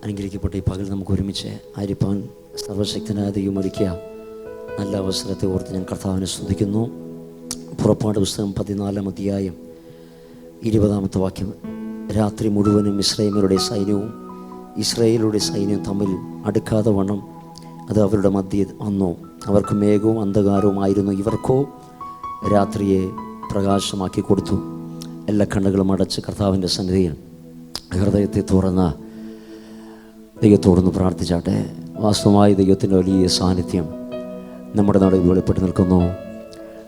അനുഗ്രഹിക്കപ്പെട്ട ഈ പകൽ നമുക്ക് ഒരുമിച്ച് ആയിരിക്കാൻ സർവശക്തനായ ദൈവം ഒരുക്കിയ നല്ല അവസരത്തെ ഓർത്ത് ഞാൻ കർത്താവിനെ സ്തുതിക്കുന്നു. പുറപ്പാട് പുസ്തകം 14-ാം അധ്യായം 20-ാമത്തെ വാക്യം. രാത്രി മുഴുവനും ഇസ്രായേലിന്റെ സൈന്യവും ഇസ്രായേലിയുടെ സൈന്യവും തമ്മിൽ അടുക്കാതെ വണ്ണം അത് അവരുടെ മധ്യേ വന്നു. അവർക്ക് മേഘവും അന്ധകാരവുമായിരുന്നു, ഇവർക്കോ രാത്രിയെ പ്രകാശമാക്കി കൊടുത്തു. എല്ലാ കണ്ണുകളും അടച്ച് കർത്താവിൻ്റെ സന്നിധിയിൽ ഹൃദയത്തെ തുറന്ന് ദൈവത്തോടൊന്ന് പ്രാർത്ഥിച്ചാട്ടെ. വാസ്തവമായി ദൈവത്തിൻ്റെ വലിയ സാന്നിധ്യം നമ്മുടെ നടുവിൽ വെളിപ്പെട്ട് നിൽക്കുന്നു.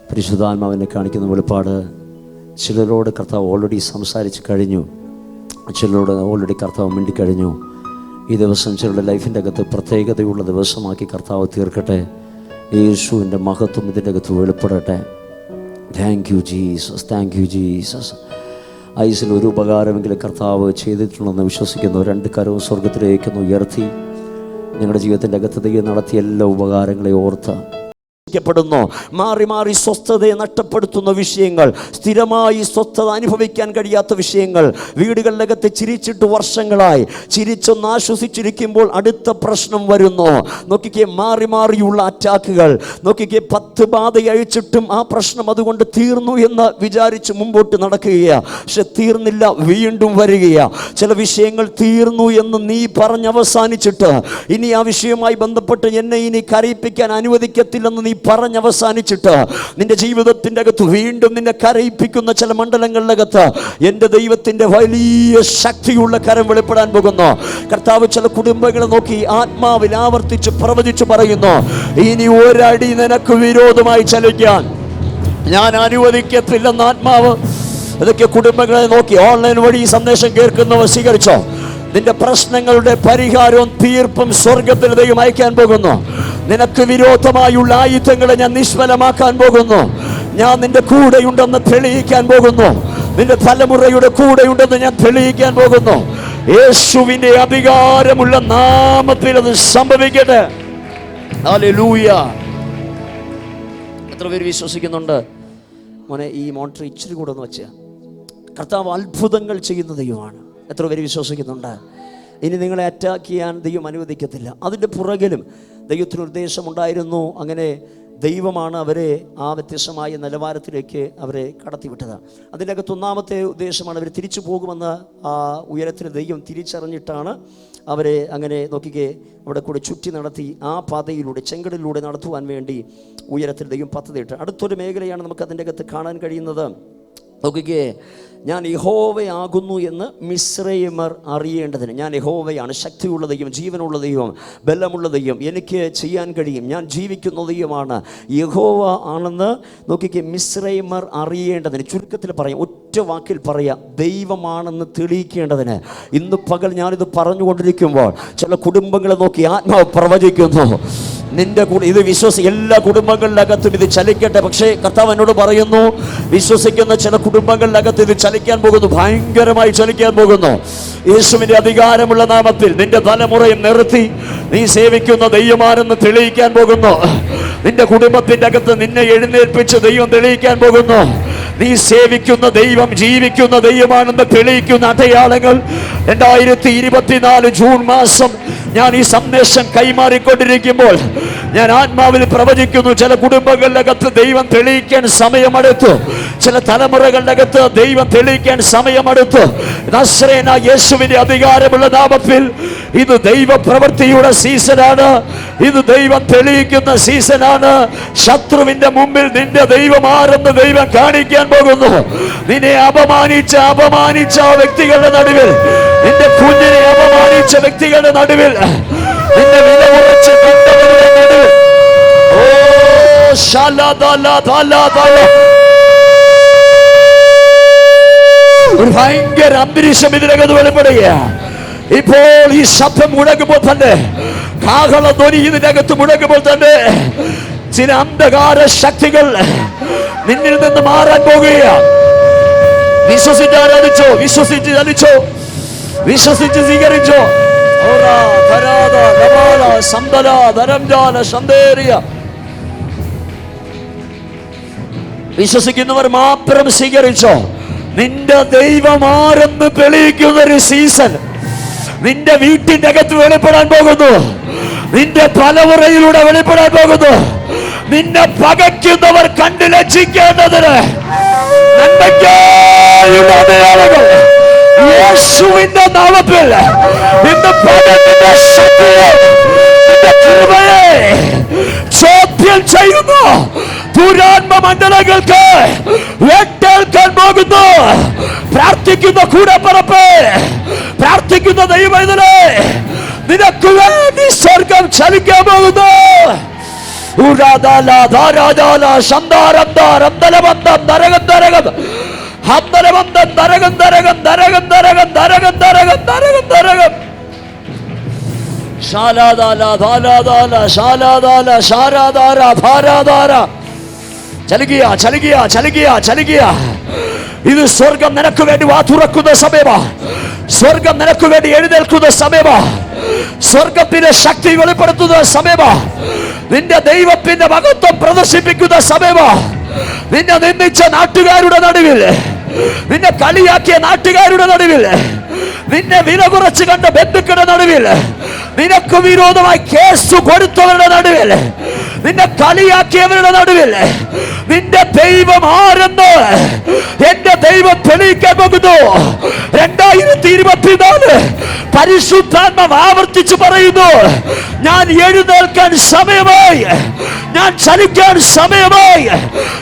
പരിശുദ്ധാത്മാവിനെ കാണിക്കുന്ന വെളിപ്പാട് ചിലരോട് കർത്താവ് ഓൾറെഡി സംസാരിച്ച് കഴിഞ്ഞു, ചിലരോട് ഓൾറെഡി കർത്താവ് മിണ്ടിക്കഴിഞ്ഞു. ഈ ദിവസം ചിലരുടെ ലൈഫിൻ്റെ അകത്ത് പ്രത്യേകതയുള്ള ദിവസമാക്കി കർത്താവ് തീർക്കട്ടെ. യേശുവിൻ്റെ മഹത്വം ഇതിൻ്റെ അകത്ത് വെളിപ്പെടട്ടെ. Thank you Jesus, thank you Jesus. ഐസിൽ ഒരു ഉപകാരമെങ്കിലും കർത്താവ് ചെയ്തിട്ടുണ്ടെന്ന് വിശ്വസിക്കുന്നു. 2 കരവും സ്വർഗത്തിലേക്കൊന്ന് ഉയർത്തി നിങ്ങളുടെ ജീവിതത്തിൻ്റെ അകത്ത് ദൈവം നടത്തിയ എല്ലാ ഉപകാരങ്ങളെ ഓർത്ത് മാറി മാറി സ്വസ്ഥതയെ നഷ്ടപ്പെടുത്തുന്ന വിഷയങ്ങൾ, സ്ഥിരമായി സ്വസ്ഥത അനുഭവിക്കാൻ കഴിയാത്ത വിഷയങ്ങൾ, വീടുകളിലകത്ത് ചിരിച്ചിട്ട് വർഷങ്ങളായി ചിരിച്ചൊന്ന് ആശ്വസിച്ചിരിക്കുമ്പോൾ അടുത്ത പ്രശ്നം വരുന്നു. നോക്കിക്കേ, മാറി മാറിയുള്ള അറ്റാക്കുകൾ. നോക്കിക്കേ, 10 ബാധ അഴിച്ചിട്ടും ആ പ്രശ്നം അതുകൊണ്ട് തീർന്നു എന്ന് വിചാരിച്ച് മുമ്പോട്ട് നടക്കുകയാണ്. പക്ഷെ തീർന്നില്ല, വീണ്ടും വരികയാണ്. ചില വിഷയങ്ങൾ തീർന്നു എന്ന് നീ പറഞ്ഞവസാനിച്ചിട്ട് ഇനി ആ വിഷയവുമായി ബന്ധപ്പെട്ട് എന്നെ ഇനി കരയിപ്പിക്കാൻ അനുവദിക്കത്തില്ലെന്ന് നീ പറഞ്ഞവസാനിച്ചിട്ട് നിന്റെ ജീവിതത്തിൻ്റെ അകത്ത് വീണ്ടും നിന്നെ കരയിപ്പിക്കുന്ന ചില മണ്ഡലങ്ങളിലകത്ത് എൻ്റെ ദൈവത്തിൻ്റെ വലിയ ശക്തിയുള്ള കരം വെളിപ്പെടാൻ പോകുന്നു. കർത്താവ് ചില കുടുംബങ്ങളെ നോക്കി ആത്മാവിൽ ആവർത്തിച്ച് പ്രവചിച്ച് പറയുന്നു, ഇനി ഒരടി നിനക്ക് വിരോധമായി ചലിക്കാൻ ഞാൻ അനുവദിക്കത്തില്ലെന്ന് ആത്മാവ്. അതൊക്കെ കുടുംബങ്ങളെ നോക്കി ഓൺലൈൻ വഴി സന്ദേശം കേൾക്കുന്നവർ സ്വീകരിച്ചോ. നിന്റെ പ്രശ്നങ്ങളുടെ പരിഹാരവും തീർപ്പും സ്വർഗത്തിൽ ദൈവം അയക്കാൻ പോകുന്നു. നിനക്ക് വിരോധമായുള്ള ആയുധങ്ങളെ ഞാൻ നിഷ്ഫലമാക്കാൻ പോകുന്നു. ഞാൻ നിന്റെ കൂടെയുണ്ടെന്ന് തെളിയിക്കാൻ പോകുന്നു. നിന്റെ തലമുറയുടെ കൂടെയുണ്ടെന്ന് ഞാൻ തെളിയിക്കാൻ പോകുന്നു. യേശുവിന്റെ അധികാരമുള്ള നാമത്തിൽ അത് സംഭവിക്കട്ടെ. ഹല്ലേലൂയ. എത്ര പേര് വിശ്വസിക്കുന്നുണ്ട്? മോനെ, ഈ മോണിറ്റർ ഇച്ചിരി കൂടെ ഒന്ന് വെച്ചാൽ കർത്താവ് അത്ഭുതങ്ങൾ ചെയ്യുന്ന ദൈവമാണ്. എത്ര പേര് വിശ്വസിക്കുന്നുണ്ട്? ഇനി നിങ്ങളെ അറ്റാക്ക് ചെയ്യാൻ ദൈവം അനുവദിക്കത്തില്ല. അതിൻ്റെ പുറകിലും ദൈവത്തിന് ഉദ്ദേശമുണ്ടായിരുന്നു. അങ്ങനെ ദൈവമാണ് അവരെ ആ വ്യത്യസ്തമായ നിലവാരത്തിലേക്ക് അവരെ കടത്തിവിട്ടത്. അതിൻ്റെ അകത്ത് 1-ാമത്തെ ഉദ്ദേശമാണ് അവർ തിരിച്ചു പോകുമെന്ന് ആ ഉയരത്തിൽ ദൈവം തിരിച്ചറിഞ്ഞിട്ടാണ് അവരെ അങ്ങനെ നോക്കിക്കേ അവിടെ കൂടെ ചുറ്റി നടത്തി ആ പാതയിലൂടെ ചെങ്കടലിലൂടെ നടത്തുവാൻ വേണ്ടി ഉയരത്തിൽ ദൈവം പദ്ധതിയിട്ട്. അടുത്തൊരു മേഖലയാണ് നമുക്ക് അതിൻ്റെ അകത്ത് കാണാൻ കഴിയുന്നത്. നോക്കിക്കേ, ഞാൻ യഹോവയാകുന്നു എന്ന് മിസ്രയീമർ അറിയേണ്ടതിന്. ഞാൻ യഹോവയാണ്, ശക്തിയുള്ള ദൈവം, ജീവനുള്ള ദൈവം, ബലമുള്ള ദൈവം, എനിക്ക് ചെയ്യാൻ കഴിയും, ഞാൻ ജീവിക്കുന്ന ദൈവമാണ്, യഹോവ ആണെന്ന് നോക്കിക്കേ മിസ്രയീമർ അറിയേണ്ടതിന്. ചുരുക്കത്തിൽ പറയാം, ഒറ്റ വാക്കിൽ പറയാം, ദൈവമാണെന്ന് തെളിയിക്കേണ്ടതിന്. ഇന്ന് പകൽ ഞാനിത് പറഞ്ഞുകൊണ്ടിരിക്കുമ്പോൾ ചില കുടുംബങ്ങളെ നോക്കി ആത്മാവ് പ്രവചിക്കുന്നു. നിന്റെ കൂടെ ഇത് എല്ലാ കുടുംബങ്ങളിലകത്തും ഇത് ചലിക്കട്ടെ. പക്ഷേ കർത്താവ് എന്നോട് പറയുന്നു, വിശ്വസിക്കുന്ന ചില കുടുംബങ്ങളിലകത്ത് ഇത് ചലിക്കാൻ പോകുന്നു, ഭയങ്കരമായി ചലിക്കാൻ പോകുന്നു. യേശുവിന്റെ അധികാരമുള്ള നാമത്തിൽ നിന്റെ തലമുറയും നിർത്തി നീ സേവിക്കുന്ന ദൈവമാണെന്ന് തെളിയിക്കാൻ പോകുന്നു. നിന്റെ കുടുംബത്തിന്റെ അകത്ത് നിന്നെ എഴുന്നേൽപ്പിച്ച് ദൈവം തെളിയിക്കാൻ പോകുന്നു. നീ സേവിക്കുന്ന ദൈവം ജീവിക്കുന്ന ദൈവമാണെന്ന് തെളിയിക്കുന്ന അടയാളങ്ങൾ 2024 ജൂൺ മാസം ഞാൻ ഈ സന്ദേശം കൈമാറിക്കൊണ്ടിരിക്കുമ്പോൾ ഞാൻ ആത്മാവിൽ പ്രവചിക്കുന്നു. ചില കുടുംബങ്ങളുടെ അകത്ത് ദൈവം തെളിയിക്കാൻ സമയമെടുത്തു. ചില തലമുറകളുടെ അകത്ത് ദൈവം തെളിയിക്കാൻ സമയമെടുത്തു. നസ്രേനായ യേശുവിന്റെ അധികാരമുള്ള നാമത്തിൽ ഇത് ദൈവ പ്രവൃത്തിയുടെ സീസണാണ്. ഇത് ദൈവം തെളിയിക്കുന്ന സീസണാണ്. ശത്രുവിന്റെ മുമ്പിൽ നിന്റെ ദൈവമാരെന്ന് ദൈവം കാണിക്കാൻ പോകുന്നു. നിന്നെ അപമാനിച്ച വ്യക്തികളുടെ നടുവിൽ, നിന്റെ കുഞ്ഞിനെ അപമാനിച്ച വ്യക്തികളുടെ നടുവിൽ, നിന്റെ വില ഉറച്ച് കണ്ടവരുടെ നടുവിൽ ഒരു ഭയങ്കര അന്തരീക്ഷം ഇതിനകത്ത് വെളിപ്പെടുകയാണ്. ഇപ്പോൾ ഈ ശബ്ദം മുഴങ്ങുമ്പോൾ തന്നെ, കാഹളധ്വനി ഇതിനകത്ത് മുഴങ്ങുമ്പോൾ തന്നെ ചില അന്ധകാര ശക്തികൾ നിന്നിൽ നിന്ന് മാറാൻ പോകുകയാണ്. വിശ്വസിച്ച് ആരാധിച്ചോ, വിശ്വസിച്ച് ചലിച്ചോ, വിശ്വസിച്ച് സ്വീകരിച്ചോ. വിശ്വസിക്കുന്നവർ മാത്രം സ്വീകരിച്ചോ. നിന്റെ ദൈവമാരെന്ന് തെളിയിക്കുന്ന ഒരു സീസൺ നിന്റെ വീട്ടിന്റെ അകത്ത് വെളിപ്പെടാൻ പോകുന്നു. നിന്റെ തലമുറയിലൂടെ വെളിപ്പെടാൻ പോകുന്നു. നിന്നെ പകയ്ക്കുന്നവർ കണ്ട് ലജ്ജിക്കേണ്ടതിന് യേശുവിന്റെ നാമത്തിൽ ഇന്ന് പകത്തിന്റെ ശക്തിയെ, നിന്റെ കൃപയെ ചോദ്യം ചെയ്യുന്നു. ദുരാത്മ മണ്ഡലങ്ങൾക്ക് വേട്ടേൽക്കാൻ പോകുന്നു. പ്രാർത്ഥിക്കുന്ന കൂടപ്പറപ്പ്, പ്രാർത്ഥിക്കുന്ന ദൈവമേ, നിനക്ക് വേണ്ടി സ്വർഗം ചലിക്കാൻ പോകുന്നു. ഇത് സ്വർഗം നിനക്ക് വേണ്ടി വാ തുറക്കുന്ന സമയമാ. സ്വർഗം നിനക്ക് വേണ്ടി എഴുന്നേൽക്കുന്ന സമയമാ. സ്വർഗത്തിന്റെ ശക്തി വെളിപ്പെടുത്തുന്ന സമയമാ. നിന്റെ ദൈവത്തിന്റെ മഹത്വം പ്രദർശിപ്പിക്കുന്ന സമയമാ. നിന്നെ നിന്ദിച്ച നാട്ടുകാരുടെ നടുവിൽ, നിന്നെ കളിയാക്കിയ നാട്ടുകാരുടെ നടുവിൽ, നിന്നെ വില കുറച്ച് കണ്ട ബന്ധുക്കളുടെ നടുവിൽ, നിനക്ക് വിരോധമായി കേസ് കൊടുത്തവരുടെ നടുവിൽ, നിന്നെ കളിയാക്കിയവരുടെ നടുവിൽ നിന്റെ ദൈവം ആരെന്ന് എന്റെ ദൈവം തെളിയിക്കാൻ പോകുന്നു. 2024 പരിശുദ്ധാത്മാവ് ആവർത്തിച്ചു പറയുന്നു, ഞാൻ എഴുന്നേൽക്കാൻ സമയമായി, ഞാൻ ചലിക്കാൻ സമയമായി,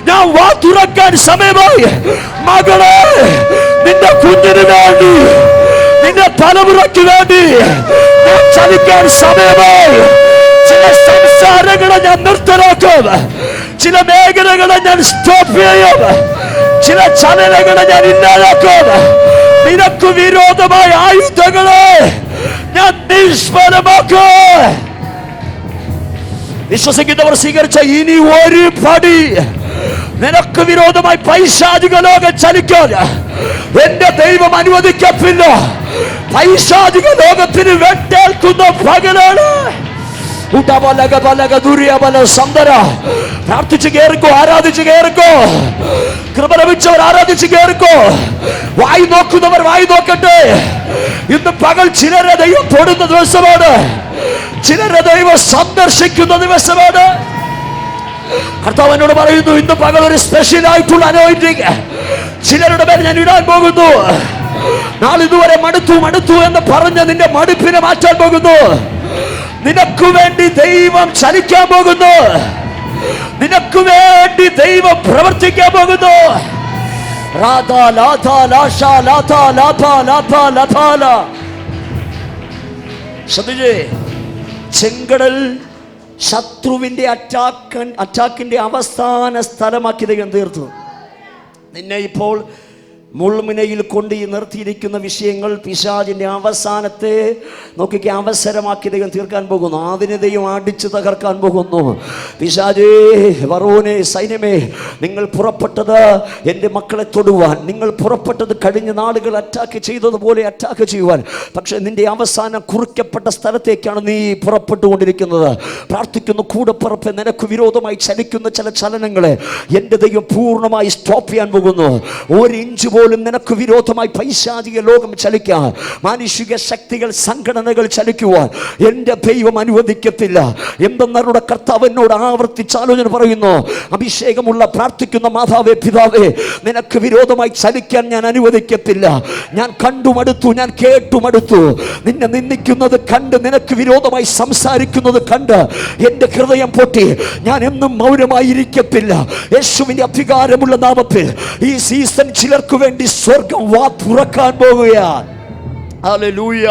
ഞാൻ വാ തുറക്കാൻ സമയമായി. മകളെ, നിന്റെ കുഞ്ഞിന് വേണ്ടി, നിന്റെ തലമുറയ്ക്ക് വേണ്ടി ഞാൻ ചലിക്കാൻ സമയമായി. ചില സംസാരങ്ങളെ ഞാൻ നിർത്തലാക്കും. ചില മേഖലകളെ ഞാൻ സ്റ്റോപ്പ് ചെയ്യും. ചില ചലനങ്ങളെ ഞാൻ ഇല്ലാതാക്കും. നിനക്ക് വിരോധമായ ആയുധങ്ങളെ ഞാൻ നിഷ്ഫലമാക്കും. വിശ്വസിക്കുന്നവർ സ്വീകരിച്ച ഇനി ഒരു പടി നിനക്ക് വിരോധമായി പൈശാചിക ലോകം ചലിക്കാൻ എന്റെ ദൈവം അനുവദിക്കത്തില്ല. പൈശാചിക ലോകത്തിന് വെട്ടേൽക്കുന്ന പകലാണ്. പ്രാർത്ഥിച്ച് കേറിക്കോ, ആരാധിച്ച് കേറിക്കോ. കൃപ ലഭിച്ചവർ ആരാധിച്ച് കേറിക്കോ. വായി നോക്കുന്നവർ വായി നോക്കട്ടെ. ഇന്ന് പകൽ ചിലരെ ദൈവം തൊടുന്ന ദിവസമാണ്. ചിലരെ ദൈവം സന്ദർശിക്കുന്ന ദിവസമാണ്. കർത്താവ് എന്നോട് പറയുന്നു, ഇന്ന് പകൽ ഒരു സ്പെഷ്യൽ ആയിട്ടുള്ള അനോയിന്റിംഗ് ചിലരുടെ പേര് ഞാൻ ഇടാൻ പോകുന്നു. നാളിതുവരെ മടുത്തു എന്ന് പറഞ്ഞ് നിന്റെ മടുപ്പിനെ മാറ്റാൻ പോകുന്നു. നിനക്ക് വേണ്ടി ദൈവം ചലിക്കാൻ പോകുന്നു. നിനക്ക് വേണ്ടി ദൈവം പ്രവർത്തിക്കാൻ പോകുന്നു. ചെങ്കടൽ ശത്രുവിന്റെ അറ്റാക്കിന്റെ അവസാന സ്ഥലമാക്കി ദൈവം തീർത്തു. നിന്നെ ഇപ്പോൾ മുൾമുനയിൽ കൊണ്ട് നിർത്തിയിരിക്കുന്ന വിഷയങ്ങൾ പിശാചിന്റെ അവസാനത്തെ നോക്കിക്ക് അവസരമാക്കി ദൈവം തീർക്കാൻ പോകുന്നു. അതിനെ ദൈവം അടിച്ചു തകർക്കാൻ പോകുന്നു. പിശാചേ, ഫറവോനെ, സൈന്യമേ, നിങ്ങൾ പുറപ്പെട്ടത് എൻ്റെ മക്കളെ തൊടുവാൻ, നിങ്ങൾ പുറപ്പെട്ടത് കഴിഞ്ഞ നാളുകൾ അറ്റാക്ക് ചെയ്തതുപോലെ അറ്റാക്ക് ചെയ്യുവാൻ. പക്ഷെ നിന്റെ അവസാനം കുറിക്കപ്പെട്ട സ്ഥലത്തേക്കാണ് നീ പുറപ്പെട്ടുകൊണ്ടിരിക്കുന്നത്. പ്രാർത്ഥിക്കുന്നു കൂടപ്പുറപ്പെ, നിനക്ക് വിരോധമായി ചലിക്കുന്ന ചില ചലനങ്ങളെ എൻ്റെ ദൈവം പൂർണ്ണമായി സ്റ്റോപ്പ് ചെയ്യാൻ പോകുന്നു. ഒരു ഇഞ്ച് പോലും നിനക്ക് വിരോധമായി പൈശാചിക ലോകം ചലിക്കാൻ, മാനുഷിക ശക്തികൾ, സംഘടനകൾ ചലിക്കുവാൻ എന്റെ ദൈവം അനുവദിക്കത്തില്ല. എന്തെന്നവരുടെ കർത്താവ് എന്നോട് ആവർത്തിച്ച് ആലോചന പറയുന്നു. അഭിഷേകമുള്ള പ്രാർത്ഥിക്കുന്ന മാതാവേ, പിതാവേ, നിനക്ക് വിരോധമായി ചലിക്കാൻ ഞാൻ അനുവദിക്കത്തില്ല. ഞാൻ കണ്ടുമടുത്തു, ഞാൻ കേട്ടുമടുത്തു. നിന്നെ നിന്ദിക്കുന്നത് കണ്ട്, നിനക്ക് വിരോധമായി സംസാരിക്കുന്നത് കണ്ട് എന്റെ ഹൃദയം പൊട്ടി. ഞാൻ എന്നും മൗനമായിരിക്കത്തില്ല. യേശുവിന്റെ അധികാരമുള്ള നാമത്തിൽ ഈ സീസൺ ചിലർക്ക് വേണ്ടി സ്വർഗം വാ തുറക്കാൻ പോകുകയാണ്. ഹല്ലേലൂയ.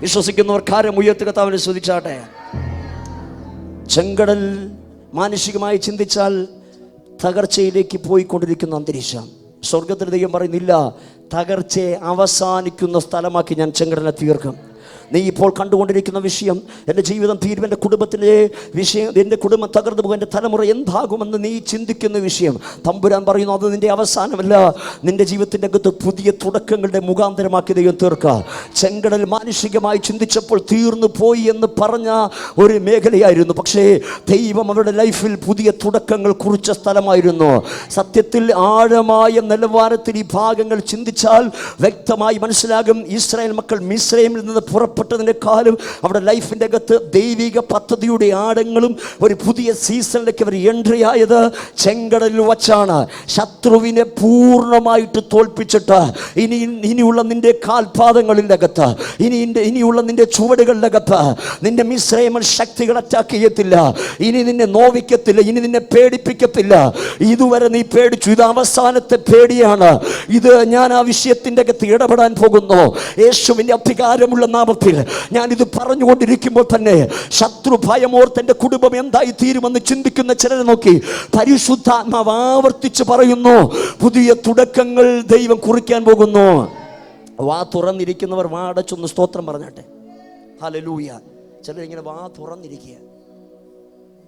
വിശ്വസിക്കുന്നവർ കാര്യം ഉയർത്തി കർത്താവിനെ സ്തുതിച്ചാട്ടെ. ചെങ്കടൽ മാനുഷികമായി ചിന്തിച്ചാൽ തകർച്ചയിലേക്ക് പോയിക്കൊണ്ടിരിക്കുന്ന അന്തരീക്ഷം. സ്വർഗത്തിൽ ദൈവം പറയുന്നില്ല, തകർച്ചയെ അവസാനിക്കുന്ന സ്ഥലമാക്കി ഞാൻ ചെങ്കടലിനെ തീർക്കും. നീ ഇപ്പോൾ കണ്ടുകൊണ്ടിരിക്കുന്ന വിഷയം, എൻ്റെ ജീവിതം തീരും, എൻ്റെ കുടുംബത്തിൻ്റെ വിഷയം, എൻ്റെ കുടുംബം തകർന്നു പോകും, എൻ്റെ തലമുറ എന്താകുമെന്ന് നീ ചിന്തിക്കുന്ന വിഷയം, തമ്പുരാൻ പറയുന്നു അത് നിൻ്റെ അവസാനമല്ല. നിൻ്റെ ജീവിതത്തിൻ്റെ അകത്ത് പുതിയ തുടക്കങ്ങളുടെ മുഖാന്തരമാക്കി ദൈവം തീർക്കുക. ചെങ്കടൽ മാനുഷികമായി ചിന്തിച്ചപ്പോൾ തീർന്നു പോയി എന്ന് പറഞ്ഞ ഒരു മേഖലയായിരുന്നു. പക്ഷേ ദൈവം അവരുടെ ലൈഫിൽ പുതിയ തുടക്കങ്ങൾ കുറിച്ച സ്ഥലമായിരുന്നു. സത്യത്തിൽ ആഴമായ നിലവാരത്തിൽ ഈ ഭാഗങ്ങൾ ചിന്തിച്ചാൽ വ്യക്തമായി മനസ്സിലാകും. ഇസ്രായേൽ മക്കൾ മിസ്രൈമിൽ നിന്ന് പുറപ്പെട്ടതിൻ്റെ കാലം അവരുടെ ലൈഫിൻ്റെ അകത്ത് ദൈവിക പദ്ധതിയുടെ ആഴങ്ങളും ഒരു പുതിയ സീസണിലേക്ക് അവർ എൻട്രി ആയത് ചെങ്കടലിൽ വച്ചാണ്. ശത്രുവിനെ പൂർണ്ണമായിട്ട് തോൽപ്പിച്ചിട്ട് ഇനിയുള്ള നിന്റെ കാൽപാദങ്ങളിൻ്റെ അകത്ത്, ഇനിയുള്ള നിന്റെ ചുവടുകളുടെ അകത്ത് നിന്റെ മിസ്രൈമൽ ശക്തികൾ അറ്റാക്ക് ചെയ്യത്തില്ല. ഇനി നിന്നെ നോവിക്കത്തില്ല, ഇനി നിന്നെ പേടിപ്പിക്കത്തില്ല. ഇതുവരെ നീ പേടിച്ചു, ഇത് അവസാനത്തെ പേടിയാണ്. ഇത് ഞാൻ ആ വിഷയത്തിൻ്റെ അകത്ത് ഇടപെടാൻ പോകുന്നു. യേശുവിൻ്റെ അധികാരമുള്ള നാമത്തിൽ ഞാൻ ഇത് പറഞ്ഞുകൊണ്ടിരിക്കുമ്പോൾ തന്നെ ശത്രു ഭയമോർത്ത് എൻ്റെ കുടുംബം എന്തായി തീരുമെന്ന് ചിന്തിക്കുന്ന ചിലരെ നോക്കി പരിശുദ്ധാത്മാവ് ആവർത്തിച്ച് പറയുന്നു, പുതിയ തുടക്കങ്ങൾ ദൈവം കുറിക്കാൻ പോകുന്നു. വാ തുറന്നിരിക്കുന്നവർ വാ അടച്ചൊന്ന് സ്തോത്രം പറഞ്ഞാട്ടെ. ഹല്ലേലൂയ. ചിലരിങ്ങനെ വാ തുറന്നിരിക്കുക,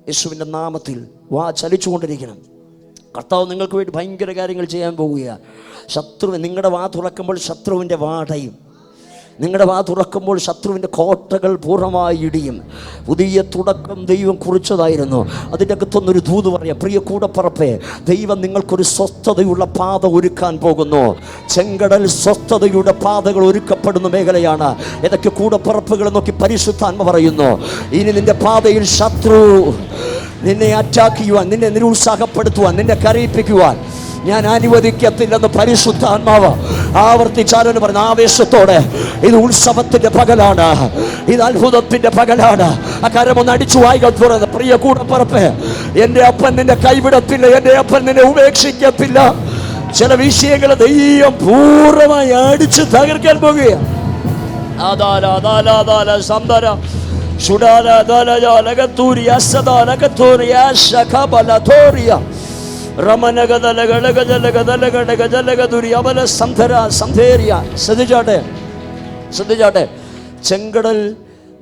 യേശുവിൻ്റെ നാമത്തിൽ വാ ചലിച്ചുകൊണ്ടിരിക്കണം. കർത്താവ് നിങ്ങൾക്ക് വേണ്ടി ഭയങ്കര കാര്യങ്ങൾ ചെയ്യാൻ പോവുക. നിങ്ങളുടെ വാ തുറക്കുമ്പോൾ ശത്രുവിൻ്റെ വാ അടയും. നിങ്ങളുടെ വാ തുറക്കുമ്പോൾ ശത്രുവിൻ്റെ കോട്ടകൾ പൂർണ്ണമായി ഇടിയും. പുതിയ തുടക്കം ദൈവം കുറിച്ചതായിരുന്നു. അതിൻ്റെ അകത്തൊന്നൊരു ദൂത് പറയാം. പ്രിയ കൂടപ്പറപ്പേ, ദൈവം നിങ്ങൾക്കൊരു സ്വസ്ഥതയുള്ള പാത ഒരുക്കാൻ പോകുന്നു. ചെങ്കടൽ സ്വസ്ഥതയുടെ പാതകൾ ഒരുക്കപ്പെടുന്ന മേഖലയാണ്. ഏതൊക്കെ കൂടപ്പറപ്പുകളെ നോക്കി പരിശുദ്ധാത്മ പറയുന്നു, ഇനി നിന്റെ പാതയിൽ ശത്രു നിന്നെ അറ്റാക്ക് ചെയ്യുവാൻ, നിന്നെ നിരുത്സാഹപ്പെടുത്തുവാൻ, നിന്നെ കരയിപ്പിക്കുവാൻ ഞാൻ അനുവദിക്കത്തില്ലെന്ന് പരിശുദ്ധാത്മാവ് ആവർത്തിച്ചാലെന്ന് പറഞ്ഞ ആവേശത്തോടെ, ഇത് ഉത്സവത്തിന്റെ പകലാണ്, ഇത് അത്ഭുതത്തിന്റെ പകലാണ്. ആ കരമൊന്ന് അടിച്ചു വായിക്കാൻ തുറന്ന്. പ്രിയ കൂടപ്പറപ്പേ, എൻ്റെ അപ്പൻ നിന്നെ കൈവിടത്തില്ല, എൻ്റെ അപ്പൻ നിന്നെ ഉപേക്ഷിക്കത്തില്ല. ചില വിഷയങ്ങൾ ദൈവം പൂർണ്ണമായി അടിച്ച് തകർക്കാൻ പോകുകയാണ്. ശ്രദ്ധിച്ചാട്ടെ, ചെങ്കടൽ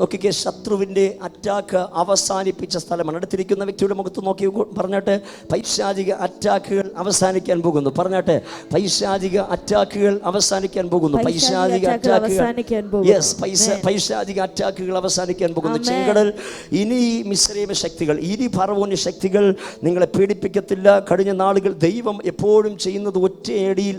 നോക്കിക്കേ, ശത്രുവിൻ്റെ അറ്റാക്ക് അവസാനിപ്പിച്ച സ്ഥലമാണ്. അടുത്തിരിക്കുന്ന വ്യക്തിയുടെ മുഖത്ത് നോക്കി പറഞ്ഞാട്ടെ, പൈശാചിക അറ്റാക്കുകൾ അവസാനിക്കാൻ പോകുന്നു. പറഞ്ഞാട്ടെ, പൈശാചിക അറ്റാക്കുകൾ അവസാനിക്കാൻ പോകുന്നു. പൈശാചിക അറ്റാക്കുകൾ അവസാനിക്കാൻ പോകുന്നു. ചെങ്കടൽ ഇനി മിസ്രൈമ ശക്തികൾ, ഇനി ഫറവോന്റെ ശക്തികൾ നിങ്ങളെ പീഡിപ്പിക്കത്തില്ല. കഴിഞ്ഞ നാളുകൾ ദൈവം എപ്പോഴും ചെയ്യുന്നത് ഒറ്റയടിയിൽ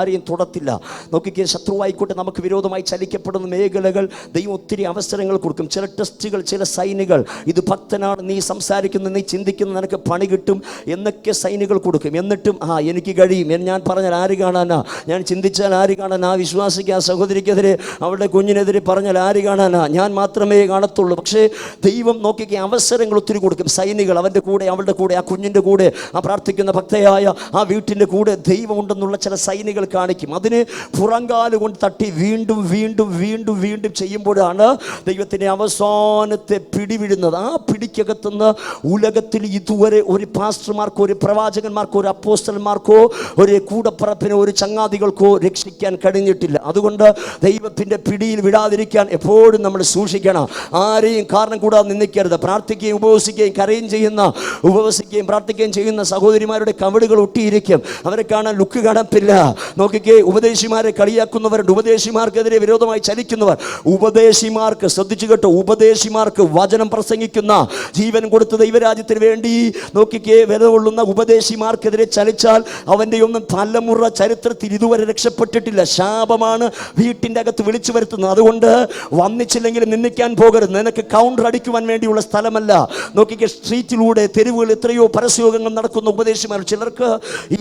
ആരെയും തൊടത്തില്ല. നോക്കിക്കേ, ശത്രുവായിക്കോട്ടെ, നമുക്ക് വിരോധമായി ചലിക്കപ്പെടുന്ന മേഖലകൾ ദൈവം ഒത്തിരി അവസരങ്ങൾ കൊടുക്കും. ചില ടെസ്റ്റുകൾ, ചില സൈനുകൾ, ഇത് ഭക്തനാണ്, നീ സംസാരിക്കുന്നു, നീ ചിന്തിക്കുന്നു, നിനക്ക് പണി കിട്ടും എന്നൊക്കെ സൈനുകൾ കൊടുക്കും. എന്നിട്ടും എനിക്ക് കഴിയും, ഞാൻ പറഞ്ഞാൽ ആര് കാണാനാ, ഞാൻ ചിന്തിച്ചാൽ ആര് കാണാനാ, വിശ്വാസിക്ക് ആ സഹോദരിക്കെതിരെ, അവളുടെ കുഞ്ഞിനെതിരെ പറഞ്ഞാൽ ആര് കാണാനാ, ഞാൻ മാത്രമേ കാണത്തുള്ളൂ. പക്ഷേ ദൈവം നോക്കിക്കുക, അവസരങ്ങൾ ഒത്തിരി കൊടുക്കും. സൈനികൾ അവൻ്റെ കൂടെ, അവളുടെ കൂടെ, ആ കുഞ്ഞിൻ്റെ കൂടെ, ആ പ്രാർത്ഥിക്കുന്ന ഭക്തയായ ആ വീട്ടിൻ്റെ കൂടെ ദൈവമുണ്ടെന്നുള്ള ചില സൈനികൾ കാണിക്കും. അതിന് പുറങ്കാലുകൊണ്ട് തട്ടി വീണ്ടും വീണ്ടും വീണ്ടും വീണ്ടും ചെയ്യുമ്പോഴാണ് ദൈവത്തിൻ്റെ അവസാനത്തെ പിടി വീഴുന്നത്. ആ പിടിക്കകത്തുനിന്ന് ഉലകത്തിൽ ഇതുവരെ ഒരു പാസ്റ്റർമാർക്കോ, ഒരു പ്രവാചകന്മാർക്കോ, ഒരു അപ്പോസ്തലന്മാർക്കോ, ഒരു കൂടപ്പറപ്പിനോ, ഒരു ചങ്ങാതികൾക്കോ രക്ഷിക്കാൻ കഴിഞ്ഞിട്ടില്ല. അതുകൊണ്ട് ദൈവത്തിൻ്റെ പിടിയിൽ വിടാതിരിക്കാൻ എപ്പോഴും നമ്മൾ സൂക്ഷിക്കണം. ആരെയും കാരണം കൂടാതെ നിന്ദിക്കരുത്. പ്രാർത്ഥിക്കുകയും ഉപവസിക്കുകയും കരയും ചെയ്യുന്ന, ഉപവസിക്കുകയും പ്രാർത്ഥിക്കുകയും ചെയ്യുന്ന സഹോദരിമാരുടെ കവിടുകൾ ഒട്ടിയിരിക്കും. അവരെ കാണാൻ ലുക്ക് കാണത്തില്ല. നോക്കിക്കേ, ഉപദേശിമാരെ കളിയാക്കുന്നവരുണ്ട്, ഉപദേശിമാർക്കെതിരെ വിരോധമായി ചലിക്കുന്നവർ. ഉപദേശിമാർക്ക്, ശ്രദ്ധിച്ചു കേട്ടോ, ഉപദേശിമാർക്ക്, വചനം പ്രസംഗിക്കുന്ന, ജീവൻ കൊടുത്ത ദൈവരാജ്യത്തിന് വേണ്ടി നോക്കിക്കേ വില കൊള്ളുന്ന ഉപദേശിമാർക്കെതിരെ ചലിച്ചാൽ അവൻ്റെ ഒന്നും തലമുറ ചരിത്രത്തിൽ ഇതുവരെ രക്ഷപ്പെട്ടിട്ടില്ല. ശാപമാണ് വീട്ടിൻ്റെ അകത്ത് വിളിച്ചു വരുത്തുന്നത്. അതുകൊണ്ട് വന്നിച്ചില്ലെങ്കിൽ നിന്ദിക്കാൻ പോകരുത്. നിനക്ക് കൗണ്ടർ അടിക്കുവാൻ വേണ്ടിയുള്ള സ്ഥലമല്ല. നോക്കിക്കേ, സ്ട്രീറ്റിലൂടെ, തെരുവുകൾ, എത്രയോ പരസ്യയോഗങ്ങൾ നടക്കുന്ന ഉപദേശിമാർ. ചിലർക്ക്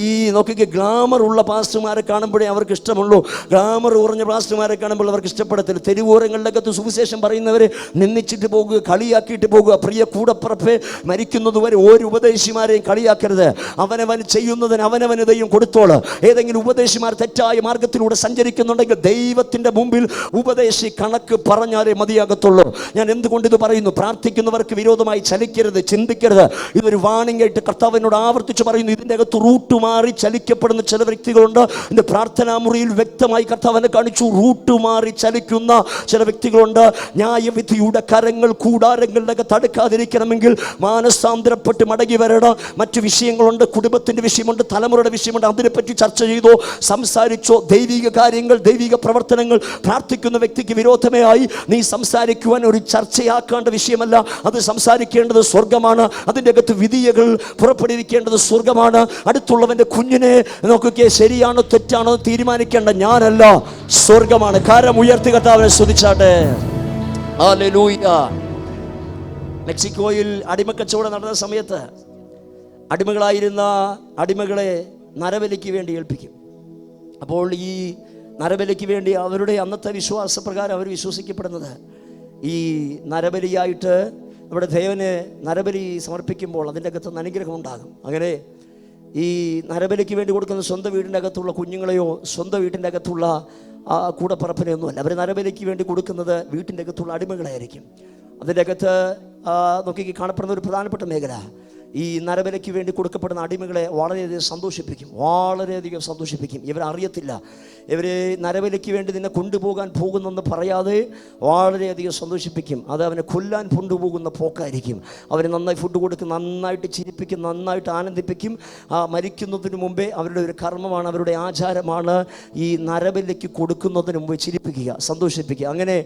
ഈ നോക്കിക്കേ, ഗ്ലാമർ ഉള്ള പാസ്റ്റർമാരെ കാണുമ്പോഴേ അവർക്ക് ഇഷ്ടമുള്ളൂ. ഗ്ലാമർ കുറഞ്ഞ പാസ്റ്റർമാരെ കാണുമ്പോൾ അവർക്ക് ഇഷ്ടപ്പെടത്തില്ല. തെരുവോരങ്ങളിലകത്ത് സുവിശേഷം പറയും പറയുന്നവരെ നിന്ദിച്ചിട്ട് പോകുക, കളിയാക്കിയിട്ട് പോകുക. പ്രിയ കൂടപ്പുറപ്പെ, മരിക്കുന്നതുവരെ ഒരു ഉപദേശിമാരെയും കളിയാക്കരുത്. അവനവൻ ചെയ്യുന്നതിന് അവനവന് ദൈവം കൊടുത്തോള്. ഏതെങ്കിലും ഉപദേശിമാർ തെറ്റായ മാർഗത്തിലൂടെ സഞ്ചരിക്കുന്നുണ്ടെങ്കിൽ ദൈവത്തിൻ്റെ മുമ്പിൽ ഉപദേശി കണക്ക് പറഞ്ഞാലേ മതിയാകത്തുള്ളൂ. ഞാൻ എന്തുകൊണ്ട് ഇത് പറയുന്നു? പ്രാർത്ഥിക്കുന്നവർക്ക് വിരോധമായി ചലിക്കരുത്, ചിന്തിക്കരുത്. ഇതൊരു വാണിംഗ് ആയിട്ട് കർത്താവിനോട് ആവർത്തിച്ച് പറയുന്നു. ഇതിൻ്റെ അകത്ത് റൂട്ട് മാറി ചലിക്കപ്പെടുന്ന ചില വ്യക്തികളുണ്ട്. എൻ്റെ പ്രാർത്ഥനാ മുറിയിൽ വ്യക്തമായി കർത്താവിനെ കാണിച്ചു. റൂട്ട് മാറി ചലിക്കുന്ന ചില വ്യക്തികളുണ്ട്. ന്യായവിധിയുടെ കരങ്ങൾ കൂടാരങ്ങളിലൊക്കെ തടുക്കാതിരിക്കണമെങ്കിൽ മാനസാന്തരപ്പെട്ട് മടങ്ങി വരണം. മറ്റു വിഷയങ്ങളുണ്ട്, കുടുംബത്തിൻ്റെ വിഷയമുണ്ട്, തലമുറയുടെ വിഷയമുണ്ട്. അതിനെപ്പറ്റി ചർച്ച ചെയ്തോ, സംസാരിച്ചോ. ദൈവിക കാര്യങ്ങൾ, ദൈവിക പ്രവർത്തനങ്ങൾ പ്രാർത്ഥിക്കുന്ന വ്യക്തിക്ക് വിരോധമേ ആയി നീ സംസാരിക്കുവാൻ ഒരു ചർച്ചയാക്കേണ്ട വിഷയമല്ല. അത് സംസാരിക്കേണ്ടത് സ്വർഗമാണ്. അതിൻ്റെ അകത്ത് വിധികൾ പുറപ്പെടുവിക്കേണ്ടത് സ്വർഗമാണ്. അടുത്തുള്ളവൻ്റെ കുഞ്ഞിനെ നോക്കുകയെ ശരിയാണോ തെറ്റാണോ തീരുമാനിക്കേണ്ട ഞാനല്ല, സ്വർഗമാണ്. കരം ഉയർത്തി കർത്താവിനെ സ്തുതിച്ചാട്ടെ. ഹല്ലേലൂയ. മെക്സിക്കോയിൽ അടിമക്കച്ചവടം നടന്ന സമയത്ത് അടിമകളായിരുന്ന അടിമകളെ നരബലിക്ക് വേണ്ടി ഏൽപ്പിക്കും. അപ്പോൾ ഈ നരബലിക്ക് വേണ്ടി അവരുടെ അന്നത്തെ വിശ്വാസപ്രകാരം അവർ വിശ്വസിക്കപ്പെടുന്നത് ഈ നരബലിയായിട്ട് നമ്മുടെ ദേവന് നരബലി സമർപ്പിക്കുമ്പോൾ അതിൻ്റെ അകത്ത് അനുഗ്രഹം ഉണ്ടാകും. അങ്ങനെ ഈ നരബലിക്ക് വേണ്ടി കൊടുക്കുന്ന സ്വന്തം വീടിൻ്റെ അകത്തുള്ള കുഞ്ഞുങ്ങളെയോ സ്വന്തം വീട്ടിൻ്റെ അകത്തുള്ള കൂടപ്പറപ്പിനെയൊന്നുമല്ല. അവർ നരബലിക്ക് വേണ്ടി കൊടുക്കുന്നത് വീട്ടിൻ്റെ അകത്തുള്ള അടിമകളായിരിക്കും. അതിൻ്റെ അകത്ത് നോക്കി കാണപ്പെടുന്ന ഒരു പ്രധാനപ്പെട്ട മേഖല ഈ നരബലിക്ക് വേണ്ടി കൊടുക്കപ്പെടുന്ന അടിമകളെ വളരെയധികം സന്തോഷിപ്പിക്കും, വളരെയധികം സന്തോഷിപ്പിക്കും. ഇവരറിയത്തില്ല ഇവർ നരബലിക്ക് വേണ്ടി നിന്നെ കൊണ്ടുപോകാൻ പോകുന്നെന്ന് പറയാതെ വളരെയധികം സന്തോഷിപ്പിക്കും. അത് അവനെ കൊല്ലാൻ കൊണ്ടുപോകുന്ന പോക്കായിരിക്കും. അവന് നന്നായി ഫുഡ് കൊടുക്കും, നന്നായിട്ട് ചിരിപ്പിക്കും, നന്നായിട്ട് ആനന്ദിപ്പിക്കും. മരിക്കുന്നതിന് മുമ്പേ അവരുടെ ഒരു കർമ്മമാണ്, അവരുടെ ആചാരമാണ് ഈ നരബലിക്ക് കൊടുക്കുന്നതിന് മുമ്പ് ചിരിപ്പിക്കുക, സന്തോഷിപ്പിക്കുക. അങ്ങനെ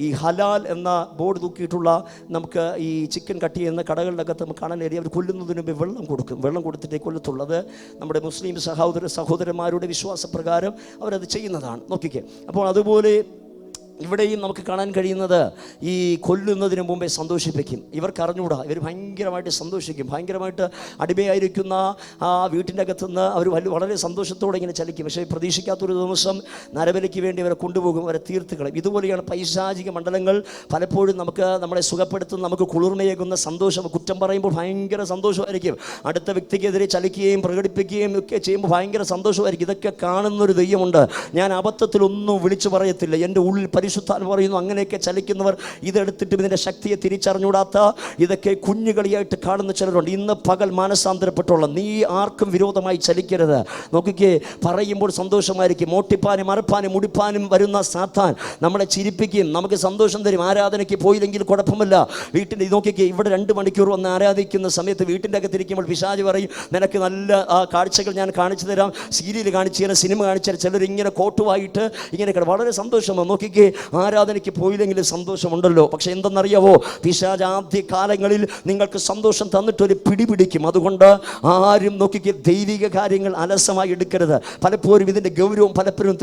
ഈ ഹലാൽ എന്ന ബോർഡ് തൂക്കിയിട്ടുള്ള നമുക്ക് ഈ ചിക്കൻ കട്ട് ചെയ്യുന്ന കടകളുടെ അകത്ത് നമുക്ക് കാണാൻ കഴിയും. അവർ കൊല്ലുന്നതിന് മുമ്പ് വെള്ളം കൊടുക്കും. വെള്ളം കൊടുത്തിട്ടേ കൊല്ലത്തുള്ളത്. നമ്മുടെ മുസ്ലിം സഹോദരന്മാരുടെ വിശ്വാസപ്രകാരം അവരത് ചെയ്യുന്നതാണ്. നോക്കിക്കേ. അപ്പോൾ അതുപോലെ ഇവിടെയും നമുക്ക് കാണാൻ കഴിയുന്നത് ഈ കൊല്ലുന്നതിന് മുമ്പേ സന്തോഷിപ്പിക്കും. ഇവർക്ക് അറിഞ്ഞുകൂടാ, ഇവർ ഭയങ്കരമായിട്ട് സന്തോഷിക്കും. ഭയങ്കരമായിട്ട് അടിമയായിരിക്കുന്ന ആ വീട്ടിൻ്റെ അകത്തുനിന്ന് അവർ വളരെ സന്തോഷത്തോടെ ഇങ്ങനെ ചലിക്കും. പക്ഷേ പ്രതീക്ഷിക്കാത്തൊരു ദിവസം നരബലിക്ക് വേണ്ടി അവരെ കൊണ്ടുപോകും, അവരെ തീർത്തുകളയും. ഇതുപോലെയാണ് പൈശാചിക മണ്ഡലങ്ങൾ പലപ്പോഴും നമ്മളെ സുഖപ്പെടുത്തുന്ന, നമുക്ക് കുളിർമയേകുന്ന സന്തോഷം. കുറ്റം പറയുമ്പോൾ ഭയങ്കര സന്തോഷമായിരിക്കും. അടുത്ത വ്യക്തിക്കെതിരെ ചലിക്കുകയും പ്രകടിപ്പിക്കുകയും ഒക്കെ ചെയ്യുമ്പോൾ ഭയങ്കര സന്തോഷമായിരിക്കും. ഇതൊക്കെ കാണുന്നൊരു ദൈവമുണ്ട്. ഞാൻ അബദ്ധത്തിലൊന്നും വിളിച്ചു പറയത്തില്ല. എൻ്റെ ഉള്ളിൽ പരിശുദ്ധാത്മ പറയുന്നു, അങ്ങനെയൊക്കെ ചലിക്കുന്നവർ ഇതെടുത്തിട്ട് ഇതിൻ്റെ ശക്തിയെ തിരിച്ചറിഞ്ഞൂടാത്ത ഇതൊക്കെ കുഞ്ഞുകളിയായിട്ട് കാണുന്ന ചിലരുണ്ട്. ഇന്ന് പകൽ മാനസാന്തരപ്പെട്ടുള്ള നീ ആർക്കും വിരോധമായി ചലിക്കരുത്. നോക്കിക്കേ, പറയുമ്പോൾ സന്തോഷമായിരിക്കും. മോട്ടിപ്പാനും മറപ്പാനും മുടിപ്പാനും വരുന്ന സാത്താൻ നമ്മളെ ചിരിപ്പിക്കും, നമുക്ക് സന്തോഷം തരും. ആരാധനയ്ക്ക് പോയില്ലെങ്കിൽ കുഴപ്പമില്ല. വീട്ടിൻ്റെ നോക്കിക്കേ, ഇവിടെ 2 മണിക്കൂർ വന്ന് ആരാധിക്കുന്ന സമയത്ത് വീട്ടിൻ്റെ അകത്തിരിക്കുമ്പോൾ പിശാച് പറയും, നിനക്ക് നല്ല കാഴ്ചകൾ ഞാൻ കാണിച്ചു തരാം, സീരിയൽ കാണിച്ചു തരാം, സിനിമ കാണിച്ചു തരാം. ചിലരിങ്ങനെ കോട്ടുമായിട്ട് ഇങ്ങനെ വളരെ സന്തോഷമാണ്. നോക്കിക്കേ, ആരാധനയ്ക്ക് പോയില്ലെങ്കിൽ സന്തോഷമുണ്ടല്ലോ. പക്ഷെ എന്തെന്നറിയാവോ, പിശാച് ആദ്യ കാലങ്ങളിൽ നിങ്ങൾക്ക് സന്തോഷം തന്നിട്ടൊരു പിടിപിടിക്കും. അതുകൊണ്ട് ആരും നോക്കിക്കേ ദൈവിക കാര്യങ്ങൾ അലസമായി എടുക്കരുത്. പലപ്പോഴും ഇതിൻ്റെ ഗൗരവം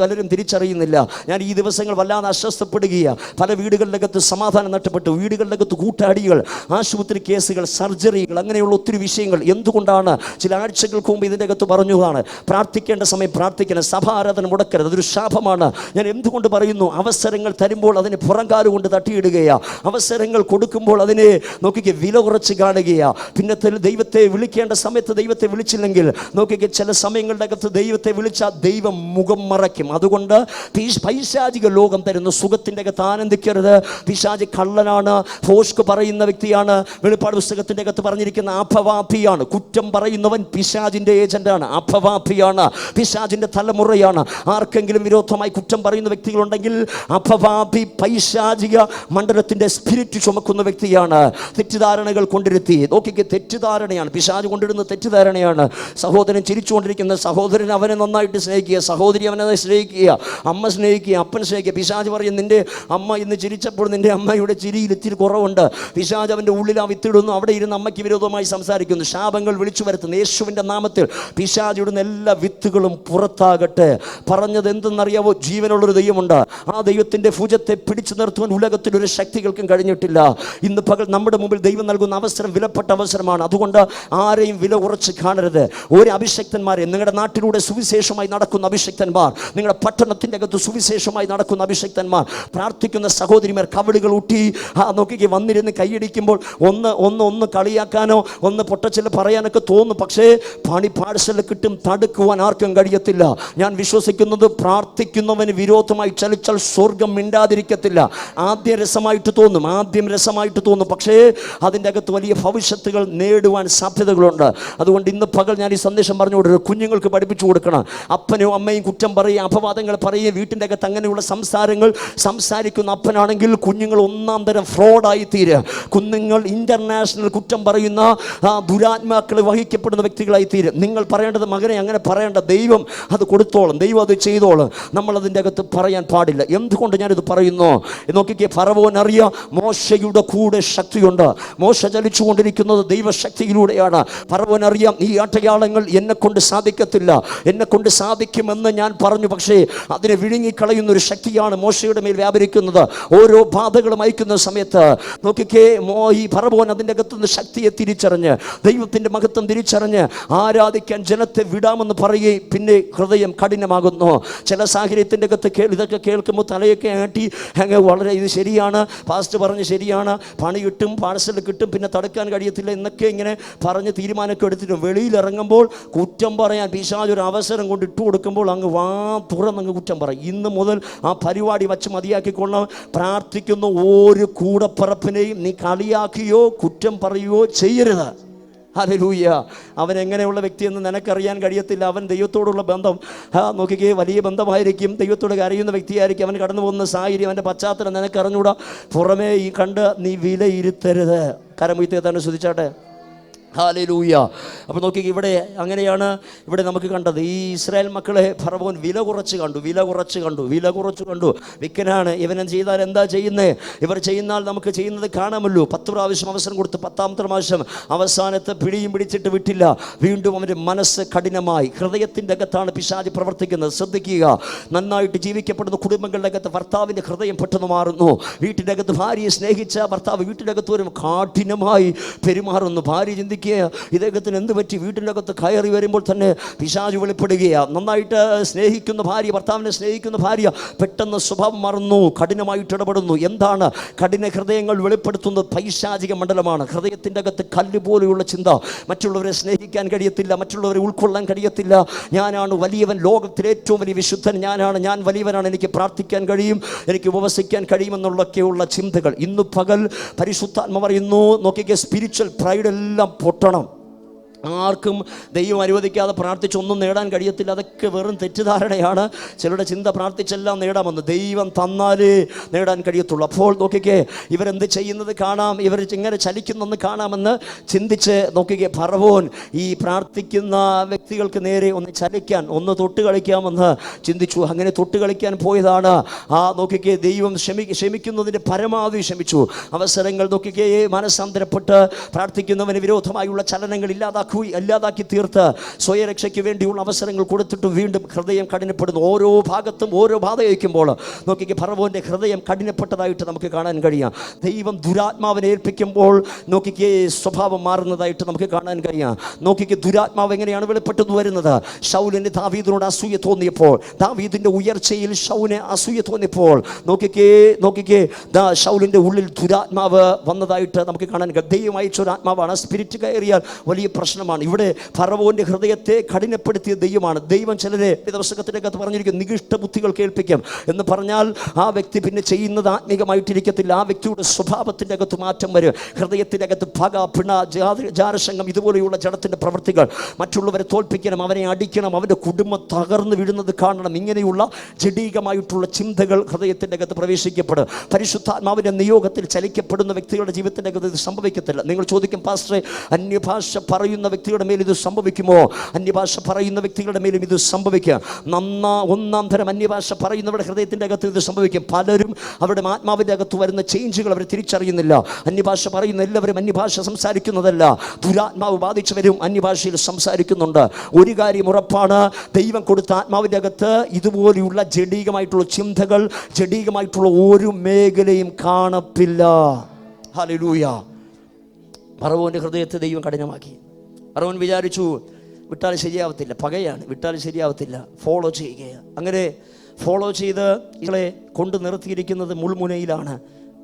പലരും തിരിച്ചറിയുന്നില്ല. ഞാൻ ഈ ദിവസങ്ങൾ വല്ലാതെ അസ്വസ്ഥപ്പെടുകയാണ്. പല വീടുകളിലകത്ത് സമാധാനം നഷ്ടപ്പെട്ടു, വീടുകളിലകത്ത് കൂട്ടാടികൾ, ആശുപത്രി കേസുകൾ, സർജറികൾ, അങ്ങനെയുള്ള ഒത്തിരി വിഷയങ്ങൾ. എന്തുകൊണ്ടാണ്? ചില ആഴ്ചകൾക്ക് മുമ്പ് ഇതിൻ്റെ അകത്ത് പറഞ്ഞതാണ്, പ്രാർത്ഥിക്കേണ്ട സമയം പ്രാർത്ഥിക്കണം, സഭ ആരാധന മുടക്കരുത്, അതൊരു ശാപമാണ്. ഞാൻ എന്തുകൊണ്ട് പറയുന്നു? അവസരങ്ങൾ തരുമ്പോൾ അതിനെ പുറംകാലുകൊണ്ട് തട്ടിയിടുകയാ. അവസരങ്ങൾ കൊടുക്കുമ്പോൾ അതിനെ നോക്കിക്ക് വില കുറച്ച് കാണുകയാ. പിന്നെ ദൈവത്തെ വിളിക്കേണ്ട സമയത്ത് ദൈവത്തെ വിളിച്ചില്ലെങ്കിൽ നോക്കിക്ക് ചില സമയങ്ങളുടെ അകത്ത് ദൈവത്തെ വിളിച്ചാൽ ദൈവം മുഖം മറയ്ക്കും. അതുകൊണ്ട് പൈശാചിക ലോകം തരുന്ന സുഖത്തിൻ്റെ അകത്ത് ആനന്ദിക്കരുത്. പിശാചി കള്ളനാണ്, ഫോഷ്ക്ക് പറയുന്ന വ്യക്തിയാണ്. വെളിപ്പാട് പുസ്തകത്തിൻ്റെ അകത്ത് പറഞ്ഞിരിക്കുന്ന അപവാപിയാണ്. കുറ്റം പറയുന്നവൻ പിശാചിൻ്റെ ഏജന്റാണ്, അപവാപിയാണ്, പിശാചിൻ്റെ തലമുറയാണ്. ആർക്കെങ്കിലും വിരോധമായി കുറ്റം പറയുന്ന വ്യക്തികളുണ്ടെങ്കിൽ അപവാപി പൈശാചിക മണ്ഡലത്തിൻ്റെ സ്പിരിറ്റ് ചുമക്കുന്ന വ്യക്തിയാണ്. തെറ്റിദ്ധാരണകൾ കൊണ്ടിരുത്തി നോക്കിക്ക്, തെറ്റിദ്ധാരണയാണ് പിശാച് കൊണ്ടിരുന്ന തെറ്റിദ്ധാരണയാണ്. സഹോദരൻ ചിരിച്ചുകൊണ്ടിരിക്കുന്ന സഹോദരൻ അവനെ നന്നായിട്ട് സ്നേഹിക്കുക, സഹോദരി അവനെ സ്നേഹിക്കുക, അമ്മ സ്നേഹിക്കുക, അപ്പൻ സ്നേഹിക്കുക. പിശാച് പറയും, നിൻ്റെ അമ്മ ഇന്ന് ചിരിച്ചപ്പോൾ നിൻ്റെ അമ്മയുടെ ചിരിയിൽ ഇത്തിരി കുറവുണ്ട്. പിശാച് അവൻ്റെ ഉള്ളിൽ ആ വിത്തിടുന്നു. അവിടെ ഇരുന്ന് അമ്മയ്ക്ക് വിരോധമായി സംസാരിക്കുന്നു, ശാപങ്ങൾ വിളിച്ചു വരുത്തുന്നു. യേശുവിൻ്റെ നാമത്തിൽ പിശാച് ഇടുന്ന എല്ലാ വിത്തുകളും പുറത്താകട്ടെ. പറഞ്ഞത് എന്തെന്നറിയാവോ? ജീവനുള്ളൊരു ദൈവമുണ്ട്. ആ ദൈവത്തിൻ്റെ ദൈവത്തിൻ്റെ ഭുജത്തെ പിടിച്ചു നിർത്തുവാൻ ഉലകത്തിലൊരു ശക്തികൾക്കും കഴിഞ്ഞിട്ടില്ല. ഇന്ന് പകൽ നമ്മുടെ മുമ്പിൽ ദൈവം നൽകുന്ന അവസരം വിലപ്പെട്ട അവസരമാണ്. അതുകൊണ്ട് ആരെയും വില കുറച്ച് കാണരുത്. ഒരു അഭിഷക്തന്മാരെ, നിങ്ങളുടെ നാട്ടിലൂടെ സുവിശേഷമായി നടക്കുന്ന അഭിഷക്തന്മാർ, നിങ്ങളുടെ പട്ടണത്തിൻ്റെ അകത്ത് സുവിശേഷമായി നടക്കുന്ന അഭിഷക്തന്മാർ, പ്രാർത്ഥിക്കുന്ന സഹോദരിമാർ കവിളുകൾ ഊട്ടി നോക്കി വന്നിരുന്ന് കൈയടിക്കുമ്പോൾ ഒന്ന് കളിയാക്കാനോ ഒന്ന് പൊട്ടച്ചില് പറയാനൊക്കെ തോന്നും. പക്ഷേ പാഴ്സല് കിട്ടും, തടുക്കുവാൻ ആർക്കും കഴിയത്തില്ല. ഞാൻ വിശ്വസിക്കുന്നത് പ്രാർത്ഥിക്കുന്നവന് വിരോധമായി ചലിച്ചാൽ സ്വർഗം മിണ്ടാതിരിക്കത്തില്ല. ആദ്യം രസമായിട്ട് തോന്നും, പക്ഷേ അതിൻ്റെ അകത്ത് വലിയ ഭവിഷ്യത്തുകൾ നേടുവാൻ സാധ്യതകളുണ്ട്. അതുകൊണ്ട് ഇന്ന് പകൽ ഞാൻ ഈ സന്ദേശം പറഞ്ഞു കൊടുക്കുക, കുഞ്ഞുങ്ങൾക്ക് പഠിപ്പിച്ചു കൊടുക്കണം. അപ്പനും അമ്മയും കുറ്റം പറയുക, അപവാദങ്ങൾ പറയുക, വീട്ടിൻ്റെ അകത്ത് അങ്ങനെയുള്ള സംസാരിക്കുന്ന അപ്പനാണെങ്കിൽ കുഞ്ഞുങ്ങൾ ഒന്നാം തരം ഫ്രോഡായി തീരുക. കുഞ്ഞുങ്ങൾ ഇന്റർനാഷണൽ കുറ്റം പറയുന്ന ദുരാത്മാക്കൾ വഹിക്കപ്പെടുന്ന വ്യക്തികളായി തീരും. നിങ്ങൾ പറയേണ്ടത് മകനെ അങ്ങനെ പറയേണ്ട, ദൈവം അത് കൊടുത്തോളും, ദൈവം അത് ചെയ്തോളും. നമ്മൾ അതിൻ്റെ അകത്ത് പറയാൻ പാടില്ല. എന്തുകൊണ്ട് ഞാനിത് പറയുന്നു? നോക്കിക്കേ, ഫറവോൻ അറിയാം മോശയുടെ കൂടെ ശക്തിയുണ്ട്. മോശ ചലിച്ചുകൊണ്ടിരിക്കുന്നത് ദൈവശക്തിയിലൂടെയാണ്. ഫറവോൻ അറിയാം ഈ അടയാളങ്ങൾ എന്നെ കൊണ്ട് സാധിക്കത്തില്ല, എന്നെ കൊണ്ട് സാധിക്കുമെന്ന് ഞാൻ പറഞ്ഞു. പക്ഷേ അതിനെ വിഴുങ്ങിക്കളയുന്ന ഒരു ശക്തിയാണ് മോശയുടെ മേൽ വ്യാപരിക്കുന്നത്. ഓരോ ബാധകളും അയക്കുന്ന സമയത്ത് നോക്കിക്കേ, ഈ ഫറവോൻ അതിൻ്റെ അകത്തുനിന്ന് ശക്തിയെ തിരിച്ചറിഞ്ഞ്, ദൈവത്തിൻ്റെ മഹത്വം തിരിച്ചറിഞ്ഞ് ആരാധിക്കാൻ ജനത്തെ വിടാമെന്ന് പറയുകയും പിന്നെ ഹൃദയം കഠിനമാകുന്നു. ചില സാഹചര്യത്തിൻ്റെ അകത്ത് ഇതൊക്കെ കേൾക്കുമ്പോൾ തലയൊക്കെ ആട്ടി വളരെ ഇത് ശരിയാണ്, പാസ്റ്റ് പറഞ്ഞ് ശരിയാണ്, പണി കിട്ടും, പാഴ്സൽ കിട്ടും, പിന്നെ തടുക്കാൻ കഴിയത്തില്ല എന്നൊക്കെ ഇങ്ങനെ പറഞ്ഞ് തീരുമാനമൊക്കെ എടുത്തിട്ട് വെളിയിലിറങ്ങുമ്പോൾ കുറ്റം പറയാൻ പിശാച് ഒരു അവസരം കൊണ്ട് ഇട്ട് കൊടുക്കുമ്പോൾ അങ്ങ് തുറന്നങ്ങ് കുറ്റം പറയും. ഇന്ന് മുതൽ ആ പരിപാടി വച്ച് മതിയാക്കിക്കൊള്ളാം. പ്രാർത്ഥിക്കുന്ന ഒരു കൂടപ്പറപ്പിനെയും നീ കളിയാക്കുകയോ കുറ്റം പറയുകയോ ചെയ്യരുത്. ഹല്ലേലൂയ. അവൻ എങ്ങനെയുള്ള വ്യക്തിയെന്ന് നിനക്കറിയാൻ കഴിയത്തില്ല. അവൻ ദൈവത്തോടുള്ള ബന്ധം നോക്കിക്കേ വലിയ ബന്ധമായിരിക്കും, ദൈവത്തോട് അറിയുന്ന വ്യക്തിയായിരിക്കും. അവൻ കടന്നു പോകുന്ന സാഹചര്യം, അവൻ്റെ പശ്ചാത്തലം നിനക്കറിഞ്ഞൂടാ. പുറമേ ഈ കണ്ട് നീ വിലയിരുത്തരുത്. കരമുയർത്തി തന്നെ ശ്രദ്ധിച്ചാട്ടെ. ഹല്ലേലൂയ. അപ്പോൾ നോക്കി, ഇവിടെ അങ്ങനെയാണ് ഇവിടെ നമുക്ക് കണ്ടത്. ഈ ഇസ്രായേൽ മക്കളെ ഫറവോൻ വില കുറച്ച് കണ്ടു. വിക്കനാണ്, ഇവനെ ചെയ്താൽ എന്താ ചെയ്യുന്നത്, ഇവർ ചെയ്യുന്നാൽ നമുക്ക് ചെയ്യുന്നത് കാണാമല്ലോ. 10 പ്രാവശ്യം അവസരം കൊടുത്ത് 10ാമത്തെ പ്രാവശ്യം അവസാനത്തെ പിടിയും പിടിച്ചിട്ട് വിട്ടില്ല. വീണ്ടും അവൻ്റെ മനസ്സ് കഠിനമായി. ഹൃദയത്തിൻ്റെ അകത്താണ് പിശാച് പ്രവർത്തിക്കുന്നത്. ശ്രദ്ധിക്കുക, നന്നായിട്ട് ജീവിക്കപ്പെടുന്ന കുടുംബങ്ങളുടെ അകത്ത് ഭർത്താവിൻ്റെ ഹൃദയം പെട്ടെന്ന് മാറുന്നു. വീട്ടിൻ്റെ അകത്ത് ഭാര്യയെ സ്നേഹിച്ച ഭർത്താവ് വീട്ടിൻ്റെ അകത്ത് വരും കാഠിനമായി പെരുമാറുന്നു. ഭാര്യ ചിന്തിക്കുക, ഇദ്ദേഹത്തിന് എന്ത് പറ്റി? വീട്ടിൻ്റെ അകത്ത് കയറി വരുമ്പോൾ തന്നെ പിശാച് വെളിപ്പെടുകയാണ്. നന്നായിട്ട് സ്നേഹിക്കുന്ന ഭാര്യ, ഭർത്താവിനെ സ്നേഹിക്കുന്ന ഭാര്യ പെട്ടെന്ന് സ്വഭാവം മാറുന്നു, കഠിനമായിട്ട് ഇടപെടുന്നു. എന്താണ് കഠിന ഹൃദയങ്ങൾ വെളിപ്പെടുത്തുന്നത്? പൈശാചിക മണ്ഡലമാണ്. ഹൃദയത്തിൻ്റെ അകത്ത് കല്ല് പോലെയുള്ള ചിന്ത. മറ്റുള്ളവരെ സ്നേഹിക്കാൻ കഴിയത്തില്ല, മറ്റുള്ളവരെ ഉൾക്കൊള്ളാൻ കഴിയത്തില്ല. ഞാനാണ് വലിയവൻ, ലോകത്തിലെ ഏറ്റവും വലിയ വിശുദ്ധൻ ഞാൻ വലിയവനാണ്, എനിക്ക് പ്രാർത്ഥിക്കാൻ കഴിയും, എനിക്ക് ഉപവസിക്കാൻ കഴിയുമെന്നുള്ളൊക്കെയുള്ള ചിന്തകൾ. ഇന്ന് പകൽ പരിശുദ്ധാത്മ പറയുന്നു, നോക്കിക്കേ, സ്പിരിച്വൽ പ്രൈഡ് എല്ലാം പൊട്ടണം. ആർക്കും ദൈവം അനുവദിക്കാതെ പ്രാർത്ഥിച്ചൊന്നും നേടാൻ കഴിയത്തില്ല. അതൊക്കെ വെറും തെറ്റിദ്ധാരണയാണ്. ചിലരുടെ ചിന്ത പ്രാർത്ഥിച്ചെല്ലാം നേടാമെന്ന്. ദൈവം തന്നാലേ നേടാൻ കഴിയത്തുള്ളൂ. അപ്പോൾ നോക്കിക്കേ, ഇവരെന്ത് ചെയ്യുന്നത് കാണാം, ഇവർ ഇങ്ങനെ ചലിക്കുന്നെന്ന് കാണാമെന്ന് ചിന്തിച്ച് നോക്കിക്കേ, ഫറവോൻ ഈ പ്രാർത്ഥിക്കുന്ന വ്യക്തികൾക്ക് നേരെ ഒന്ന് ചലിക്കാൻ, ഒന്ന് തൊട്ട് കളിക്കാമെന്ന് ചിന്തിച്ചു. അങ്ങനെ തൊട്ട് കളിക്കാൻ പോയതാണ്. നോക്കിക്കേ, ദൈവം ക്ഷമിക്കുന്നതിൻ്റെ പരമാവധി ക്ഷമിച്ചു. അവസരങ്ങൾ നോക്കിക്കേ, മനസ്സാന്തരപ്പെട്ട് പ്രാർത്ഥിക്കുന്നവന് വിരോധമായുള്ള ചലനങ്ങൾ ഇല്ലാതാക്കി തീർത്ത് സ്വയരക്ഷയ്ക്ക് വേണ്ടിയുള്ള അവസരങ്ങൾ കൊടുത്തിട്ട് വീണ്ടും ഹൃദയം കഠിനപ്പെടുന്നു. ഓരോ ഭാഗത്തും ഓരോ ബാധ വയ്ക്കുമ്പോൾ നോക്കിക്കേ, ഫറവോൻ്റെ ഹൃദയം കഠിനപ്പെട്ടതായിട്ട് നമുക്ക് കാണാൻ കഴിയാം. ദൈവം ദുരാത്മാവിനെ ഏൽപ്പിക്കുമ്പോൾ നോക്കിക്കേ, സ്വഭാവം മാറുന്നതായിട്ട് നമുക്ക് കാണാൻ കഴിയാം. നോക്കിക്കേ, ദുരാത്മാവ് എങ്ങനെയാണ് വെളിപ്പെട്ടു വരുന്നത്? ശൗലിന് ദാവീദിനോട് അസൂയ തോന്നിയപ്പോൾ, ദാവീദിൻ്റെ ഉയർച്ചയിൽ ശൗലിന് അസൂയ തോന്നിയപ്പോൾ നോക്കിക്കേ ശൗലിൻ്റെ ഉള്ളിൽ ദുരാത്മാവ് വന്നതായിട്ട് നമുക്ക് കാണാൻ കഴിയും. ദൈവം അയച്ച ഒരു ആത്മാവാണ്. സ്പിരിറ്റ് കയറിയാൽ വലിയ പ്രശ്നമാണ്. ഇവിടെ ഫറവോന്റെ ഹൃദയത്തെ കഠിനപ്പെടുത്തിയ ദൈവമാണ്. ദൈവം ചിലരെ പുസ്തകത്തിൻ്റെ അകത്ത് പറഞ്ഞിരിക്കും, നികിഷ്ട ബുദ്ധികൾ കേൾപ്പിക്കും എന്ന് പറഞ്ഞാൽ ആ വ്യക്തി പിന്നെ ചെയ്യുന്നത് ആത്മീകമായിട്ടിരിക്കത്തില്ല. ആ വ്യക്തിയുടെ സ്വഭാവത്തിൻ്റെ അകത്ത് മാറ്റം വരും. ഹൃദയത്തിൻ്റെ അകത്ത് പക, പിണ, ജാരശങ്കം, ഇതുപോലെയുള്ള ജഡത്തിൻ്റെ പ്രവൃത്തികൾ, മറ്റുള്ളവരെ തോൽപ്പിക്കണം, അവനെ അടിക്കണം, അവൻ്റെ കുടുംബം തകർന്നു വീഴുന്നത് കാണണം. ഇങ്ങനെയുള്ള ജഡീകമായിട്ടുള്ള ചിന്തകൾ ഹൃദയത്തിൻ്റെ അകത്ത് പ്രവേശിക്കപ്പെടും. പരിശുദ്ധാത്മാവിൻ്റെ നിയോഗത്തിൽ ചലിക്കപ്പെടുന്ന വ്യക്തികളുടെ ജീവിതത്തിൻ്റെ അകത്ത് ഇത് സംഭവിക്കത്തില്ല. നിങ്ങൾ ചോദിക്കും, പാസ്റ്ററെ, അന്യഭാഷ പറയുന്ന വ്യക്തികളുടെ മേൽ ഇത് സംഭവിക്കുമോ? അന്യഭാഷ പറയുന്ന വ്യക്തികളുടെ മേലും ഇത് സംഭവിക്കുക. ഒന്നാം തരം അന്യഭാഷ പറയുന്നവരുടെ ഹൃദയത്തിൻ്റെ അകത്ത് ഇത് സംഭവിക്കും. പലരും അവരുടെ ആത്മാവിൻ്റെ അകത്ത് വരുന്ന ചേഞ്ചുകൾ അവർ തിരിച്ചറിയുന്നില്ല. അന്യഭാഷ പറയുന്ന എല്ലാവരും അന്യഭാഷ സംസാരിക്കുന്നതല്ല. ദുരാത്മാവ് ബാധിച്ചവരും അന്യഭാഷയിൽ സംസാരിക്കുന്നുണ്ട്. ഒരു കാര്യം ഉറപ്പാണ്, ദൈവം കൊടുത്ത ആത്മാവിൻ്റെ അകത്ത് ഇതുപോലെയുള്ള ജഡീകമായിട്ടുള്ള ചിന്തകൾ, ജഡീകമായിട്ടുള്ള ഒരു മേഖലയും കാണപ്പില്ല. ഹല്ലേലൂയ. ഫറവോൻ്റെ ഹൃദയത്തെ ദൈവം കഠിനമാക്കി. ഫറവോൻ വിചാരിച്ചു വിട്ടാൽ ശരിയാവത്തില്ല, പകയാണ്, വിട്ടാൽ ശരിയാവത്തില്ല, ഫോളോ ചെയ്യുകയാണ്. അങ്ങനെ ഫോളോ ചെയ്ത് ഇവളെ കൊണ്ട് നിർത്തിയിരിക്കുന്നത് മുൾമുനയിലാണ്.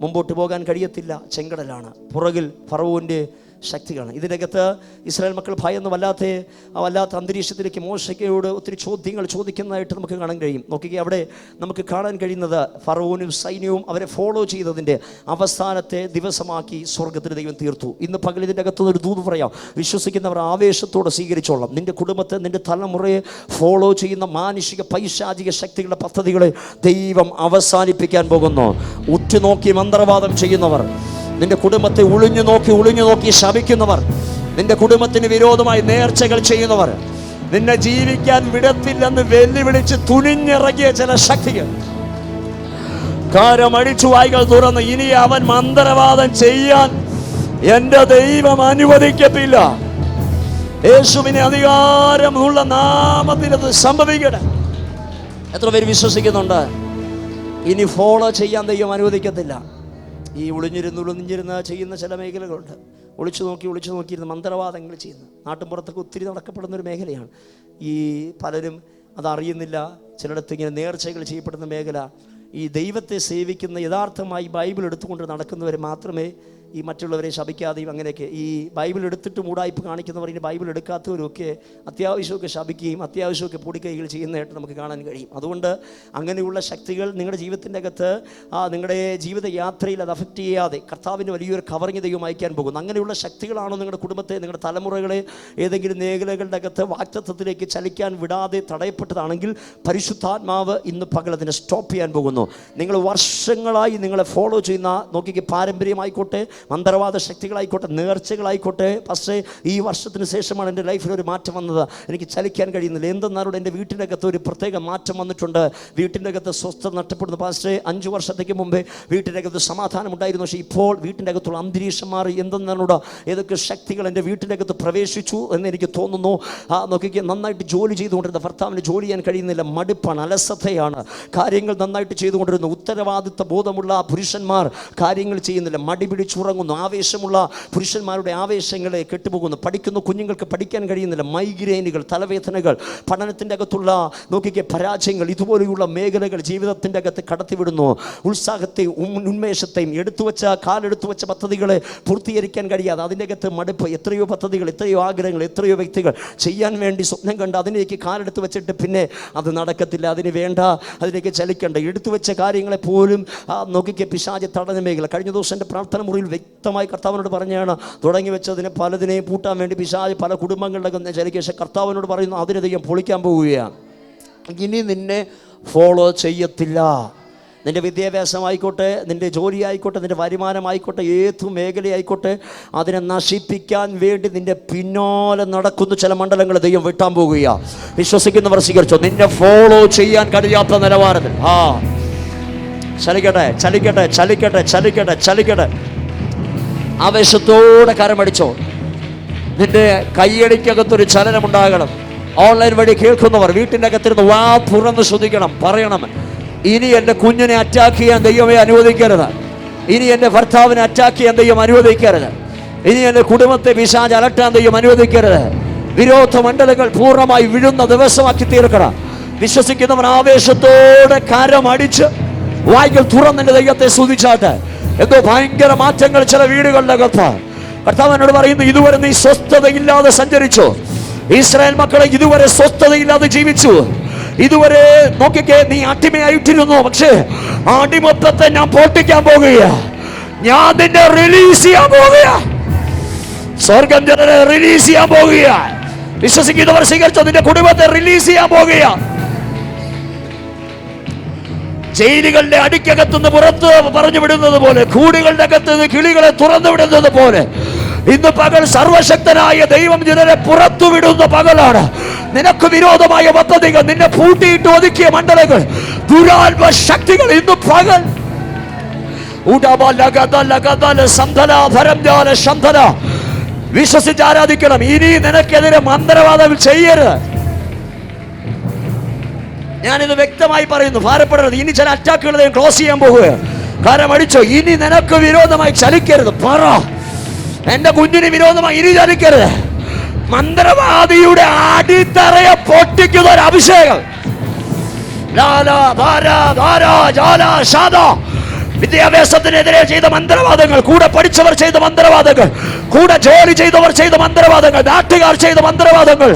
മുമ്പോട്ട് പോകാൻ കഴിയത്തില്ല, ചെങ്കടലാണ്. പുറകിൽ ഫറവോൻ്റെ ശക്തികളാണ്. ഇതിനകത്ത് ഇസ്രായേൽ മക്കൾ ഭയന്ന് വല്ലാത്ത അന്തരീക്ഷത്തിലേക്ക് മോശയോട് ഒത്തിരി ചോദ്യങ്ങൾ ചോദിക്കുന്നതായിട്ട് നമുക്ക് കാണാൻ കഴിയും. നോക്കിക്കുക, അവിടെ നമുക്ക് കാണാൻ കഴിയുന്നത് ഫറവോനും സൈന്യവും അവരെ ഫോളോ ചെയ്തതിൻ്റെ അവസാനത്തെ ദിവസമാക്കി സ്വർഗത്തിന് ദൈവം തീർത്തു. ഇന്ന് പകൽ ഇതിൻ്റെ അകത്തുനിന്നൊരു ദൂത് പറയാം. വിശ്വസിക്കുന്നവർ ആവേശത്തോടെ സ്വീകരിച്ചോളാം. നിൻ്റെ കുടുംബത്തെ, നിൻ്റെ തലമുറയെ ഫോളോ ചെയ്യുന്ന മാനുഷിക പൈശാചിക ശക്തികളുടെ പദ്ധതികളെ ദൈവം അവസാനിപ്പിക്കാൻ പോകുന്നു. ഉറ്റുനോക്കി മന്ത്രവാദം ചെയ്യുന്നവർ, നിന്റെ കുടുംബത്തെ ഒളിഞ്ഞു നോക്കി ശപിക്കുന്നവർ, നിന്റെ കുടുംബത്തിന് വിരോധമായി നേർച്ചകൾ ചെയ്യുന്നവർ, നിന്നെ ജീവിക്കാൻ വിടത്തില്ലെന്ന് വെല്ലുവിളിച്ച് തുനിഞ്ഞിറങ്ങിയ ചില ശക്തികൾ കാരമടിച്ചു വായ്കൾ തുറന്ന് ഇനി അവൻ മന്ത്രവാദം ചെയ്യാൻ എൻ്റെ ദൈവം അനുവദിക്കത്തില്ല. യേശുവിനെ അധികാരമുള്ള നാമത്തിൽ അത് സംഭവിക്കട്ടെ. എത്ര പേര് വിശ്വസിക്കുന്നുണ്ട്? ഇനി ഫോളോ ചെയ്യാൻ ദൈവം അനുവദിക്കത്തില്ല. ഈ ഒളിഞ്ഞിരുന്ന് ചെയ്യുന്ന ചില മേഖലകളുണ്ട്. ഒളിച്ചു നോക്കിയിരുന്ന് മന്ത്രവാദങ്ങൾ ചെയ്യുന്ന നാട്ടിൻപുറത്തൊക്കെ ഒത്തിരി നടക്കപ്പെടുന്നൊരു മേഖലയാണ്. ഈ പലരും അതറിയുന്നില്ല. ചിലയിടത്ത് ഇങ്ങനെ നേർച്ചകൾ ചെയ്യപ്പെടുന്ന മേഖല. ഈ ദൈവത്തെ സേവിക്കുന്ന യഥാർത്ഥമായി ബൈബിൾ എടുത്തുകൊണ്ട് നടക്കുന്നവർ മാത്രമേ ഈ മറ്റുള്ളവരെ ശപിക്കാതെയും അങ്ങനെയൊക്കെ, ഈ ബൈബിൾ എടുത്തിട്ട് മൂടായ്പ കാണിക്കുന്നവർ, ഇനി ബൈബിൾ എടുക്കാത്തവരൊക്കെ അത്യാവശ്യമൊക്കെ ശപിക്കുകയും അത്യാവശ്യമൊക്കെ പൊടിക്കൈകൾ ചെയ്യുന്നതായിട്ട് നമുക്ക് കാണാൻ കഴിയും. അതുകൊണ്ട് അങ്ങനെയുള്ള ശക്തികൾ നിങ്ങളുടെ ജീവിതത്തിൻ്റെ അകത്ത് നിങ്ങളുടെ ജീവിത യാത്രയിൽ അത് അഫക്റ്റ് ചെയ്യാതെ കർത്താവിന് വലിയൊരു കവറിങ് ദൈവം അയക്കാൻ പോകുന്നു. അങ്ങനെയുള്ള ശക്തികളാണോ നിങ്ങളുടെ കുടുംബത്തെ, നിങ്ങളുടെ തലമുറകളെ ഏതെങ്കിലും മേഖലകളുടെ അകത്ത് വാക്തത്വത്തിലേക്ക് ചലിക്കാൻ വിടാതെ തടയപ്പെട്ടതാണെങ്കിൽ പരിശുദ്ധാത്മാവ് ഇന്ന് പകൽ അതിനെ സ്റ്റോപ്പ് ചെയ്യാൻ പോകുന്നു. നിങ്ങൾ വർഷങ്ങളായി നിങ്ങളെ ഫോളോ ചെയ്യുന്ന, നോക്കിക്ക്, പാരമ്പര്യമായിക്കോട്ടെ, മന്ത്രവാദ ശക്തികളായിക്കോട്ടെ, നേർച്ചകളായിക്കോട്ടെ, പക്ഷേ ഈ വർഷത്തിന് ശേഷമാണ് എൻ്റെ ലൈഫിൽ ഒരു മാറ്റം വന്നത്. എനിക്ക് ചലിക്കാൻ കഴിയുന്നില്ല. എന്തെന്നാലും എൻ്റെ വീട്ടിൻ്റെ അകത്ത് ഒരു പ്രത്യേക മാറ്റം വന്നിട്ടുണ്ട്. വീട്ടിൻ്റെ അകത്ത് സ്വസ്ഥത നഷ്ടപ്പെടുന്നു. പക്ഷേ 5 വർഷത്തേക്ക് മുമ്പേ വീട്ടിൻ്റെ അകത്ത് സമാധാനം ഉണ്ടായിരുന്നു. പക്ഷേ ഇപ്പോൾ വീട്ടിൻ്റെ അകത്തുള്ള അന്തരീക്ഷം മാറി. എന്തെന്നാണോ ഏതൊക്കെ ശക്തികൾ എൻ്റെ വീട്ടിൻ്റെ അകത്ത് പ്രവേശിച്ചു എന്ന് എനിക്ക് തോന്നുന്നു. നോക്കിക്ക്, നന്നായിട്ട് ജോലി ചെയ്തുകൊണ്ടിരുന്ന ഭർത്താവിന് ജോലി ചെയ്യാൻ കഴിയുന്നില്ല. മടുപ്പാണ്, അലസതയാണ്. കാര്യങ്ങൾ നന്നായിട്ട് ചെയ്തുകൊണ്ടിരുന്നു. ഉത്തരവാദിത്വ ബോധമുള്ള പുരുഷന്മാർ കാര്യങ്ങൾ ചെയ്യുന്നില്ല, മടി പിടിച്ചുറങ്ങുന്നു. ആവേശമുള്ള പുരുഷന്മാരുടെ ആവേശങ്ങളെ കെട്ടുപോകുന്നു. പഠിക്കുന്ന കുഞ്ഞുങ്ങൾക്ക് പഠിക്കാൻ കഴിയുന്നില്ല. മൈഗ്രെയിനുകൾ, തലവേദനകൾ, പഠനത്തിൻ്റെ അകത്തുള്ള നോക്കിക്കെ പരാജയങ്ങൾ, ഇതുപോലെയുള്ള മേഖലകൾ ജീവിതത്തിൻ്റെ അകത്ത് കടത്തിവിടുന്നു. ഉത്സാഹത്തെയും ഉന്മേഷത്തെയും കാലെടുത്തു വെച്ച പദ്ധതികളെ പൂർത്തീകരിക്കാൻ കഴിയാതെ അതിൻ്റെ അകത്ത് മടുപ്പ്. എത്രയോ പദ്ധതികൾ, എത്രയോ ആഗ്രഹങ്ങൾ, എത്രയോ വ്യക്തികൾ ചെയ്യാൻ വേണ്ടി സ്വപ്നം കണ്ട് അതിലേക്ക് കാലെടുത്ത് വെച്ചിട്ട് പിന്നെ അത് നടക്കത്തില്ല. അതിലേക്ക് ചലിക്കണ്ട. എടുത്തു വെച്ച കാര്യങ്ങളെ പോലും നോക്കിക്കെ പിശാച് തടഞ്ഞ മേഖല. കഴിഞ്ഞ ദിവസം എൻ്റെ പ്രാർത്ഥന മുറിയിൽ വ്യക്തമായി കർത്താവിനോട് പറഞ്ഞാണ്, തുടങ്ങി വെച്ചതിനെ പലതിനെയും പൂട്ടാൻ വേണ്ടി പിശാച് പല കുടുംബങ്ങളിലൊക്കെ ചലിക്കുക. പക്ഷേ കർത്താവിനോട് പറയുന്നു, അതിനെ ദൈവം പൊളിക്കാൻ പോവുകയാണ്. ഇനി നിന്നെ ഫോളോ ചെയ്യത്തില്ല. നിൻ്റെ വിദ്യാഭ്യാസമായിക്കോട്ടെ, നിൻ്റെ ജോലി ആയിക്കോട്ടെ, നിൻ്റെ വരുമാനമായിക്കോട്ടെ, ഏത് മേഖലയായിക്കോട്ടെ, അതിനെ നശിപ്പിക്കാൻ വേണ്ടി നിൻ്റെ പിന്നാലെ നടക്കുന്ന ചില മണ്ഡലങ്ങൾ ദൈവം വിട്ടാൻ പോകുകയാണ്. വിശ്വസിക്കുന്നവർ സ്വീകരിച്ചോ? നിന്നെ ഫോളോ ചെയ്യാൻ കഴിയാത്ത നിലവാരത്തിൽ ചലിക്കട്ടെ. ആവേശത്തോടെ കരമടിച്ചോ. നിന്റെ കയ്യടിക്കകത്തൊരു ചലനമുണ്ടാകണം. ഓൺലൈൻ വഴി കേൾക്കുന്നവർ വീട്ടിൻ്റെ അകത്തിരുന്ന് വാ തുറന്ന് ശ്രദ്ധിക്കണം, പറയണം, ഇനി എൻ്റെ കുഞ്ഞിനെ അറ്റാക്ക് ചെയ്യാൻ ദൈവമേ അനുവദിക്കരുത്. ഇനി എൻ്റെ ഭർത്താവിനെ അറ്റാക്ക് ചെയ്യാൻ ദൈവം അനുവദിക്കരുത്. ഇനി എൻ്റെ കുടുംബത്തെ പിശാച് അലട്ടാൻ ദൈവം അനുവദിക്കരുത്. വിരോധ മണ്ഡലങ്ങൾ പൂർണ്ണമായി വിഴുന്ന ദിവസമാക്കി തീർക്കണം. വിശ്വസിക്കുന്നവൻ ആവേശത്തോടെ കരമടിച്ച് വായ്കൾ തുറന്നെൻ്റെ ദൈവത്തെ സ്തുതിച്ചാട്ടെ. എന്തോ ഭയങ്കര മാറ്റങ്ങൾ ചില വീടുകളുടെ അകത്ത്. കർത്താവിനോട് പറയുന്നു, ഇതുവരെ നീ സ്വസ്ഥതയില്ലാതെ സഞ്ചരിച്ചു. ഇസ്രായേൽ മക്കളെ ഇതുവരെ സ്വസ്ഥതയില്ലാതെ ജീവിച്ചു. ഇതുവരെ നോക്കിക്കേ, നീ അടിമയായിട്ടിരുന്നു. പക്ഷേ അടിമത്തത്തെ ഞാൻ പൊട്ടിക്കാൻ പോകുകയാ. ഞാൻ നിന്നെ റിലീസ് ചെയ്യാൻ പോകുകയാ. സ്വർഗം ജനരെ റിലീസ് ചെയ്യാൻ പോകുകയാ. വിശ്വസിക്കുന്നവർ സ്വീകരിച്ചോ? നിന്റെ കുടുംബത്തെ റിലീസ് ചെയ്യാൻ പോകുകയാ. ജയിലുകളുടെ അടിക്കകത്തുനിന്ന് പുറത്ത് പറഞ്ഞു വിടുന്നത് പോലെ, കൂടുകളുടെ അകത്തുനിന്ന് കിളികളെ തുറന്നു വിടുന്നത് പോലെ ഇന്ന് പകൽ സർവശക്തനായ ദൈവം ജനരെ പുറത്തുവിടുന്ന പകലാണ്. നിനക്ക് വിരോധമായ പദ്ധതികൾ, നിന്നെ പൂട്ടിയിട്ട് ഒതുക്കിയ മണ്ഡലങ്ങൾ, ദുരാത്മ ശക്തികൾ ഇന്ന് പകൽ വിശ്വസിച്ച് ആരാധിക്കണം. ഇനി നിനക്കെതിരെ മന്ത്രവാദം ചെയ്യരുത്. ഞാനിത് വ്യക്തമായി പറയുന്നു, ഭാരപ്പെടരുത്. ഇനി ചില അറ്റാക്കുകൾ ക്ലോസ് ചെയ്യാൻ പോകുക. കാരണം അടിച്ചോ, ഇനി നിനക്ക് വിരോധമായി ചലിക്കരുത്. പറ, എന്റെ കുഞ്ഞിന് വിരോധമായി ഇനി ചലിക്കരുത്. മന്ത്രവാദിയുടെ അടിത്തറയെ പൊട്ടിക്കുന്ന ഒരു അഭിഷേകം. വിദ്യാഭ്യാസത്തിനെതിരെ ചെയ്ത മന്ത്രവാദങ്ങൾ, കൂടെ പഠിച്ചവർ ചെയ്ത മന്ത്രവാദങ്ങൾ, കൂടെ ജോലി ചെയ്തവർ ചെയ്ത മന്ത്രവാദങ്ങൾ, നാട്ടുകാർ ചെയ്ത മന്ത്രവാദങ്ങൾ,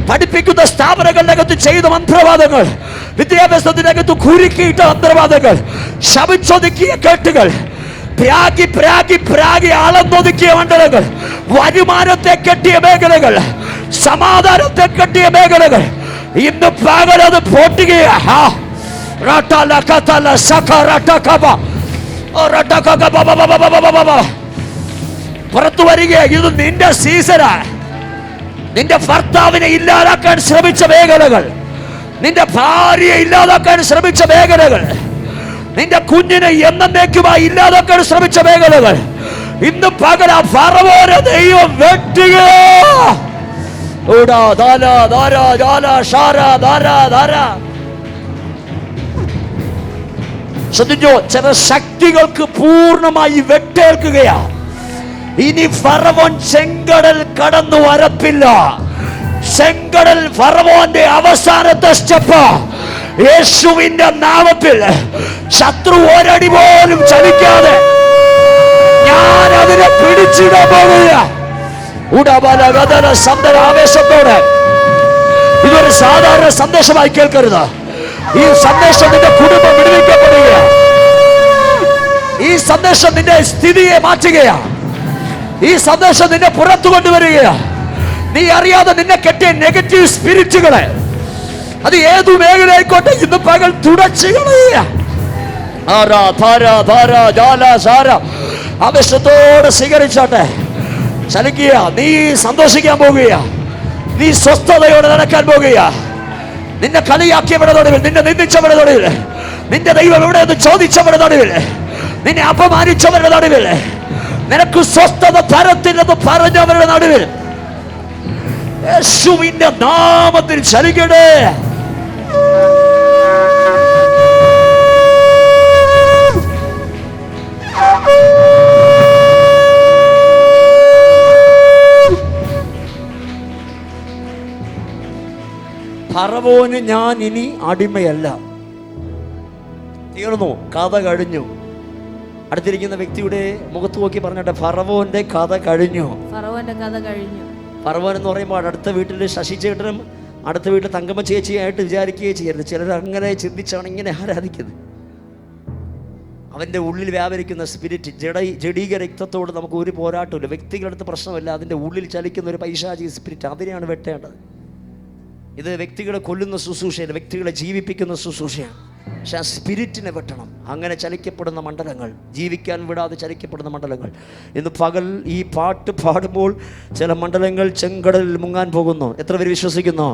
പഠിപ്പിക്കുന്ന സ്ഥാപനങ്ങളിനകത്ത് ചെയ്ത മന്ത്രവാദങ്ങൾ, വിദ്യാഭ്യാസത്തിനകത്ത് കുരുക്കിയിട്ട മന്ത്രവാദങ്ങൾ, ശപിച്ചൊതുക്കിയ കെട്ടുകൾ, പ്രാഗി പ്രാഗി പ്രാഗി അളന്നൊതുക്കിയ മണ്ഡലങ്ങൾ, വരുമാനത്തെ കെട്ടിയ മേഖലകൾ, സമാധാനത്തെ കെട്ടിയ മേഖലകൾ ഇന്ന് പകലത് പൊട്ടുകയാ. പുറത്തു വരിക. ഇത് നിന്റെ സീസണാ. നിന്റെ ഭർത്താവിനെ ഇല്ലാതാക്കാൻ ശ്രമിച്ച മേഖലകൾ, നിന്റെ ഭാര്യയെ ഇല്ലാതാക്കാൻ ശ്രമിച്ച മേഖലകൾ, നിന്റെ കുഞ്ഞിനെ എന്നേക്കുമായി ഇല്ലാതാക്കാൻ ശ്രമിച്ച മേഖലകൾ ഇന്ന് പകൽ ആ ഫറവോനെ ദൈവം വെട്ടുക. ശ്രദ്ധിച്ചോ, ചില ശക്തികൾക്ക് പൂർണ്ണമായി വെട്ടേൽക്കുകയാ. ഇനി ഫറവോൻ ചെങ്കടൽ കടന്നു വരപ്പില്ല. ചെങ്കടൽ ഫറവോന്റെ അവസാനത്തെ സ്റ്റെപ്പ്. യേശുവിന്റെ നാമത്തിൽ ശത്രു ഒരടി പോലും ചലിക്കാതെ ഞാൻ അതിനെ പിടിച്ചിടാൻ പോകുക. ആവേശത്തോടെ ഇതൊരു സാധാരണ സന്ദേശമായി കേൾക്കരുത്. ഈ സന്ദേശം നിന്റെ കുടുംബം വിടുവിക്കപ്പെടുകയാണ്. ഈ സന്ദേശം നിന്റെ സ്ഥിതിയെ മാറ്റുകയാണ്. ഈ സന്ദേശം നിന്നെ പുറത്തു കൊണ്ടുവരികയാണ്. നീ അറിയാതെ നിന്നെ കെട്ടിയ നെഗറ്റീവ് സ്പിരിറ്റുകളെ, അത് ഏതു മേഖലയായിക്കോട്ടെ, ഇന്ന് പകൽ തുടച്ചു കളയുക. ആവേശത്തോടെ സ്വീകരിച്ചോട്ടെ. ചലിക്കുക. നീ സന്തോഷിക്കാൻ പോകുക. നീ സ്വസ്ഥതയോടെ നടക്കാൻ പോകുക. നിന്നെ കളിയാക്കിയവരുടെ നടുവിൽ, നിന്നെ നിന്ദിച്ചവരുടെ നടുവിൽ, നിന്റെ ദൈവം എവിടെയെന്ന് ചോദിച്ചവരുടെ നടുവിൽ, നിന്നെ അപമാനിച്ചവരുടെ നടുവിൽ, നിനക്ക് സ്വസ്ഥത തരത്തില്ലെന്ന് പറഞ്ഞവരുടെ നടുവിൽ യേശുവിന്റെ നാമത്തിൽ ചലിക്കട്ടെ. ഫറവോന് ഞാൻ ഇനി അടിമയല്ല. തീർന്നു, കഥ കഴിഞ്ഞു. അടുത്തിരിക്കുന്ന വ്യക്തിയുടെ മുഖത്ത് നോക്കി പറഞ്ഞിട്ട്, ഫറവോന്റെ കഥ കഴിഞ്ഞു. ഫറവോന്റെ കഥ കഴിഞ്ഞു. ഫറവോൻ എന്ന് പറയുമ്പോൾ അടുത്ത വീട്ടിൽ ശശി ചേട്ടനും അടുത്ത വീട്ടിൽ തങ്കമ്മ ചേച്ചിയായിട്ട് വിചാരിക്കുകയും ചെയ്യരുത്. ചിലർ അങ്ങനെ ചിന്തിച്ചാണ് ഇങ്ങനെ ആരാധിക്കുന്നത്. അവൻ്റെ ഉള്ളിൽ വ്യാപരിക്കുന്ന സ്പിരിറ്റ്, ജഡീക രക്തത്തോട് നമുക്ക് ഒരു പോരാട്ടമില്ല. വ്യക്തികളടുത്ത് പ്രശ്നമില്ല. അതിൻ്റെ ഉള്ളിൽ ചലിക്കുന്ന ഒരു പൈശാചിക സ്പിരിറ്റ്, അതിനെയാണ് വെട്ടേണ്ടത്. ഇത് വ്യക്തികളെ കൊല്ലുന്ന ശുശ്രൂഷയല്ല, വ്യക്തികളെ ജീവിപ്പിക്കുന്ന ശുശ്രൂഷയാണ്. പക്ഷെ ആ സ്പിരിറ്റിനെ വെട്ടണം. അങ്ങനെ ചലിക്കപ്പെടുന്ന മണ്ഡലങ്ങൾ, ജീവിക്കാൻ വിടാതെ ചലിക്കപ്പെടുന്ന മണ്ഡലങ്ങൾ, ഇന്ന് പകൽ ഈ പാട്ട് പാടുമ്പോൾ ചില മണ്ഡലങ്ങൾ ചെങ്കടലിൽ മുങ്ങാൻ പോകുന്നു. എത്ര പേര് വിശ്വസിക്കുന്നു?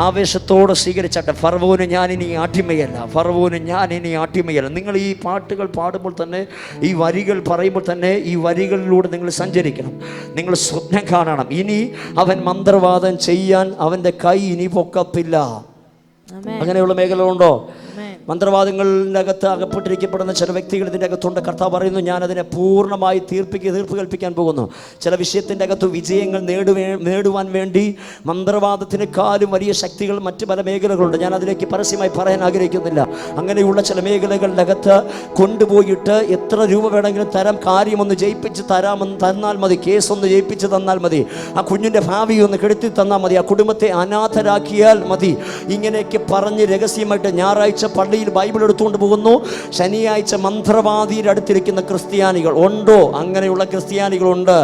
ആവേശത്തോടെ സ്വീകരിച്ചാട്ടെ. ഫറവോന് ഞാനിനി അടിമയല്ല, ഫറവോന് ഞാനിനി അടിമയല്ല. നിങ്ങൾ ഈ പാട്ടുകൾ പാടുമ്പോൾ തന്നെ, ഈ വരികൾ പറയുമ്പോൾ തന്നെ, ഈ വരികളിലൂടെ നിങ്ങൾ സഞ്ചരിക്കണം. നിങ്ങൾ സ്വപ്നം കാണണം. ഇനി അവൻ മന്ത്രവാദം ചെയ്യാൻ അവൻ്റെ കൈ ഇനി പൊക്കത്തില്ല. അങ്ങനെയുള്ള മേഖലകളുണ്ടോ? മന്ത്രവാദങ്ങളുടെ അകത്ത് അകപ്പെട്ടിരിക്കപ്പെടുന്ന ചില വ്യക്തികൾ ഇതിൻ്റെ അകത്തുണ്ട്. കർത്താവ് പറയുന്നു, ഞാനതിനെ പൂർണ്ണമായി തീർപ്പ് കൽപ്പിക്കാൻ പോകുന്നു. ചില വിഷയത്തിൻ്റെ അകത്ത് വിജയങ്ങൾ നേടുവാൻ വേണ്ടി മന്ത്രവാദത്തിനേക്കാളും വലിയ ശക്തികൾ മറ്റ് പല മേഖലകളുണ്ട്. ഞാൻ അതിലേക്ക് പരസ്യമായി പറയാൻ ആഗ്രഹിക്കുന്നില്ല. അങ്ങനെയുള്ള ചില മേഖലകളുടെ അകത്ത് കൊണ്ടുപോയിട്ട് എത്ര രൂപ വേണമെങ്കിലും തരാം, കാര്യമൊന്ന് ജയിപ്പിച്ച് തരാമെന്ന് തന്നാൽ മതി, കേസൊന്ന് ജയിപ്പിച്ച് തന്നാൽ മതി, ആ കുഞ്ഞിൻ്റെ ഭാവി ഒന്ന് കെടുത്തി തന്നാൽ മതി, ആ കുടുംബത്തെ അനാഥരാക്കിയാൽ മതി, ഇങ്ങനെയൊക്കെ പറഞ്ഞ് രഹസ്യമായിട്ട് ഞായറാഴ്ച പള്ളി രാത്രിയിൽ ബൈബിൾ എടുത്തുകൊണ്ട് പോകുന്നു. ശനിയാഴ്ച മന്ത്രവാദിയുടെ അടുത്തിരിക്കുന്ന ക്രിസ്ത്യാനികൾ ഉണ്ടോ? അങ്ങനെയുള്ള ക്രിസ്ത്യാനികളുണ്ട്.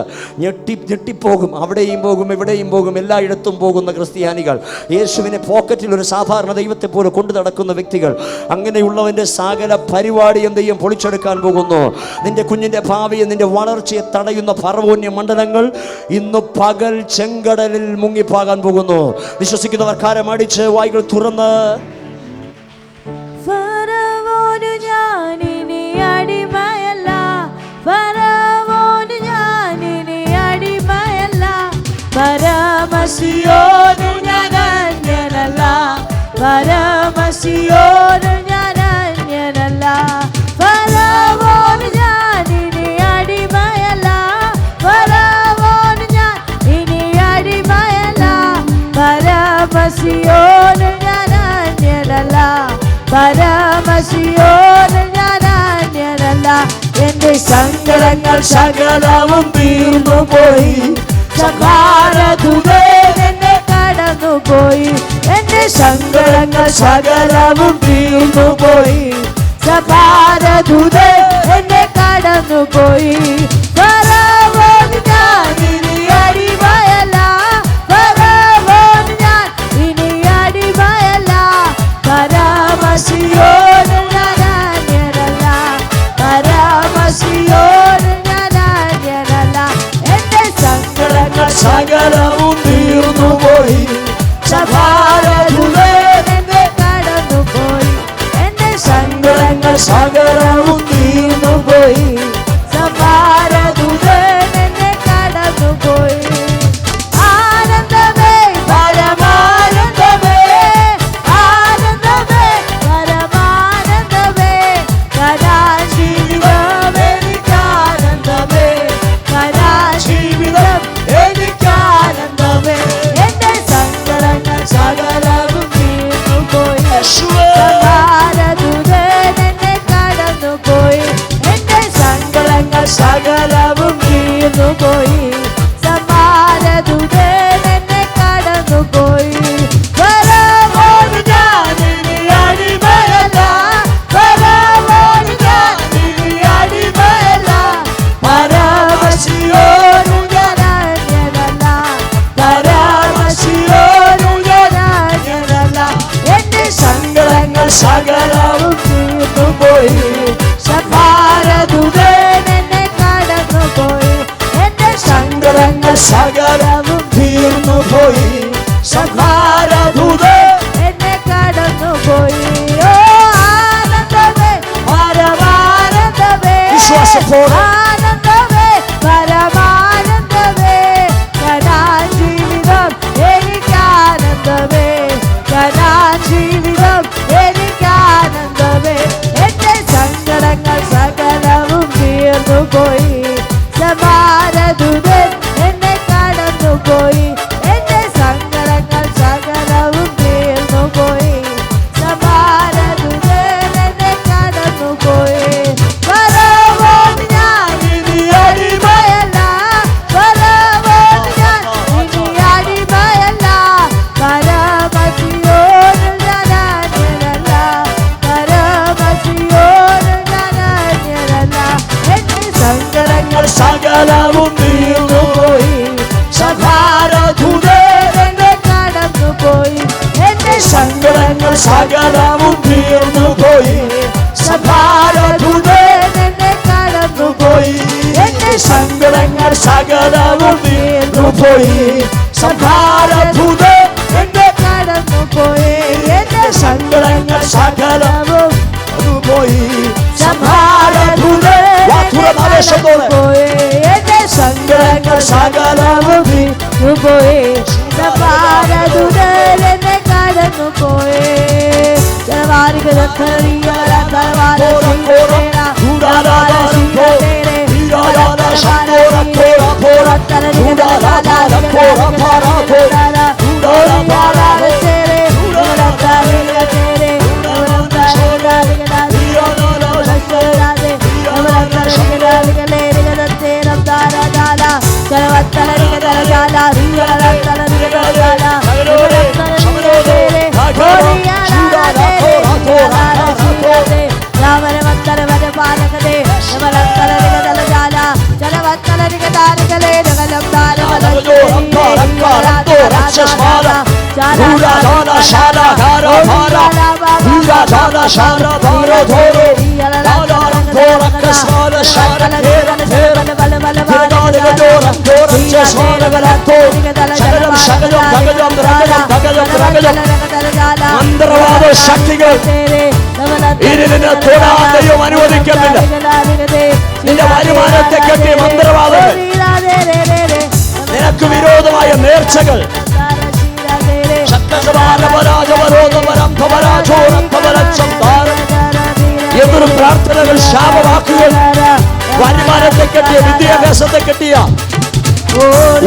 ഞെട്ടിപ്പോകും. അവിടെയും പോകും, ഇവിടെയും പോകും, എല്ലായിടത്തും പോകുന്ന ക്രിസ്ത്യാനികൾ. യേശുവിനെ പോക്കറ്റിൽ ഒരു സാധാരണ ദൈവത്തെ പോലെ കൊണ്ടു നടക്കുന്ന വ്യക്തികൾ. അങ്ങനെയുള്ളവൻ്റെ സകല പരിപാടിയും ദൈവം പൊളിച്ചെടുക്കാൻ പോകുന്നു. നിന്റെ കുഞ്ഞിൻ്റെ ഭാവിയെ, നിന്റെ വളർച്ചയെ തടയുന്ന ഫറവോന്യ മണ്ഡലങ്ങൾ ഇന്ന് പകൽ ചെങ്കടലിൽ മുങ്ങിപ്പോകാൻ പോകുന്നു. വിശ്വസിക്കുന്നവർ കരമടിച്ച് വായ്കൾ തുറന്ന് ഫറവോനു ഞാനിനി അടിമയല്ല, ഫറവോനു ഞാനിനി അടിമയല്ല, പരമസിയോനു ഞാൻ അന്യനല്ല, പരമസിയോനു ഞാൻ അന്യനല്ല, ഫറവോനു ഞാനിനി അടിമയല്ല, ഫറവോനു ഞാൻ ഇനി അടിമയല്ല, പരമസിയോനു ഞാൻ അന്യനല്ല, പരമസിയോനു ഞാൻ അന്യനല്ല. എന്റെ സങ്കടങ്ങൾ സകലവും തീർന്നു പോയി, സഭാരദൂതൻ എന്നെ കടന്നുപോയി. എന്റെ സങ്കടങ്ങൾ സകലവും തീർന്നു പോയി, സഭാരദൂതൻ എന്നെ കടന്നുപോയി. ഫറവോനു ഞാൻ ഇനി അടിമയല്ല, ഫറവോനു ഞാൻ ഇനി അടിമയല്ല, പരമസിയോനു ഞാൻ അന്യനല്ല, പരമസിയോനു ഞാൻ അന്യനല്ല. എന്റെ സങ്കടങ്ങൾ സകലവും തീർന്നു പോയി, സഭാരദൂതൻ എന്നെ കടന്നുപോയി. എന്റെ സങ്കടങ്ങൾ സകലവും തീർന്നു പോയി, സഭാരദൂതൻ എന്നെ കടന്നുപോയി. ആനന്ദമേ പരമാനന്ദമേ, ആനന്ദമേ പരമാനന്ദമേ, കലാജീവിതം എനിക്കാനന്ദമേ, കലാജീവിതം എനിക്കാനന്ദമേ. എന്റെ സങ്കടങ്ങൾ സകലവും തീർന്നു പോയി, സഭാരദൂതൻ എന്നെ കടന്നുപോയി. എന്റെ സങ്കടങ്ങൾ സകലവും തീർന്നു പോയി, സഭാരദൂതൻ എന്നെ കടന്നുപോയി. ഫറവോനു ഞാൻ ഇനി അടിമയല്ല, ഫറവോനു ഞാൻ ഇനി അടിമയല്ല, പരമസിയോനു ഞാൻ അന്യനല്ല, പരമസിയോനു ഞാൻ അന്യനല്ല. എന്റെ സങ്കടങ്ങൾ സകലവും തീർന്നു പോയി, സഭാരദൂതൻ എന്നെ കടന്നുപോയി. എന്റെ സങ്കടങ്ങൾ സകലവും തീർന്നു പോയി, സഭാരദൂതൻ എന്നെ കടന്നുപോയി. ഓ ആനന്ദമേ പരമാനന്ദമേ, ആനന്ദമേ പരമാനന്ദമേ, കലാജീവിതം എനിക്കാനന്ദമേ, കലാജീവിതം എനിക്കാനന്ദമേ. എന്റെ സങ്കടങ്ങൾ സകലവും തീർന്നു പോയി, സഭാരദൂതൻ എന്നെ കടന്നുപോയി. എന്റെ സങ്കടങ്ങൾ സകലവും തീർന്നു പോയി, സഭാരദൂതൻ എന്നെ കടന്നുപോയി. ഫറവോനു ഞാൻ ഇനി അടിമയല്ല, ഫറവോനു ഞാൻ ഇനി അടിമയല്ല, പരമസിയോനു ഞാൻ അന്യനല്ല, പരമസിയോനു ഞാൻ അന്യനല്ല. എന്റെ സങ്കടങ്ങൾ സകലവും തീർന്നു പോയി, സഭാരദൂതൻ എന്നെ കടന്നുപോയി. എന്റെ സങ്കടങ്ങൾ സകലവും തീർന്നു പോയി, സഭാരദൂതൻ എന്നെ കടന്നുപോയി. എന്റെ സങ്കടങ്ങൾ സകലവും തീർന്നു പോയി, സഭാരദൂതൻ എന്നെ കടന്നുപോയി. എന്റെ സങ്കടങ്ങൾ സകലവും പോയി, സഭാരദൂതൻ കടന്നുപോയി. എന്റെ സങ്കടങ്ങൾ സകലവും തീർന്നുപോയി, സഭാരദൂതൻ എന്നെ കടന്നുപോയി. ശാല ധാര ഭാര ഊരാ ധാര ശാല ധാര ധോരോ ധാരാളം ധോരക്ക സ്വാല ശാല ധേരം ധേരം ധിരകാലിക ധോരം ധോരം സ്വാലകലത്തോ ശകലം ശകലം ഭഗജം രഗജം ഭഗജം രഗജം മന്ത്രവാദ ശക്തികൾ ഇനി നിന്നെ തൊടാൻ ദൈവം അനുവദിക്കുന്നില്ല. നിന്റെ വരുമാനത്തെ കെട്ടിയ മന്ത്രവാദങ്ങൾ, നിനക്ക് വിരോധമായ നേർച്ചകൾ, എന്തൊരു പ്രാർത്ഥനകൾ, ശാപവാക്കുകൾ, വരുമാനത്തെ കെട്ടിയ, വിദ്യാഭ്യാസത്തെ കെട്ടിയ,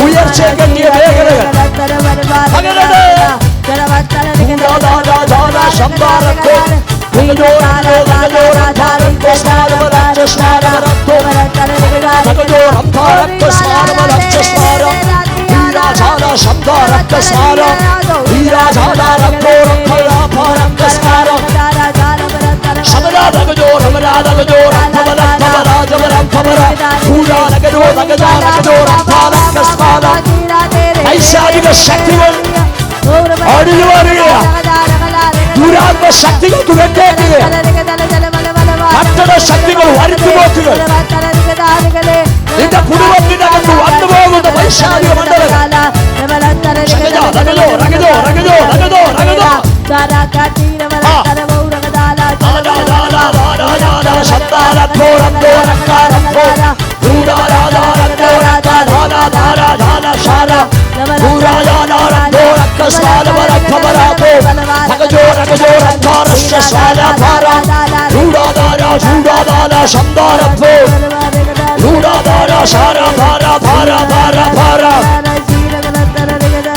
ഉയർച്ചയെ കെട്ടിയ മേഖലകൾ പൈശാചിക ശക്തികൾ അടിഞ്ഞു വരികയാണ്. ദുരാത്മ ശക്തികൾക്ക് വെട്ടേക്കുകയാണ്. കട്ടട ശക്തികൾ വരുത്തി നോക്കുക. നിന്റെ കുടുംബത്തിനകത്ത് വന്നു പോകുന്ന പൈശാചിക മണ്ഡലം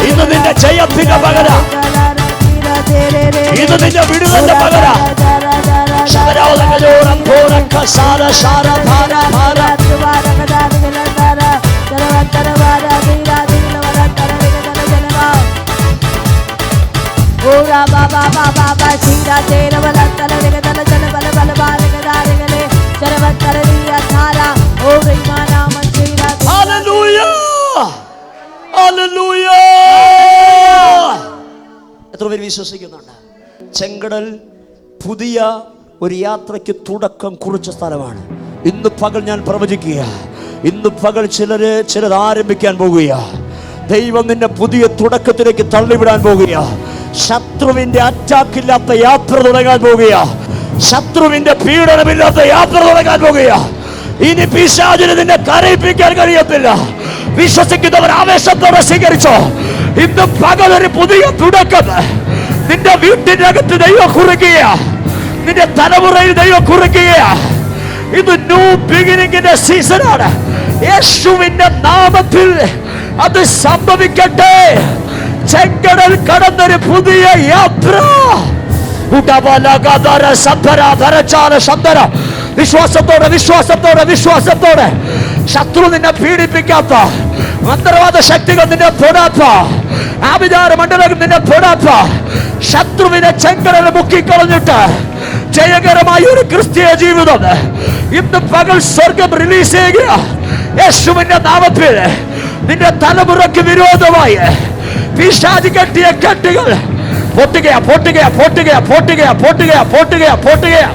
ഇന്ന് നിന്റെ ജയത്തിന്റെ പകര, ഇത് നിന്റെ വിടുതന്റെ പകര. എത്ര പേര് വിശ്വസിക്കുന്നുണ്ട്? ചെങ്കടൽ പുതിയ ഒരു യാത്രയ്ക്ക് തുടക്കം കുറിച്ച സ്ഥലമാണ്. ഇന്ന് പകൽ ഞാൻ പ്രവചിക്കുക, ഇന്ന് പകൽ ചിലത് ആരംഭിക്കാൻ പോകുക. ദൈവം നിന്നെ പുതിയ തുടക്കത്തിലേക്ക് തള്ളിവിടാൻ പോകുക. ശത്രുവിന്റെ അറ്റാക്കില്ലാത്ത യാത്ര തുടങ്ങാൻ പോകുക. ശത്രുവിന്റെ പീഡനമില്ലാത്ത യാത്ര തുടങ്ങാൻ പോകുക. ഇനി പിശാചിന് നിന്നെ കരയിപ്പിക്കാൻ കഴിയത്തില്ല. വിശ്വസിക്കുന്നവർ ആവേശത്തോടെ സ്വീകരിച്ചോ. ഇന്ന് പകൽ ഒരു പുതിയ തുടക്കം നിന്റെ വീട്ടിനകത്ത് ദൈവം കുറിക്കുക. നിന്റെ തലമുറയിൽ ദൈവം കുറിക്കുക. ഇത് ന്യൂ ബിഗിനിങ്ങിന്റെ സീസണാണ്. യേശുവിന്റെ നാമത്തിൽ അത് സംഭവിക്കട്ടെ. ചെങ്കടൽ കടന്നൊരു പുതിയ യാത്ര. വിശ്വാസത്തോടെ വിശ്വാസത്തോടെ വിശ്വാസത്തോടെ ശത്രു നിന്നെ പീഡിപ്പിക്കാത്ത, മന്ത്രവാദ ശക്തികൾ നിന്നെ തൊടാത്ത, ആഭിചാര മണ്ഡലം നിന്നെ തൊടാത്ത, ശത്രുവിനെ ചെങ്കടൽ മുക്കിക്കളഞ്ഞിട്ട് ജയകരമായ ഒരു ക്രിസ്തീയ ജീവിതം ഇന്ന് പകൽ സ്വർഗം റിലീസ് ചെയ്യുക. യേശുവിന്റെ നാമത്തിൽ നിന്റെ തലമുറയ്ക്ക് വിരോധമായി പിശാച് കെട്ടിയ കെട്ടുകൾ പൊട്ടുകയാ പൊട്ടുകയാ പൊട്ടുകയാ പൊട്ടുകയാ പൊട്ടുകയാ പൊട്ടുകയാ പൊട്ടുകയാ.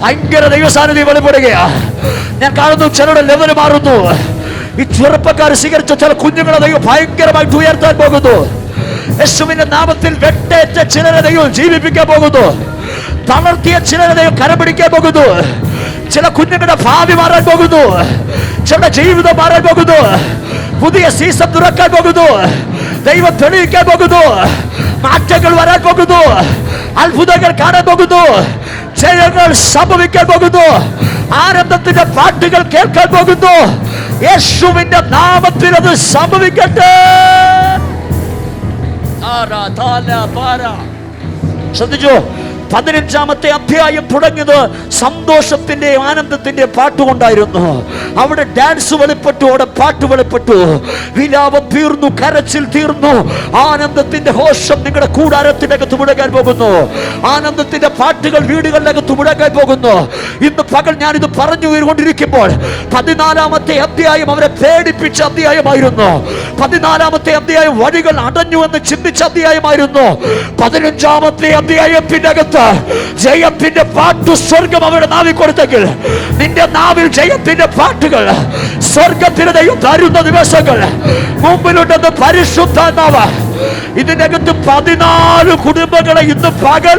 ഭയങ്കര ദൈവസാന്നിധ്യം വെളിപ്പെടുകയാ. ഞാൻ കാണുന്നു ചിലരുടെ ലെവല് മാറുന്നു. ഈ ചെറുപ്പക്കാർ സ്വീകരിച്ച ചില കുഞ്ഞുങ്ങളെ ദൈവം ഭയങ്കരമായിട്ട് ഉയർത്താൻ പോകുന്നു. യേശുവിന്റെ നാമത്തിൽ വെട്ടേറ്റ ചിലരെ ദൈവം ജീവിപ്പിക്കാൻ പോകുന്നു. തളർത്തിയ ചിലരെ ദൈവം കരപിടിക്കാൻ പോകുന്നു. ചില കുഞ്ഞുങ്ങളുടെ ഭാവി മാറാൻ പോകുന്നു. ചിലരുടെ ജീവിതം മാറാൻ പോകുന്നു. പുതിയ സീസൺ തുറക്കാൻ പോകുന്നു. ദൈവം തെളിയിക്കാൻ പോകുന്നു. മാറ്റങ്ങൾ വരാൻ പോകുന്നു. അത്ഭുതങ്ങൾ കാണാൻ പോകുന്നു. ജയങ്ങൾ സംഭവിക്കാൻ പോകുന്നു. ആനന്ദത്തിന്റെ പാട്ടുകൾ കേൾക്കാൻ പോകുന്നു. യേശുവിന്റെ നാമത്തിൽ അത് സംഭവിക്കട്ടെ. ശ്രദ്ധിച്ചു, 15-ാമത്തെ അധ്യായം തുടങ്ങിയത് സന്തോഷത്തിന്റെ ആനന്ദത്തിന്റെ പാട്ടുകൊണ്ടായിരുന്നു. അവിടെ ഡാൻസ് വെളിപ്പെട്ടു, അവിടെ പാട്ട് വെളിപ്പെട്ടു. വിലാപം തീർന്നു, കരച്ചിൽ തീർന്നു. ആനന്ദത്തിന്റെ ഘോഷം നിങ്ങളുടെ കൂടാരത്തിനകത്ത് മുഴങ്ങാൻ പോകുന്നു. ആനന്ദത്തിന്റെ പാട്ടുകൾ വീടുകളിനകത്ത് മുഴങ്ങാൻ പോകുന്നു. ഇന്ന് പകൽ ഞാനിത് പറഞ്ഞു കൊണ്ടിരിക്കുമ്പോൾ 14-ാമത്തെ അധ്യായം അവരെ പേടിപ്പിച്ച അധ്യായമായിരുന്നു. 14-ാമത്തെ അധ്യായം വഴികൾ അടഞ്ഞു എന്ന് ചിന്തിച്ച അധ്യായമായിരുന്നു. 15-ാമത്തെ അധ്യായത്തിന്റെ അകത്ത് ജയത്തിന്റെ പാട്ട് സ്വർഗം അവരുടെ നാവിൽ കൊടുത്തെങ്കിൽ നിന്റെ നാവിൽ ജയത്തിന്റെ പാട്ടുകൾ സ്വർഗത്തിന് ദൈവം തരുന്ന ദിവസങ്ങൾ മുമ്പിലുണ്ടെന്ന് പരിശുദ്ധാത്മാവ്. ഇതിന്റെ അകത്ത് 14 കുടുംബങ്ങളെ ഇന്ന് പകൽ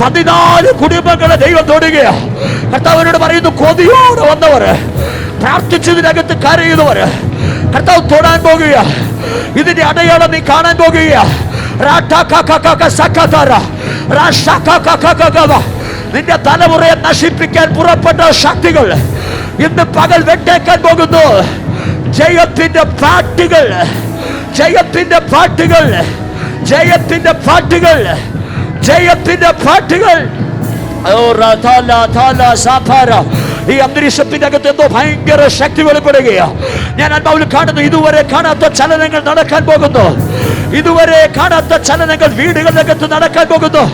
14 കുടുംബങ്ങളെ ദൈവം തൊടുകയാ. കർത്താവിനോട് പറയുന്നു, കൊതിയോടെ വന്നവർ, പ്രാർത്ഥിച്ചതിനകത്ത് കരയുന്നവർ കർത്താവ് തൊടാൻ പോകുക. ഇതിന്റെ അടയാളം നീ കാണാൻ പോകുക. നിന്റെ തലമുറയെ നശിപ്പിക്കാൻ പുറപ്പെട്ട ശക്തികൾ ഇന്ന് പകൽ വെട്ടേക്കാൻ പോകുന്നു. ജയത്തിന്റെ പാട്ടുകൾ, ജയത്തിന്റെ പാട്ടുകൾ, ജയത്തിന്റെ പാട്ടുകൾ, ജയത്തിന്റെ പാട്ടുകൾ. ഈ അന്തരീക്ഷത്തിന്റെ അകത്ത് എന്തോ ഭയങ്കര ശക്തി വെളിപ്പെടുകയാ. ഞാൻ ആത്മാവിൽ കാണുന്നു, ഇതുവരെ കാണാത്ത ചലനങ്ങൾ നടക്കാൻ പോകുന്നു. ഇതുവരെ കാണാത്ത ചലനങ്ങൾ വീടുകളിനകത്ത് നടക്കാൻ പോകുന്നു.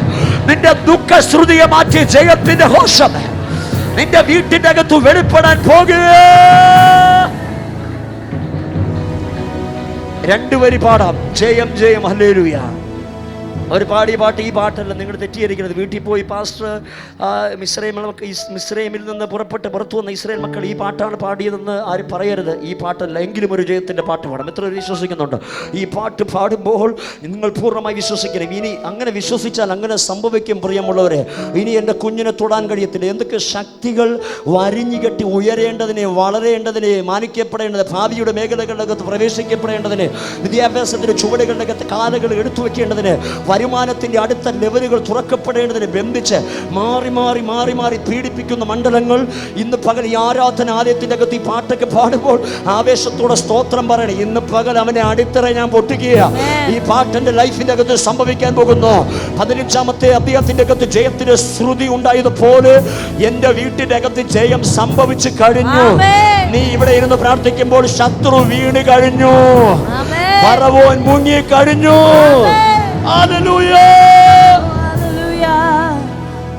നിന്റെ ദുഃഖ ശ്രുതിയെ മാറ്റി ജയത്തിന്റെ ഘോഷം നിന്റെ വീട്ടിന്റെ അകത്ത് വെളിപ്പെടാൻ പോകുക. 2 വരി പാടാം. ജയം ജയം ഹല്ലേലൂയ. അവർ പാടിയ പാട്ട് ഈ പാട്ടല്ല. നിങ്ങൾ തെറ്റിയിരിക്കുന്നത്. വീട്ടിൽ പോയി പാസ്റ്റർ മിസ്രൈമിൽ നിന്ന് പുറപ്പെട്ട് പുറത്തു വന്ന ഇസ്രായേൽ മക്കൾ ഈ പാട്ടാണ് പാടിയതെന്ന് ആരും പറയരുത്. ഈ പാട്ടല്ല. എങ്കിലും ഒരു ജയത്തിൻ്റെ പാട്ട് പാടാം. എത്ര വിശ്വസിക്കുന്നുണ്ട്? ഈ പാട്ട് പാടുമ്പോൾ നിങ്ങൾ പൂർണ്ണമായി വിശ്വസിക്കണം. ഇനി അങ്ങനെ വിശ്വസിച്ചാൽ അങ്ങനെ സംഭവിക്കും. പ്രിയമുള്ളവരെ, ഇനി എൻ്റെ കുഞ്ഞിനെ തൊടാൻ കഴിയത്തില്ല. എന്തൊക്കെ ശക്തികൾ വരിഞ്ഞു കെട്ടി ഉയരേണ്ടതിനെ, വളരേണ്ടതിനെ, മാനിക്കപ്പെടേണ്ടത്, ഭാവിയുടെ മേഖലകളിലകത്ത് പ്രവേശിക്കപ്പെടേണ്ടതിന്, വിദ്യാഭ്യാസത്തിൻ്റെ ചുവടുകളിലകത്ത് കാലുകൾ എടുത്തു വെക്കേണ്ടതിന്, വരുമാനത്തിന്റെ അടുത്ത ലെവലുകൾ തുറക്കപ്പെടേണ്ടതിന് ബന്ധിച്ച് മാറി മാറി മാറി മാറി പീഡിപ്പിക്കുന്ന മണ്ഡലങ്ങൾ ഇന്ന് പകൽ ഈ ആരാധനാലയത്തിന്റെ അകത്ത് ഈ പാട്ടൊക്കെ പാടുമ്പോൾ ആവേശത്തോടെ സ്തോത്രം പറയണം. ഇന്ന് പകൽ അവനെ അടിത്തറ ഞാൻ പൊട്ടിക്കുക. ഈ പാട്ടിന്റെ ലൈഫിന്റെ അകത്ത് സംഭവിക്കാൻ പോകുന്നു. 15-ാമത്തെ അധ്യായത്തിന്റെ അകത്ത് ജയത്തിന്റെ ശ്രുതി ഉണ്ടായതുപോലെ എന്റെ വീട്ടിന്റെ അകത്ത് ജയം സംഭവിച്ചു കഴിഞ്ഞു. നീ ഇവിടെ ഇരുന്ന് പ്രാർത്ഥിക്കുമ്പോൾ ശത്രു വീണ് കഴിഞ്ഞു, ഫറവോൻ മുങ്ങി കഴിഞ്ഞു.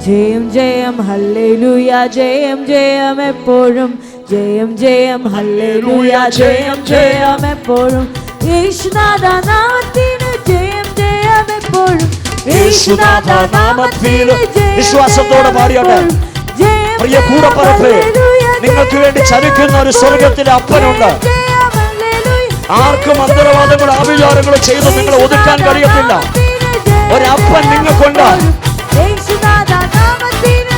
ജയം ജയം ഹല്ലേലൂയ, ജയം ജയം എപ്പോഴും, ജയം ജയം ഹല്ലേലൂയ, ജയം ജയം എപ്പോഴും. യേശുനാഥ നാമത്തിന് ജയം ജയം എപ്പോഴും, യേശുനാഥ നാമത്തിന് വിശ്വാസത്തോടെ പാടിയോട്ടെ. പ്രിയ കൂടപ്പറപ്പേ, നിങ്ങൾക്ക് വേണ്ടി ചലിക്കുന്ന ഒരു സ്വർഗത്തിലെ അപ്പനുണ്ട്. ആർക്കും അന്തരവാദങ്ങളും ആഭിചാരങ്ങളും ചെയ്ത് നിങ്ങളെ ഒതുക്കാൻ കഴിയത്തില്ല. ഒരപ്പൻ നിങ്ങൾക്കുണ്ട്.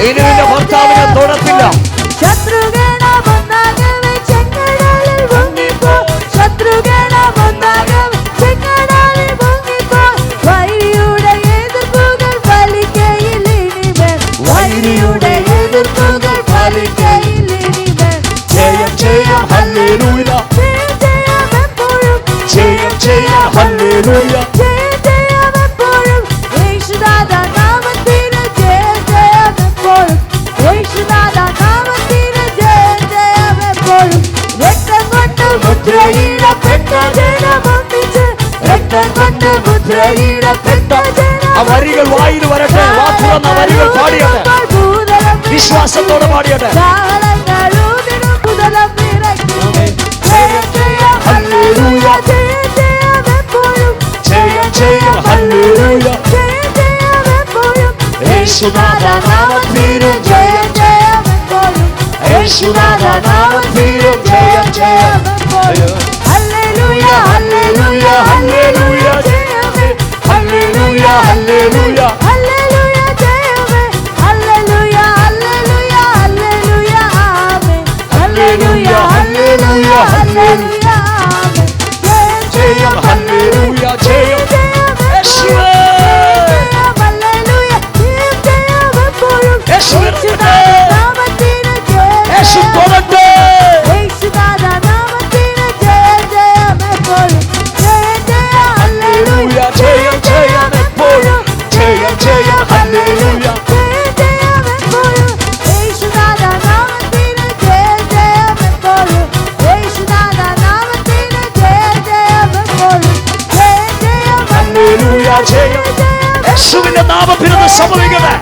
ഇനി നിന്റെ ഭർത്താവിനെ തൊടത്തില്ല. ജയം ജയം ഹല്ലേലൂയ, ജയം ജയം ഹല്ലേലൂയ. ആ വരികൾ വായിൽ വരട്ടെ. വാക്കുറന്ന വരികൾ പാടിയട്ടെ. വിശ്വാസത്തോടെ പാടിയട്ടെ. ഹല്ലേലൂയ, ജയം ജയം ഹല്ലേലൂയ. യേശുനാഥ നാമത്തിന് ജയം ജയം, യേശുനാഥ നാമത്തിന് ജയം ജയം. ഹല്ലേലൂയ ഹല്ലേലൂയ ഹല്ലേലൂയ ഹല്ലേലൂയ ഹല്ലേലൂയ ഹല്ലേലൂയ ജയമേ, ഹല്ലേലൂയ ഹല്ലേലൂയ ഹല്ലേലൂയ ആമേൻ, ഹല്ലേലൂയ ഹല്ലേലൂയ ഹല്ലേലൂയ ആമേൻ. ജയം ഹല്ലേലൂയ, ജയം യേശുവേ, ഹല്ലേലൂയ ജയം ജയം എപ്പോഴും, യേശുവിന്റെ നാമത്തിന് ജയം, യേശു തൊടട്ടെ. യേശുനാഥ നാമത്തിന് ജയം ജയം എപ്പോഴും, ജയം ജയം യേശുവിന്റെ നാമത്തിൽ അത് സംഭവിക്കട്ടെ.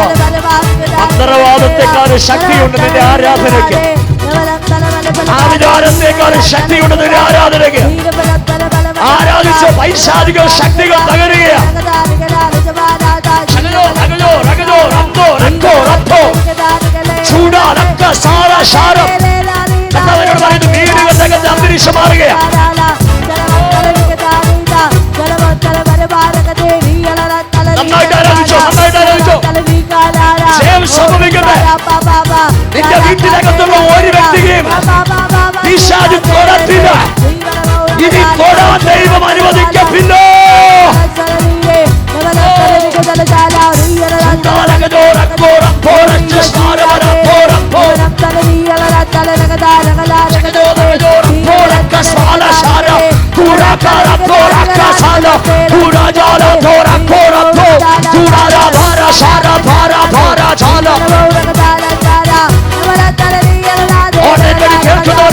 ജയം മന്ത്രവാദത്തെക്കാളും ശക്തിയുണ്ട് നിന്റെ ആരാധനയ്ക്ക്. ആചാരത്തെക്കാളും ശക്തിയുണ്ട് നിന്റെ ആരാധനയ്ക്ക്. ആരാധിച്ച പൈശാചിക ശക്തികൾ തകരുകയാണ്. വീടുകളുടെ അന്തരീക്ഷം മാറുകയാണ്. നന്നായിട്ട് ആരാധിച്ചോ, നന്നായിട്ട് ആരാധിച്ചോ. ജയം സംഭവിക്കട്ടെ. നിന്റെ വീട്ടിനകത്തുള്ള ഒരു വ്യക്തിയെയും പിശാച് തൊടത്തില്ല. ഇനി തൊടാൻ ദൈവം അനുവദിക്കത്തില്ല.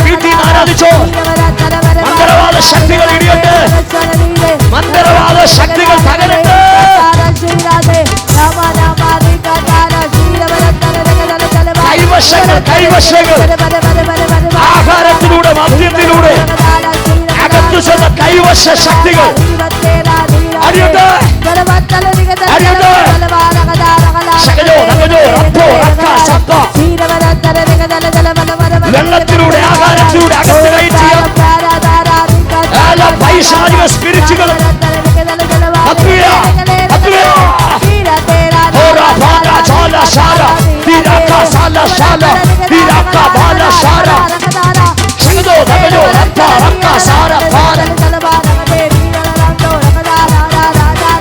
വീട്ടിൽ ആരാധിച്ചോ. മന്ത്രവാദ ശക്തികൾ ഇടിയട്ടെ. മന്ത്രവാദ ശക്തികൾ തകരട്ടെ. കൈവശങ്ങൾ കൈവശങ്ങൾ ആഹാരത്തിലൂടെ മദ്യത്തിലൂടെ അകത്തു ചെന്ന കൈവശ ശക്തികൾ അടിയട്ടെ അടിയട്ടെ. വെള്ളത്തിലൂടെ ആഹാരത്തിലൂടെ അകത്ത് കയറ്റിയ പൈശാചിക സ്പിരിറ്റുകൾ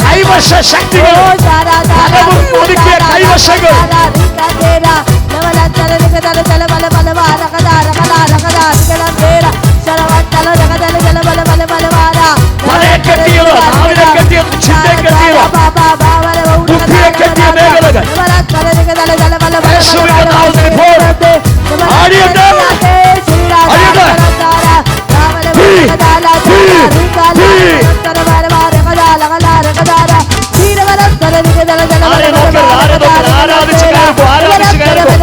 കൈവശ ശക്തികൾ ഒതുക്കിയ കൈവശങ്ങൾ പലയെ കെട്ടിയത്, നാവിനെ കെട്ടിയത്, ചിന്തയെ കെട്ടിയത്, ബുദ്ധിയെ കെട്ടിയ മേഖലകൾ യേശുവിന്റെ നാമത്തിൽ ഇപ്പോൾ അടിയട്ടെ അടിയട്ടെ. ആരാധിച്ച് കയറുമ്പോ ആരാധിച്ച് കയറുമ്പോ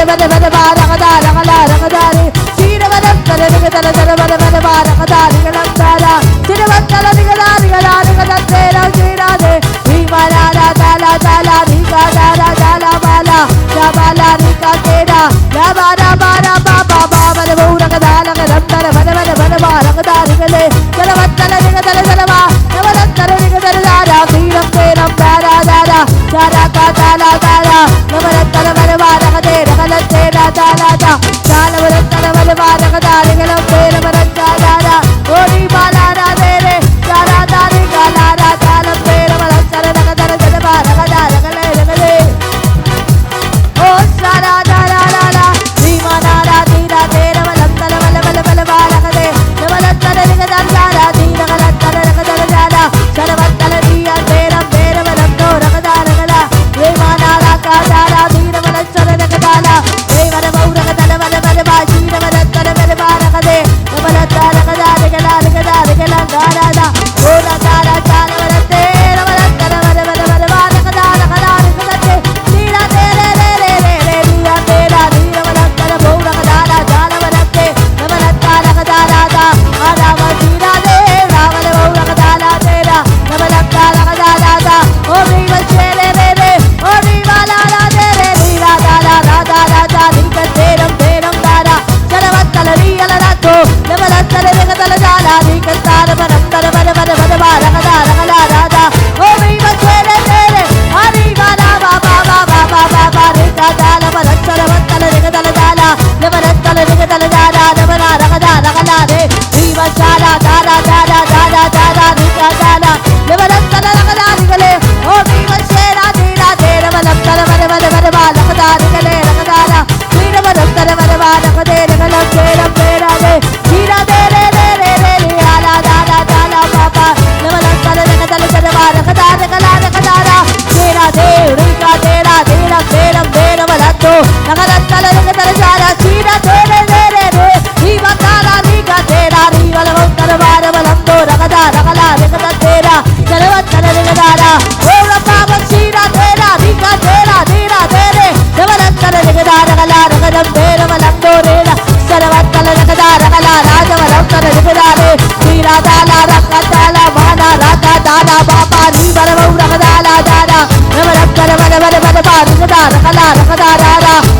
Remana तेरा चलवत्तल निगदारा ओम पाप सीरा तेरा निका तेरा नीरा तेरे चलवत्तल निगदारा गला रगदम तेरा मलंदो रेला चलवत्तल निगदारा गला राजवलंतल निगदारे सीरा दाला रक्का दाला माना राका दाला बापा नी बरवौ रगदाला दाला नवरत्तल वल वल वल बा निगदारा गला रगदारा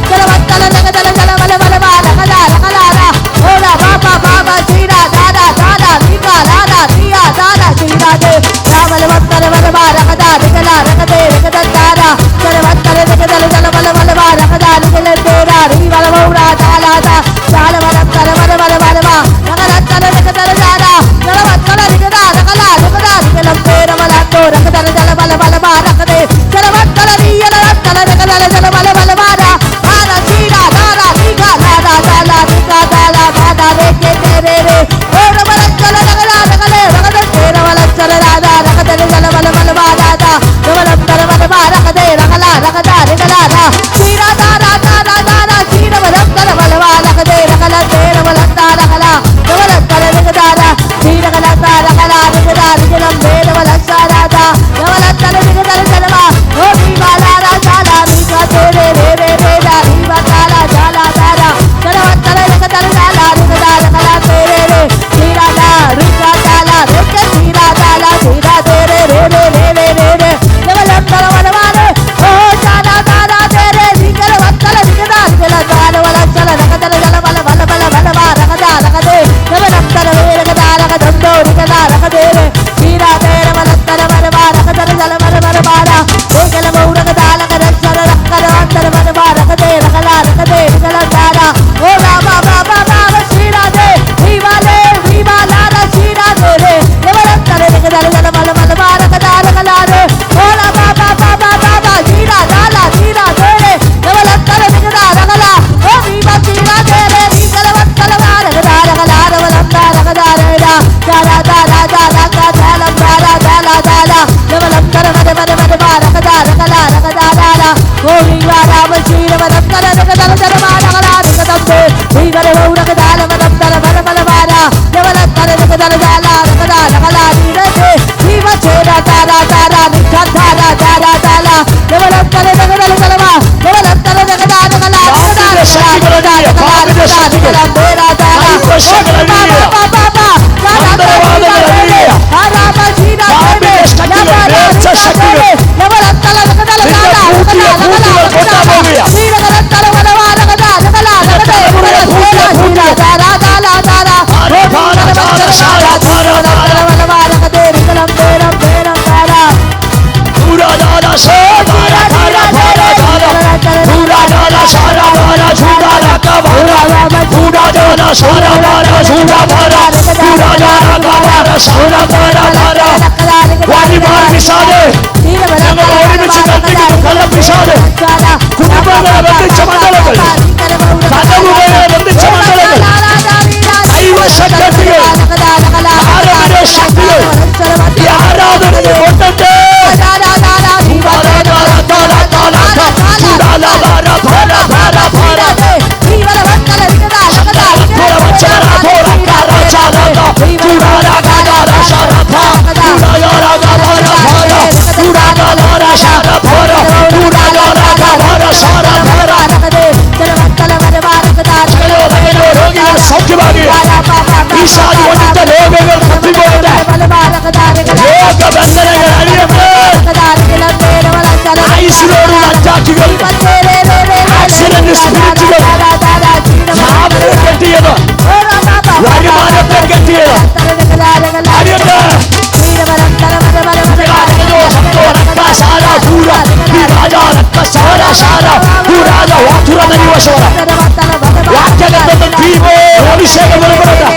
चलवत्तल निगदल चल वल वल बा रगदारा गला ओला बापा बाबा सीरा दादा दादा नीका लादा दिया दादा सीरा दे रावल वत्तल वल बा रगदा निगला रगदे रगदारा चलवत्तल निगदल चल वल वल बा रगदा निगल तेरा री वल वौरा दाला दा चाल वलत्तल वल वल वल बा रगदत्तल निगदल दादा चलवत्तल निगदारा गला रगदा निगलम तेरा वलतो रगदल चल वल वल बा रगदे चलवत्तल नियल रत्तल निगदल चल वल वल बा दादा सीरा दादा नीका लादा दाला नीका दाला दादा रे के तेरे रे और वलत्तल रगदा रगले रगद तेरा वलत्तल दादा रगदल चल वल वल बा दादा वलत्तल वल बा रगदे रगला रगदा रगला सीरा दादा दादा दादा सीरा वलत्तल वल बा रगदे रगला तेरा वलत्तल रगला वलत्तल रगदारा सीरा रगला रगला रगदा रगलम तेरा वलत्तल दादा वलत्तल रगदल चलवा ओ नीवा लाला साला नीका तेरे रे रे रे दा नीवा काला जाला दारा चलवत्तल रगदल जाला रगदा रगला तेरे रे सीरा दा रीका दाला रे के सीरा दाला सीरा तेरे रे रे रे रे रे रे वलत्तल वल वाले ओ जाला दादा तेरे निकल वत्तल निगदा निगला दाल वलत्तल रगदल जल वल वल वल वल बा रगदा रगदे वलत्तल रे रगदा रगदंदो निगदा रगदे रे सीरा तेरे वलत्तल वल बा रगदल जल वल वल बारा एकल बौ रगदा रगदल रगदल वत्तल वल बा रगदे रगला रगदे निगला दारा ओ बाबा बाबा बाबा सीरा दे वीवा लाला सीरा दे रे वलत्तल निगदल जल वल वल बा रगदा रगला रे ओला बाबा बाबा बाबा सीरा दाला सीरा दे रे वलत्तल निगदा रगला ओ वीवा सीरा दे रे निगल वत्तल बा रगदा रगला वलत्तल रगदा रे दाला दाला दाला का दाला दाला दाला दाला वलत्तल वल वल वल बा रगदा रगला रगदा दाला ओ वीवा राम सीरा वलत्तल रगदल जल बा रगला रगदम दे वीवा रे ओ रगदाल वलत्तल वल वल बारा वलत्तल रगदल दाला रगदा रगला नीरे दे वीवा चेरा दाला दाला निखा दाला दाला दाला वलत्तल रगदल जल बा वलत्तल रगदा रगला तेरा दाला बाबा सारा वारा झूठा भरा पूरा जाना का वारा सारा भरा भरा वाली बार मिसाले ഞങ്ങൾ ഒരുമിച്ച് കത്തിക്കുന്നു കള്ളം പിശാച് കുടുംബങ്ങളെ ബന്ധിച്ച മണ്ഡലങ്ങൾ കഥവുകളെ ബന്ധിച്ച മണ്ഡലങ്ങൾ ദൈവശക്തികൾ ആരാധന ശക്തികൾ ഈ ആരാധനയെ ഒട്ടട്ടെ ഈശാദി കൊണ്ടിട്ട് ലോകങ്ങൾ കത്തിപ്പോകട്ടെ ലോകബന്ധനങ്ങൾ അഴിയട്ടെ ഐസിലോടുള്ള അറ്റാക്കുകൾ ആക്സിഡന്റ് സ്പിരിറ്റുകൾ ലാഭത്തെ കെട്ടിയത് വരുമാനത്തെ കെട്ടിയത് അഴിയട്ടെ വാക്യങ്ങളുടെ ദീപോ അഭിഷേകം വെളിപ്പെടട്ടെ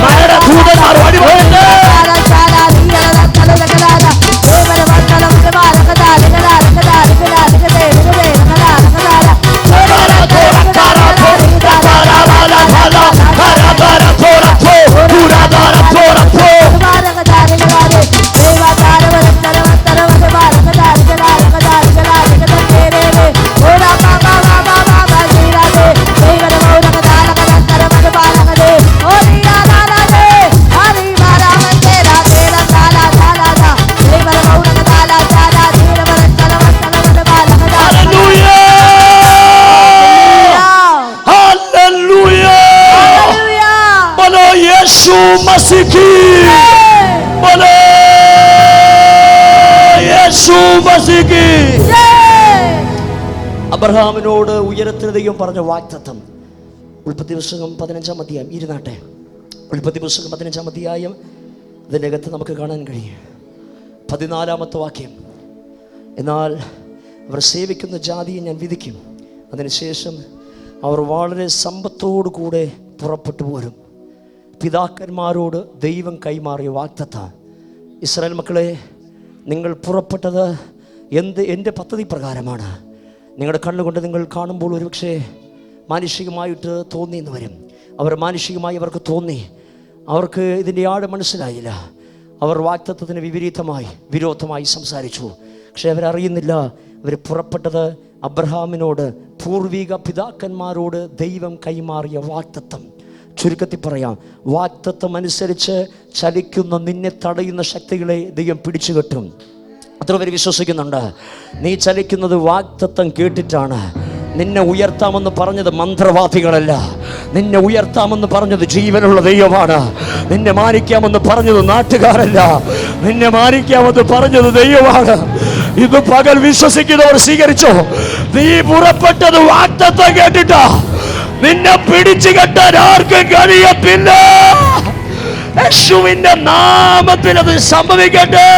മരണഭൂതന്മാർ വഴിപോയിട്ട് Para മസിഹി ബോലോ യേശു മസിഹി. അബ്രഹാമിനോട് ഉയരത്തിൽ ദൈവം പറഞ്ഞ വാഗ്ദത്തം ഉൽപ്പത്തി പുസ്തകം 15-ാം അധ്യായം. ഇരുന്നാട്ടെ. ഉൽപ്പത്തി പുസ്തകം 15-ാം അധ്യായം അതിൻ്റെ അകത്ത് നമുക്ക് കാണാൻ കഴിയും 14-ാമത്തെ വാക്യം. എന്നാൽ അവർ സേവിക്കുന്ന ജാതിയെ ഞാൻ വിധിക്കും, അതിനുശേഷം അവർ വളരെ സമ്പത്തോടു കൂടെ പുറപ്പെട്ടു പോരും. പിതാക്കന്മാരോട് ദൈവം കൈമാറിയ വാഗ്ദത്തം. ഇസ്രായേൽ മക്കളെ, നിങ്ങൾ പുറപ്പെട്ടത് എൻ്റെ പദ്ധതി പ്രകാരമാണ്. നിങ്ങളുടെ കണ്ണുകൊണ്ട് നിങ്ങൾ കാണുമ്പോൾ ഒരുപക്ഷെ മാനുഷികമായിട്ട് തോന്നിയെന്ന് വരും. മാനുഷികമായി അവർക്ക് തോന്നി, അവർക്ക് ഇതിൻ്റെ ആഴം മനസ്സിലായില്ല. അവർ വാഗ്ദത്തത്തിന് വിരോധമായി സംസാരിച്ചു. പക്ഷെ അവരറിയുന്നില്ല, അവർ പുറപ്പെട്ടത് അബ്രഹാമിനോട്, പൂർവിക പിതാക്കന്മാരോട് ദൈവം കൈമാറിയ വാഗ്ദത്തം. ചുരുക്കത്തിൽ പറയാം, വാഗ്ദത്തം അനുസരിച്ച് ചലിക്കുന്ന നിന്നെ തടയുന്ന ശക്തികളെ ദൈവം പിടിച്ചു കെട്ടും. അത്ര പേര് വിശ്വസിക്കുന്നുണ്ട്? നീ ചലിക്കുന്നത് വാഗ്ദത്തം കേട്ടിട്ടാണ്. നിന്നെ ഉയർത്താമെന്ന് പറഞ്ഞത് മന്ത്രവാദികളല്ല. നിന്നെ ഉയർത്താമെന്ന് പറഞ്ഞത് ജീവനുള്ള ദൈവമാണ്. നിന്നെ മാനിക്കാമെന്ന് പറഞ്ഞത് നാട്ടുകാരല്ല. നിന്നെ മാനിക്കാമെന്ന് പറഞ്ഞത് ദൈവമാണ്. ഇത് പകൽ വിശ്വസിക്കുന്നവർ സ്വീകരിച്ചോ. നീ പുറപ്പെട്ടത് വാഗ്ദത്തം കേട്ടിട്ടാ. നിന്നെ പിടിച്ചു കെട്ടാൻ ആർക്കും കഴിയത്തില്ല. യേശുവിന്റെ നാമത്തിൽ അത് സംഭവിക്കട്ടെ.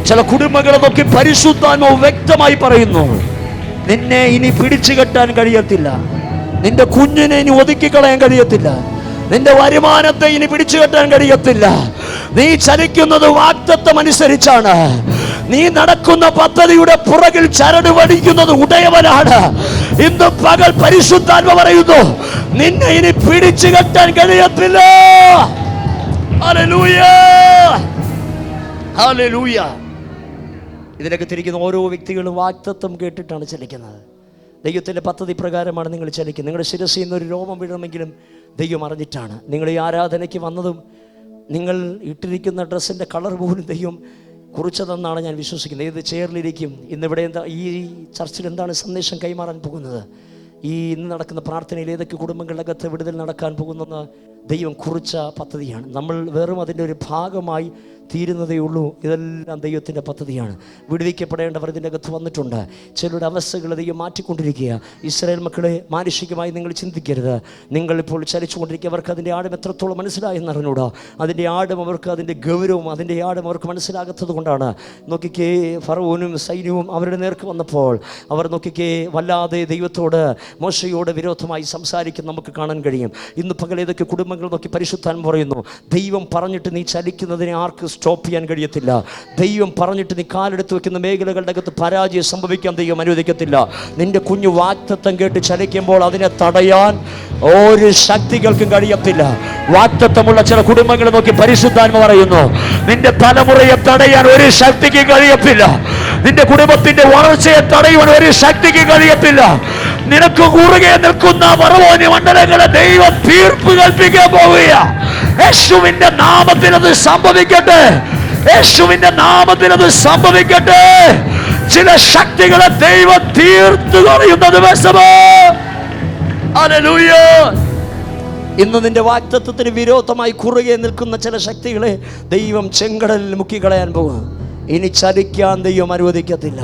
ചില കുടുംബങ്ങളെ നോക്കി പരിശുദ്ധാത്മാവ് വ്യക്തമായി പറയുന്നു, നിന്നെ ഇനി പിടിച്ചു കെട്ടാൻ കഴിയത്തില്ല. നിന്റെ കുഞ്ഞിനെ ഇനി ഒതുക്കിക്കളയാൻ കഴിയത്തില്ല. നിന്റെ വരുമാനത്തെ ഇനി പിടിച്ചു കെട്ടാൻ കഴിയത്തില്ല. നീ ചലിക്കുന്നത് വാഗ്ദത്തം അനുസരിച്ചാണ്. നീ നടക്കുന്ന പദ്ധതിയുടെ പുറകിൽ ചരട് വടിക്കുന്നത് ഉടയവനാണ്. ഇന്ന് പകൽ പരിശുദ്ധാത്മ പറയുന്നു, നിന്നെ ഇനി പിടിച്ചു കെട്ടാൻ കഴിയത്തില്ല. Hallelujah, hallelujah. ഇതിലൊക്കെ തിരിക്കുന്ന ഓരോ വ്യക്തികളും വാഗ്ദത്തം കേട്ടിട്ടാണ് ചലിക്കുന്നത്. ദൈവത്തിൻ്റെ പദ്ധതി പ്രകാരമാണ് നിങ്ങൾ ചലിക്കുന്നത്. നിങ്ങളുടെ ശിരസിൽ നിന്ന് ഒരു രോമം വീഴണമെങ്കിലും ദൈവം അറിഞ്ഞിട്ടാണ്. നിങ്ങൾ ഈ ആരാധനയ്ക്ക് വന്നതും നിങ്ങൾ ഇട്ടിരിക്കുന്ന ഡ്രസ്സിൻ്റെ കളർ പോലും ദൈവം കുറിച്ചതെന്നാണ് ഞാൻ വിശ്വസിക്കുന്നത്. ഏത് ചെയറിലിരിക്കും, ഇന്നിവിടെ ഈ ചർച്ചിൽ എന്താണ് സന്ദേശം കൈമാറാൻ പോകുന്നത്, ഇന്ന് നടക്കുന്ന പ്രാർത്ഥനയിൽ ഏതൊക്കെ കുടുംബങ്ങളിലകത്ത് വിടുതൽ നടക്കാൻ പോകുന്നെന്ന് ദൈവം കുറിച്ച പദ്ധതിയാണ്. നമ്മൾ വെറും അതിൻ്റെ ഒരു ഭാഗമായി തീരുന്നതേ ഉള്ളൂ. ഇതെല്ലാം ദൈവത്തിൻ്റെ പദ്ധതിയാണ്. വിടുവിക്കപ്പെടേണ്ടവർ ഇതിൻ്റെ അകത്ത് വന്നിട്ടുണ്ട്. ചിലരുടെ അവസ്ഥകൾ ദൈവം മാറ്റിക്കൊണ്ടിരിക്കുക. ഇസ്രായേൽ മക്കളെ, മാനുഷികമായി നിങ്ങൾ ചിന്തിക്കരുത്. നിങ്ങളിപ്പോൾ ചലിച്ചുകൊണ്ടിരിക്കുക. അവർക്ക് അതിൻ്റെ ആഴം എത്രത്തോളം മനസ്സിലായെന്ന് അറിഞ്ഞൂടാ. അതിൻ്റെ ആഴം അവർക്ക്, അതിൻ്റെ ഗൗരവം, അതിൻ്റെ ആഴം അവർക്ക് മനസ്സിലാകാത്തത് കൊണ്ടാണ്. നോക്കിക്കേ, ഫറവോനും സൈന്യവും അവരുടെ നേർക്ക് വന്നപ്പോൾ അവർ നോക്കിക്കേ വല്ലാതെ ദൈവത്തോട്, മോശയോട് വിരോധമായി സംസാരിക്കുന്ന നമുക്ക് കാണാൻ കഴിയും. ഇന്ന് പകൽ ഏതൊക്കെ കുടുംബങ്ങൾ നോക്കി പരിശുദ്ധാത്മ പറയുന്നു, ദൈവം പറഞ്ഞിട്ട് നീ ചലിക്കുന്നതിനെ ആർക്ക് സ്റ്റോപ്പ് ചെയ്യാൻ കഴിയത്തില്ല. ദൈവം പറഞ്ഞിട്ട് നീ കാലെടുത്ത് വെക്കുന്ന മേഖലകളുടെ അകത്ത് പരാജയം സംഭവിക്കാൻ ദൈവം അനുവദിക്കത്തില്ല. നിന്റെ കുഞ്ഞു വാഗ്ദത്തം കേട്ട് ചലിക്കുമ്പോൾ അതിനെ തടയാൻ ഒരു ശക്തികൾക്കും കഴിയത്തില്ല. വാഗ്ദത്തമുള്ള ചില കുടുംബങ്ങളെ നോക്കി പരിശുദ്ധാത്മ പറയുന്നു, നിന്റെ തലമുറയെ തടയാൻ ഒരു ശക്തിക്ക് കഴിയത്തില്ല. നിന്റെ കുടുംബത്തിന്റെ വളർച്ചയെ തടയുവാൻ ഒരു ശക്തിക്ക് കഴിയത്തില്ല. നിനക്ക് കുറുകെ നിൽക്കുന്ന ഫറവോന്യ മണ്ഡലങ്ങളെ ദൈവം തീർപ്പ് കൽപ്പിക്കാൻ പോവുക. യേശുവിന്റെ നാമത്തിൽ അത് സംഭവിക്കട്ടെ. യേശുവിന്റെ നാമത്തിൽ അത് സംഭവിക്കട്ടെ. ചില ശക്തികളെ ദൈവം തീർത്തു കളയുന്ന ദിവസമോ. ഹല്ലേലൂയ. ഇന്ന് നിന്റെ വാഗ്ദത്തത്തിന് വിരോധമായി കുറുകെ നിൽക്കുന്ന ചില ശക്തികളെ ദൈവം ചെങ്കടലിൽ മുക്കിക്കളയാൻ പോകും. ഇനി ചലിക്കാൻ ദൈവം അനുവദിക്കത്തില്ല.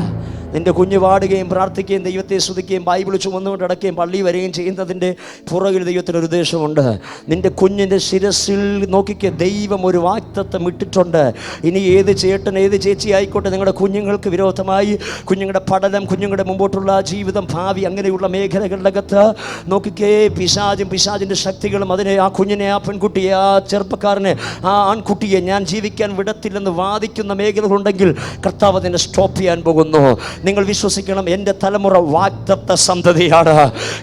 നിന്റെ കുഞ്ഞു പാടുകയും പ്രാർത്ഥിക്കുകയും ദൈവത്തെ സ്തുതിക്കുകയും ബൈബിൾ ചുമന്നുകൊണ്ട് അടക്കുകയും പള്ളി വരികയും ചെയ്യുന്നതിൻ്റെ പുറകിൽ ദൈവത്തിനൊരു ഉദ്ദേശമുണ്ട്. നിന്റെ കുഞ്ഞിൻ്റെ ശിരസിൽ നോക്കിക്കുക, ദൈവം ഒരു വാഗ്ദത്തം ഇട്ടിട്ടുണ്ട്. ഇനി ഏത് ചേട്ടൻ ഏത് ചേച്ചി ആയിക്കോട്ടെ, നിങ്ങളുടെ കുഞ്ഞുങ്ങൾക്ക് വിരോധമായി കുഞ്ഞുങ്ങളുടെ പഠനം, കുഞ്ഞുങ്ങളുടെ മുമ്പോട്ടുള്ള ജീവിതം, ഭാവി, അങ്ങനെയുള്ള മേഖലകളുടെ അകത്ത് നോക്കിക്കേ പിശാചിൻ്റെ ശക്തികളും അതിനെ, ആ കുഞ്ഞിനെ, ആ പെൺകുട്ടിയെ, ആ ചെറുപ്പക്കാരനെ, ആ ആൺകുട്ടിയെ ഞാൻ ജീവിക്കാൻ വിടത്തില്ലെന്ന് വാദിക്കുന്ന മേഖലകളുണ്ടെങ്കിൽ കർത്താവ് അതിനെ സ്റ്റോപ്പ് ചെയ്യാൻ പോകുന്നു. നിങ്ങൾ വിശ്വസിക്കണം, എൻ്റെ തലമുറ വാഗ്ദത്ത സന്തതിയാണ്.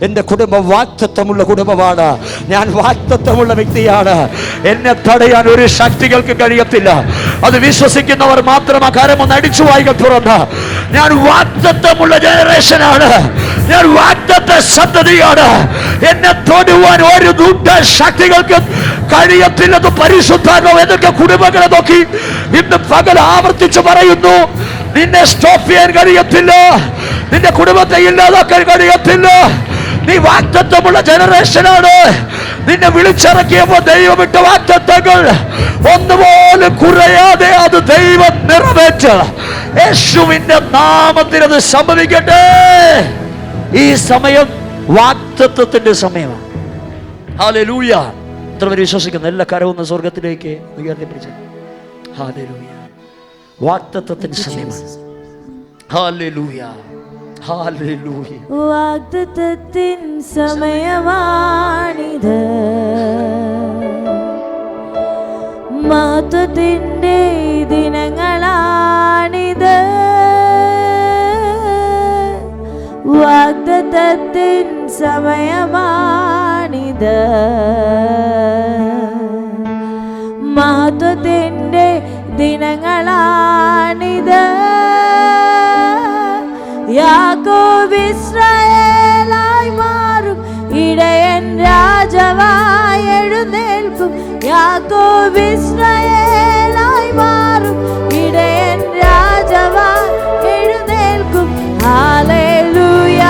എൻ്റെ കുടുംബം വാഗ്ദത്തമുള്ള കുടുംബമാണ്. ഞാൻ വാഗ്ദത്തമുള്ള വ്യക്തിയാണ്. എന്നെ തടയാൻ ഒരു ശക്തികൾക്ക് കഴിയത്തില്ല. അത് വിശ്വസിക്കുന്നവർ മാത്രം ആ കരമൊന്ന് അടിച്ചു വായികൾ തുറന്ന്, ഞാൻ വാഗ്ദത്തമുള്ള ജനറേഷനാണ്. ഞാൻ വാഗ്ദത്ത സന്തതിയാണ്. എന്നെ തൊടുവാൻ ഒരു ദുഷ്ട ശക്തികൾക്കും കഴിയത്തില്ലെന്ന് പരിശുദ്ധാത്മാവ് ഏതൊക്കെ കുടുംബങ്ങളെ നോക്കി ഇന്ന് പകൽ ആവർത്തിച്ച് പറയുന്നു. നിന്നെ സ്റ്റോപ്പ് ചെയ്യാൻ കഴിയത്തില്ല. നിന്റെ കുടുംബത്തെ ഇല്ലാതാക്കാൻ കഴിയത്തില്ല. നീ വാഗ്ദത്തമുള്ള ജനറേഷനാണ്. നിന്നെ വിളിച്ചിറക്കിയപ്പോ ദൈവമിട്ട വാഗ്ദത്തങ്ങൾ ഒന്നുപോലും കുറയാതെ അത് ദൈവം നിറവേറ്റ. യേശുവിന്റെ നാമത്തിൽ അത് സംഭവിക്കട്ടെ. ഈ സമയം വാഗ്ദത്തത്തിന്റെ സമയമാണ്. ഹല്ലേലൂയ. എത്ര പേര് വിശ്വസിക്കുന്നു? എല്ലാ കരവുന്ന സ്വർഗത്തിലേക്ക് ഉയർത്തിപ്പിടിച്ച ഹല്ലേലൂയ. വാഗ്ദത്തത്തിന്റെ സമയമാണ്. Hallelujah, hallelujah. വാഗ്ദത്തത്തിൻ സമയമാണിത്, മഹത്വത്തിന്റെ ദിനങ്ങളാണിത്. വാഗ്ദത്തത്തിൻ സമയമാണിത്, മഹത്വത്തിന്റെ ദിനങ്ങളാണിത്. യാക്കോബ് ഇസ്രായേലായി മാറും, ഇടയൻ രാജാവായി എഴുന്നേൽക്കും. യാക്കോബ് ഇസ്രായേലായി മാറും, ഇടയൻ രാജാവായി എഴുന്നേൽക്കും. ഹല്ലേലൂയ,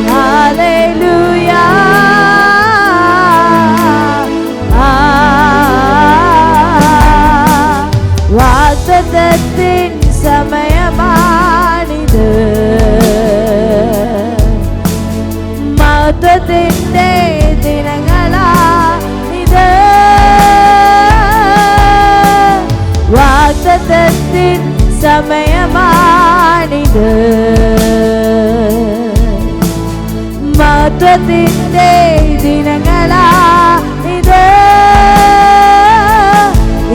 ഹല്ലേലൂയ. വാഗ്ദത്തത്തിൻ സമയമാണിത്, മഹത്വത്തിന്റെ ദിനങ്ങളാണിത്. വാഗ്ദത്തത്തിൻ സമയമാണിത്, മഹത്വത്തിന്റെ ദിനങ്ങളാണിത്.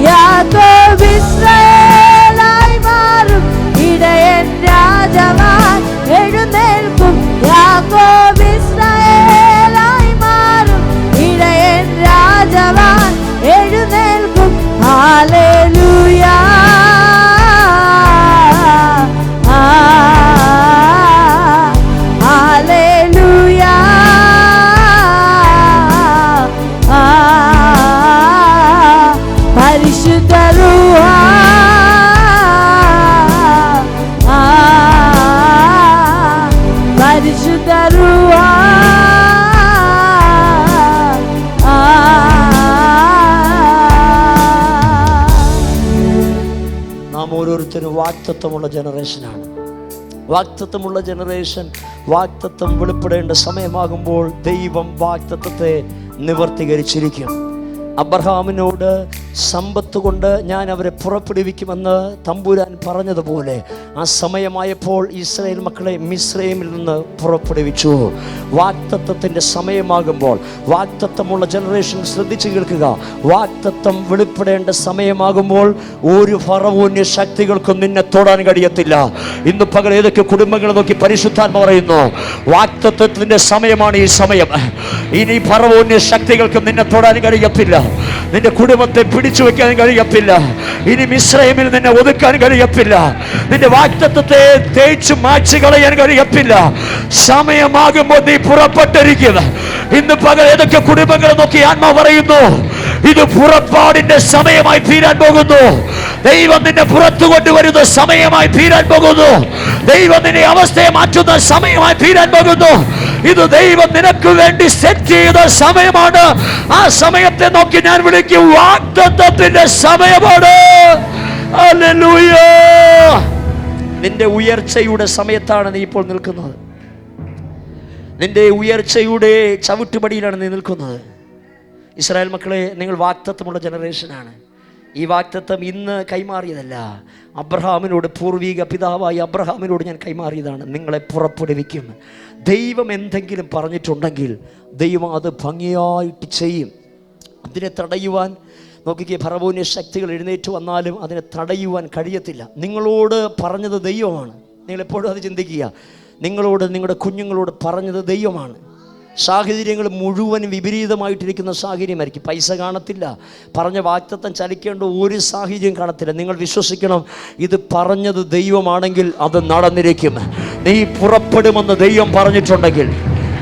യാക്കോബ് ഇസ്രായേലായി മാറും, ഇടയൻ രാജാവായി എഴുന്നേൽക്കും. യാക്കോബ് ഇസ്രായേലായി മാറും, ഇടയൻ രാജാവായി എഴുന്നേൽക്കും. ഹല്ലേലൂയ, ഹല്ലേലൂയ. പരിശുദ്ധ രൂഹ, പരിശുദ്ധ രൂഹ. നാം ഓരോരുത്തരും വാഗ്ദത്തമുള്ള ജനറേഷനാണ്. വാഗ്ദത്തമുള്ള ജനറേഷൻ. വാഗ്ദത്തം വെളിപ്പെടേണ്ട സമയമാകുമ്പോൾ ദൈവം വാഗ്ദത്തത്തെ നിവർത്തീകരിച്ചിരിക്കും. അബ്രഹാമിനോട് സമ്പത്ത് കൊണ്ട് ഞാൻ അവരെ പുറപ്പെടുവിക്കുമെന്ന് തമ്പുരാൻ പറഞ്ഞതുപോലെ ആ സമയമായപ്പോൾ ഇസ്രായേൽ മക്കളെ മിസ്രൈമിൽ നിന്ന് പുറപ്പെടുവിച്ചു. വാഗ്ദത്തത്തിൻ്റെ സമയമാകുമ്പോൾ വാഗ്ദത്തമുള്ള ജനറേഷൻ ശ്രദ്ധിച്ചു കേൾക്കുക. വാഗ്ദത്തം വെളിപ്പെടേണ്ട സമയമാകുമ്പോൾ ഒരു ഫറവോന്യ ശക്തികൾക്കും നിന്നെ തൊടാൻ കഴിയത്തില്ല. ഇന്ന് പകൽ ഏതൊക്കെ കുടുംബങ്ങളെ നോക്കി പരിശുദ്ധാത്മ പറയുന്നു, വാഗ്ദത്തത്തിന്റെ സമയമാണ് ഈ സമയം. ഇനി ഫറവോന്യ ശക്തികൾക്കും നിന്നെ തൊടാൻ കഴിയത്തില്ല. നിന്റെ കുടുംബത്തെ പിടിച്ചു വെക്കാൻ കഴിയത്തില്ല. ഇനി മിസ്രൈമിൽ നിന്നെ ഒതുക്കാൻ കഴിയത്തില്ല. നിന്റെ വാഗ്ദത്തത്തെ തേച്ചു മായ്ച്ചു കളയാൻ കഴിയത്തില്ല. സമയമാകുമ്പോൾ നീ പുറപ്പെട്ടിരിക്കുക. ഇന്ന് പകൽ ഏതൊക്കെ കുടുംബങ്ങളെ നോക്കി ആത്മാ പറയുന്നു, ഇത് പുറപ്പാടിന്റെ സമയമായി തീരാൻ പോകുന്നു. ദൈവം നിന്നെ പുറത്തു കൊണ്ടുവരുന്ന സമയമായി തീരാൻ പോകുന്നു. ദൈവം നിന്നെ അവസ്ഥയെ മാറ്റുന്ന സമയമായി തീരാൻ പോകുന്നു. ഇത് ദൈവം നിനക്ക് വേണ്ടി സെറ്റ് ചെയ്ത സമയമാണ്. ആ സമയത്തെ നോക്കി ഞാൻ വിളിക്കും, വാഗ്ദത്തത്തിന്റെ സമയമാണ്. ഹല്ലേലൂയ. നിന്റെ ഉയർച്ചയുടെ സമയത്താണ് നീ ഇപ്പോൾ നിൽക്കുന്നത്. നിന്റെ ഉയർച്ചയുടെ ചവിട്ടുപടിയിലാണ് നീ നിൽക്കുന്നത്. ഇസ്രായേൽ മക്കളെ, നിങ്ങൾ വാഗ്ദത്തമുള്ള ജനറേഷനാണ്. ഈ വാഗ്ദത്തം ഇന്ന് കൈമാറിയതല്ല. അബ്രഹാമിനോട്, പൂർവിക പിതാവായ അബ്രഹാമിനോട് ഞാൻ കൈമാറിയതാണ്. നിങ്ങളെ പുറപ്പെടുവിക്കും. ദൈവം എന്തെങ്കിലും പറഞ്ഞിട്ടുണ്ടെങ്കിൽ ദൈവം അത് ഭംഗിയായിട്ട് ചെയ്യും. അതിനെ തടയുവാൻ നോക്കിക്കേ, ഫറവോന്യ ശക്തികൾ എഴുന്നേറ്റ് വന്നാലും അതിനെ തടയുവാൻ കഴിയത്തില്ല. നിങ്ങളോട് പറഞ്ഞത് ദൈവമാണ്. നിങ്ങളെപ്പോഴും അത് ചിന്തിക്കുക. നിങ്ങളോട്, നിങ്ങളുടെ കുഞ്ഞുങ്ങളോട് പറഞ്ഞത് ദൈവമാണ്. സാഹചര്യങ്ങൾ മുഴുവൻ വിപരീതമായിട്ടിരിക്കുന്ന സാഹചര്യമായിരിക്കും. പൈസ കാണത്തില്ല, പറഞ്ഞ വാഗ്ദത്തം ചലിക്കേണ്ട ഒരു സാഹചര്യം കാണത്തില്ല. നിങ്ങൾ വിശ്വസിക്കണം, ഇത് പറഞ്ഞത് ദൈവമാണെങ്കിൽ അത് നടന്നിരിക്കും. നീ പുറപ്പെടുമെന്ന് ദൈവം പറഞ്ഞിട്ടുണ്ടെങ്കിൽ,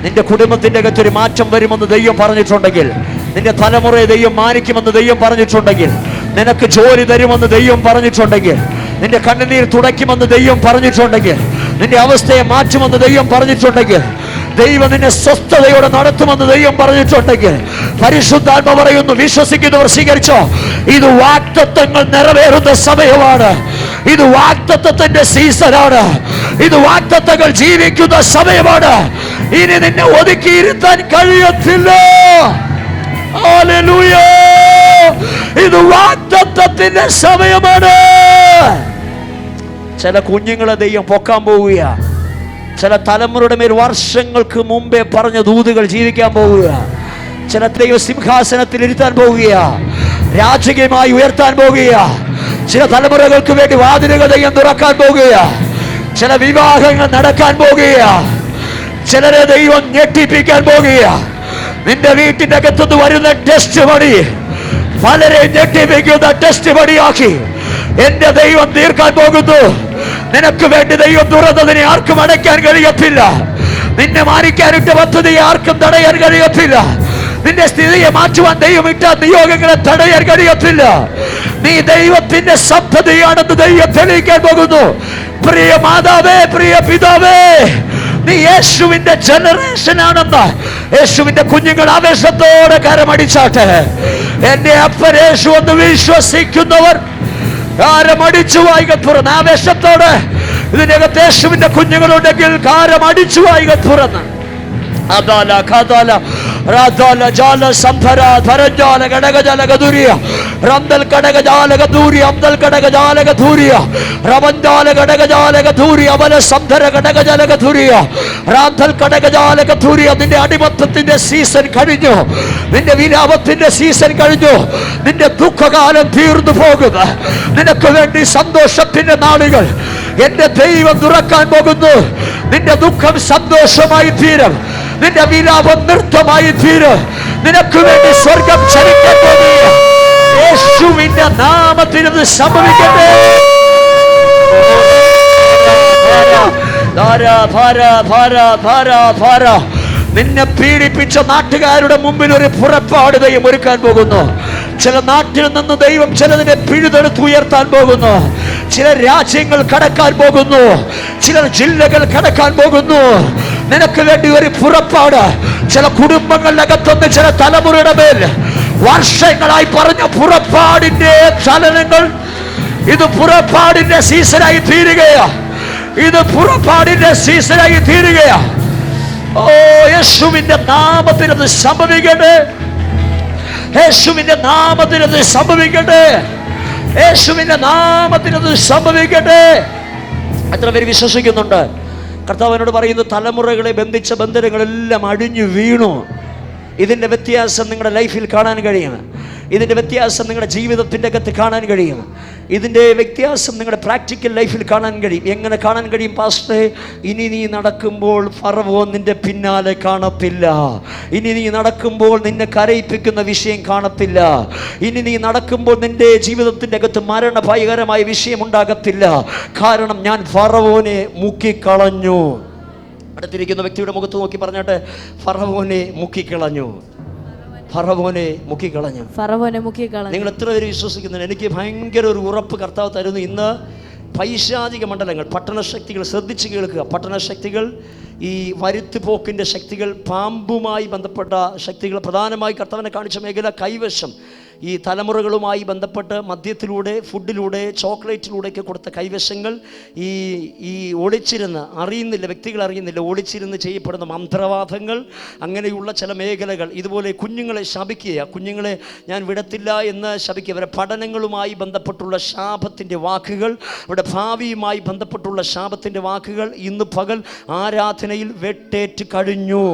നിന്റെ കുടുംബത്തിൻ്റെ അകത്തൊരു മാറ്റം വരുമെന്ന് ദൈവം പറഞ്ഞിട്ടുണ്ടെങ്കിൽ, നിന്റെ തലമുറയെ ദൈവം മാനിക്കുമെന്ന് ദൈവം പറഞ്ഞിട്ടുണ്ടെങ്കിൽ, നിനക്ക് ജോലി തരുമെന്ന് ദൈവം പറഞ്ഞിട്ടുണ്ടെങ്കിൽ, നിന്റെ കണ്ണുനീർ തുടയ്ക്കുമെന്ന് ദൈവം പറഞ്ഞിട്ടുണ്ടെങ്കിൽ, നിന്റെ അവസ്ഥയെ മാറ്റുമെന്ന് ദൈവം പറഞ്ഞിട്ടുണ്ടെങ്കിൽ, ദൈവം നിന്നെ സ്വസ്ഥതയോടെ നടത്തുമെന്ന് ദൈവം പറഞ്ഞിട്ടുണ്ടെങ്കിൽ, പരിശുദ്ധാത്മ പറയുന്നു, വിശ്വസിക്കുന്നവർ സ്വീകരിച്ചോ. ഇത് വാഗ്ദത്തങ്ങൾ നിറവേറുന്ന സമയമാണ്. ഇത് വാഗ്ദത്തത്തിന്റെ സീസണാണ്. ഇത് വാഗ്ദത്തങ്ങൾ ജീവിക്കുന്ന സമയമാണ്. ഇനി നിന്നെ ഒതുക്കിയിരുത്താൻ കഴിയത്തില്ല. ഹല്ലേലൂയ! ഇത് വാഗ്ദത്തത്തിന്റെ സമയമാണ്. ചില കുഞ്ഞുങ്ങളെ ദൈവം പൊക്കാൻ പോവുക. ചില തലമുറയുടെ മേൽ വർഷങ്ങൾക്ക് മുമ്പേ പറഞ്ഞ ദൂതുകൾ ജീവിക്കാൻ പോവുക. ചില ദൈവ സിംഹാസനത്തിൽ ഇരുത്താൻ പോവുക, രാജകീയമായി ഉയർത്താൻ പോവുക. ചില തലമുറകൾക്ക് വേണ്ടി വാതിലുകൾ ദൈവം തുറക്കാൻ പോകുക. ചില വിവാഹങ്ങൾ നടക്കാൻ പോകുക. ചിലരെ ദൈവം ഞെട്ടിപ്പിക്കാൻ പോകുക. നിന്റെ വീട്ടിന്റെ അകത്തുനിന്ന് വരുന്ന ടെസ്റ്റ് പണി പലരെ ഞെട്ടിപ്പിക്കുന്ന ടെസ്റ്റ് പണിയാക്കി എന്റെ ദൈവം തീർക്കാൻ പോകുന്നു. നിനക്ക് വേണ്ടി ദൈവം തുറന്നതിനെ ആർക്കും അടയ്ക്കാൻ കഴിയത്തില്ല. നിന്നെ മാനിക്കാനിട്ട പദ്ധതിയെ ആർക്കും തടയാൻ കഴിയത്തില്ല. നിന്റെ സ്ഥിതിയെ മാറ്റുവാൻ ദൈവം ഇട്ട നിയോഗങ്ങളെ തടയാൻ കഴിയത്തില്ല. നീ ദൈവത്തിന്റെ സന്തതിയാണെന്ന് ദൈവം തെളിയിക്കാൻ പോകുന്നു. പ്രിയ മാതാവേ, പ്രിയ പിതാവേ, നീ യേശുവിന്റെ ജനറേഷൻ ആണെന്ന് യേശുവിന്റെ കുഞ്ഞുങ്ങൾ ആവേശത്തോടെ കരമടിച്ചാട്ടെ. എന്റെ അപ്പൻ യേശു എന്ന് വിശ്വസിക്കുന്നവർ കാരമടിച്ചു വായിക തുറന്ന് ആവേശത്തോടെ ഇതിനകത്ത് യേശുവിന്റെ കുഞ്ഞുങ്ങളുണ്ടെങ്കിൽ കാരമടിച്ചു വായിക തുറന്ന് അദാല ഖദാല റാദാല ജാല സംഭര ധരജാല ഗടഗജാല ഗദൂരിയ റംദൽ ഗടഗജാല ഗദൂരി അംദൽ ഗടഗജാല ഗദൂരിയ റവൻജാല ഗടഗജാല ഗദൂരി അവല സംഭര ഗടഗജാല ഗദൂരിയ റാദൽ ഗടഗജാല ഗദൂരിയ. നിന്റെ അടിമത്തത്തിന്റെ സീസൺ കഴിഞ്ഞു. നിന്റെ വിലാപത്തിന്റെ സീസൺ കഴിഞ്ഞു. നിന്റെ ദുഃഖകാലം തീർന്നു പോകുക. നിനക്ക് വേണ്ടി സന്തോഷത്തിന്റെ നാളുകൾ എന്റെ ദൈവം തുറക്കാൻ പോകുന്നു. നിന്റെ ദുഃഖം സന്തോഷമായി തീരും. നിന്റെ വിലാപം നൃത്തമായി തീരും. നിനക്ക് വേണ്ടി സ്വർഗം ചലിക്കാൻ പോകുക. യേശുവിന്റെ നാമത്തിൽ ഇത് സംഭവിക്കട്ടെ. നിന്നെ പീഡിപ്പിച്ച നാട്ടുകാരുടെ മുമ്പിൽ ഒരു പുറപ്പാട് ദൈവം ഒരുക്കാൻ പോകുന്നു. ചില നാട്ടിൽ നിന്ന് ദൈവം ചിലതിനെ പിഴുതെടുത്ത് ഉയർത്താൻ പോകുന്നു. ചില രാജ്യങ്ങൾ കടക്കാൻ പോകുന്നു. ചില ജില്ലകൾ കടക്കാൻ പോകുന്നു. നിനക്ക് വേണ്ടി ഒരു പുറപ്പാട് ചില കുടുംബങ്ങളിലകത്തുനിന്ന് ചില തലമുറയുടെ മേൽ വർഷങ്ങളായി പറഞ്ഞ പുറപ്പാടിന്റെ ചലനങ്ങൾ ഇത് പുറപ്പാടിന്റെ സീസണായി തീരുകയാ. ഇത് പുറപ്പാടിന്റെ സീസണായി തീരുകയാ. ഓ, യേശുവിന്റെ നാമത്തിൽ അത് സംഭവിക്കട്ടെ. യേശുവിന്റെ നാമത്തിൽ അത് സംഭവിക്കട്ടെ. യേശുവിന്റെ നാമത്തിൽ അത് സംഭവിക്കട്ടെ. എത്ര പേര് വിശ്വസിക്കുന്നുണ്ട്? കർത്താവിനോട് പറയുന്നു, തലമുറകളെ ബന്ധിച്ച ബന്ധനങ്ങളെല്ലാം അടിഞ്ഞു വീണു. ഇതിൻ്റെ വ്യത്യാസം നിങ്ങളുടെ ലൈഫിൽ കാണാൻ കഴിയും. ഇതിൻ്റെ വ്യത്യാസം നിങ്ങളുടെ ജീവിതത്തിൻ്റെ അകത്ത് കാണാൻ കഴിയും. ഇതിൻ്റെ വ്യത്യാസം നിങ്ങളുടെ പ്രാക്ടിക്കൽ ലൈഫിൽ കാണാൻ കഴിയും. എങ്ങനെ കാണാൻ കഴിയും പാസ്റ്റേ? ഇനി നീ നടക്കുമ്പോൾ ഫറവോൻ നിന്റെ പിന്നാലെ കാണത്തില്ല. ഇനി നീ നടക്കുമ്പോൾ നിന്നെ കരയിപ്പിക്കുന്ന വിഷയം കാണത്തില്ല. ഇനി നീ നടക്കുമ്പോൾ നിന്റെ ജീവിതത്തിൻ്റെ അകത്ത് മരണഭയകരമായ വിഷയം ഉണ്ടാകത്തില്ല. കാരണം ഞാൻ ഫറവോനെ മുക്കിക്കളഞ്ഞു. അടുത്തിരിക്കുന്ന വ്യക്തിയുടെ മുഖത്ത് നോക്കി പറഞ്ഞാട്ടെ, ഫറവോനെ മുക്കിക്കളഞ്ഞു. ഫറവോനെ മുക്കിക്കളഞ്ഞു. ഫറവോനെ മുക്കിക്കളഞ്ഞു. നിങ്ങൾ എത്ര പേര് വിശ്വസിക്കുന്നുണ്ട്? എനിക്ക് ഭയങ്കര ഒരു ഉറപ്പ് കർത്താവ് തരുന്നു. ഇന്ന് പൈശാചിക മണ്ഡലങ്ങൾ, പട്ടണശക്തികൾ, ശ്രദ്ധിച്ച് കേൾക്കുക. പട്ടണശക്തികൾ, ഈ വരുത്തുപോക്കിൻ്റെ ശക്തികൾ, പാമ്പുമായി ബന്ധപ്പെട്ട ശക്തികൾ, പ്രധാനമായി കർത്താവിനെ കാണിച്ച മേഖല കൈവശം, ഈ തലമുറകളുമായി ബന്ധപ്പെട്ട് മദ്യത്തിലൂടെ, ഫുഡിലൂടെ, ചോക്ലേറ്റിലൂടെയൊക്കെ കൊടുത്ത കൈവശങ്ങൾ, ഈ ഒളിച്ചിരുന്ന് അറിയുന്നില്ല, വ്യക്തികൾ അറിയുന്നില്ല, ഒളിച്ചിരുന്ന് ചെയ്യപ്പെടുന്ന മന്ത്രവാദങ്ങൾ, അങ്ങനെയുള്ള ചില മേഖലകൾ. ഇതുപോലെ കുഞ്ഞുങ്ങളെ ശപിക്കുക, കുഞ്ഞുങ്ങളെ ഞാൻ വിടത്തില്ല എന്ന് ശപിക്കുക. അവരുടെ പഠനങ്ങളുമായി ബന്ധപ്പെട്ടുള്ള ശാപത്തിൻ്റെ വാക്കുകൾ, അവരുടെ ഭാവിയുമായി ബന്ധപ്പെട്ടുള്ള ശാപത്തിൻ്റെ വാക്കുകൾ ഇന്ന് പകൽ ആരാധനയിൽ വെട്ടേറ്റ് കഴിഞ്ഞു.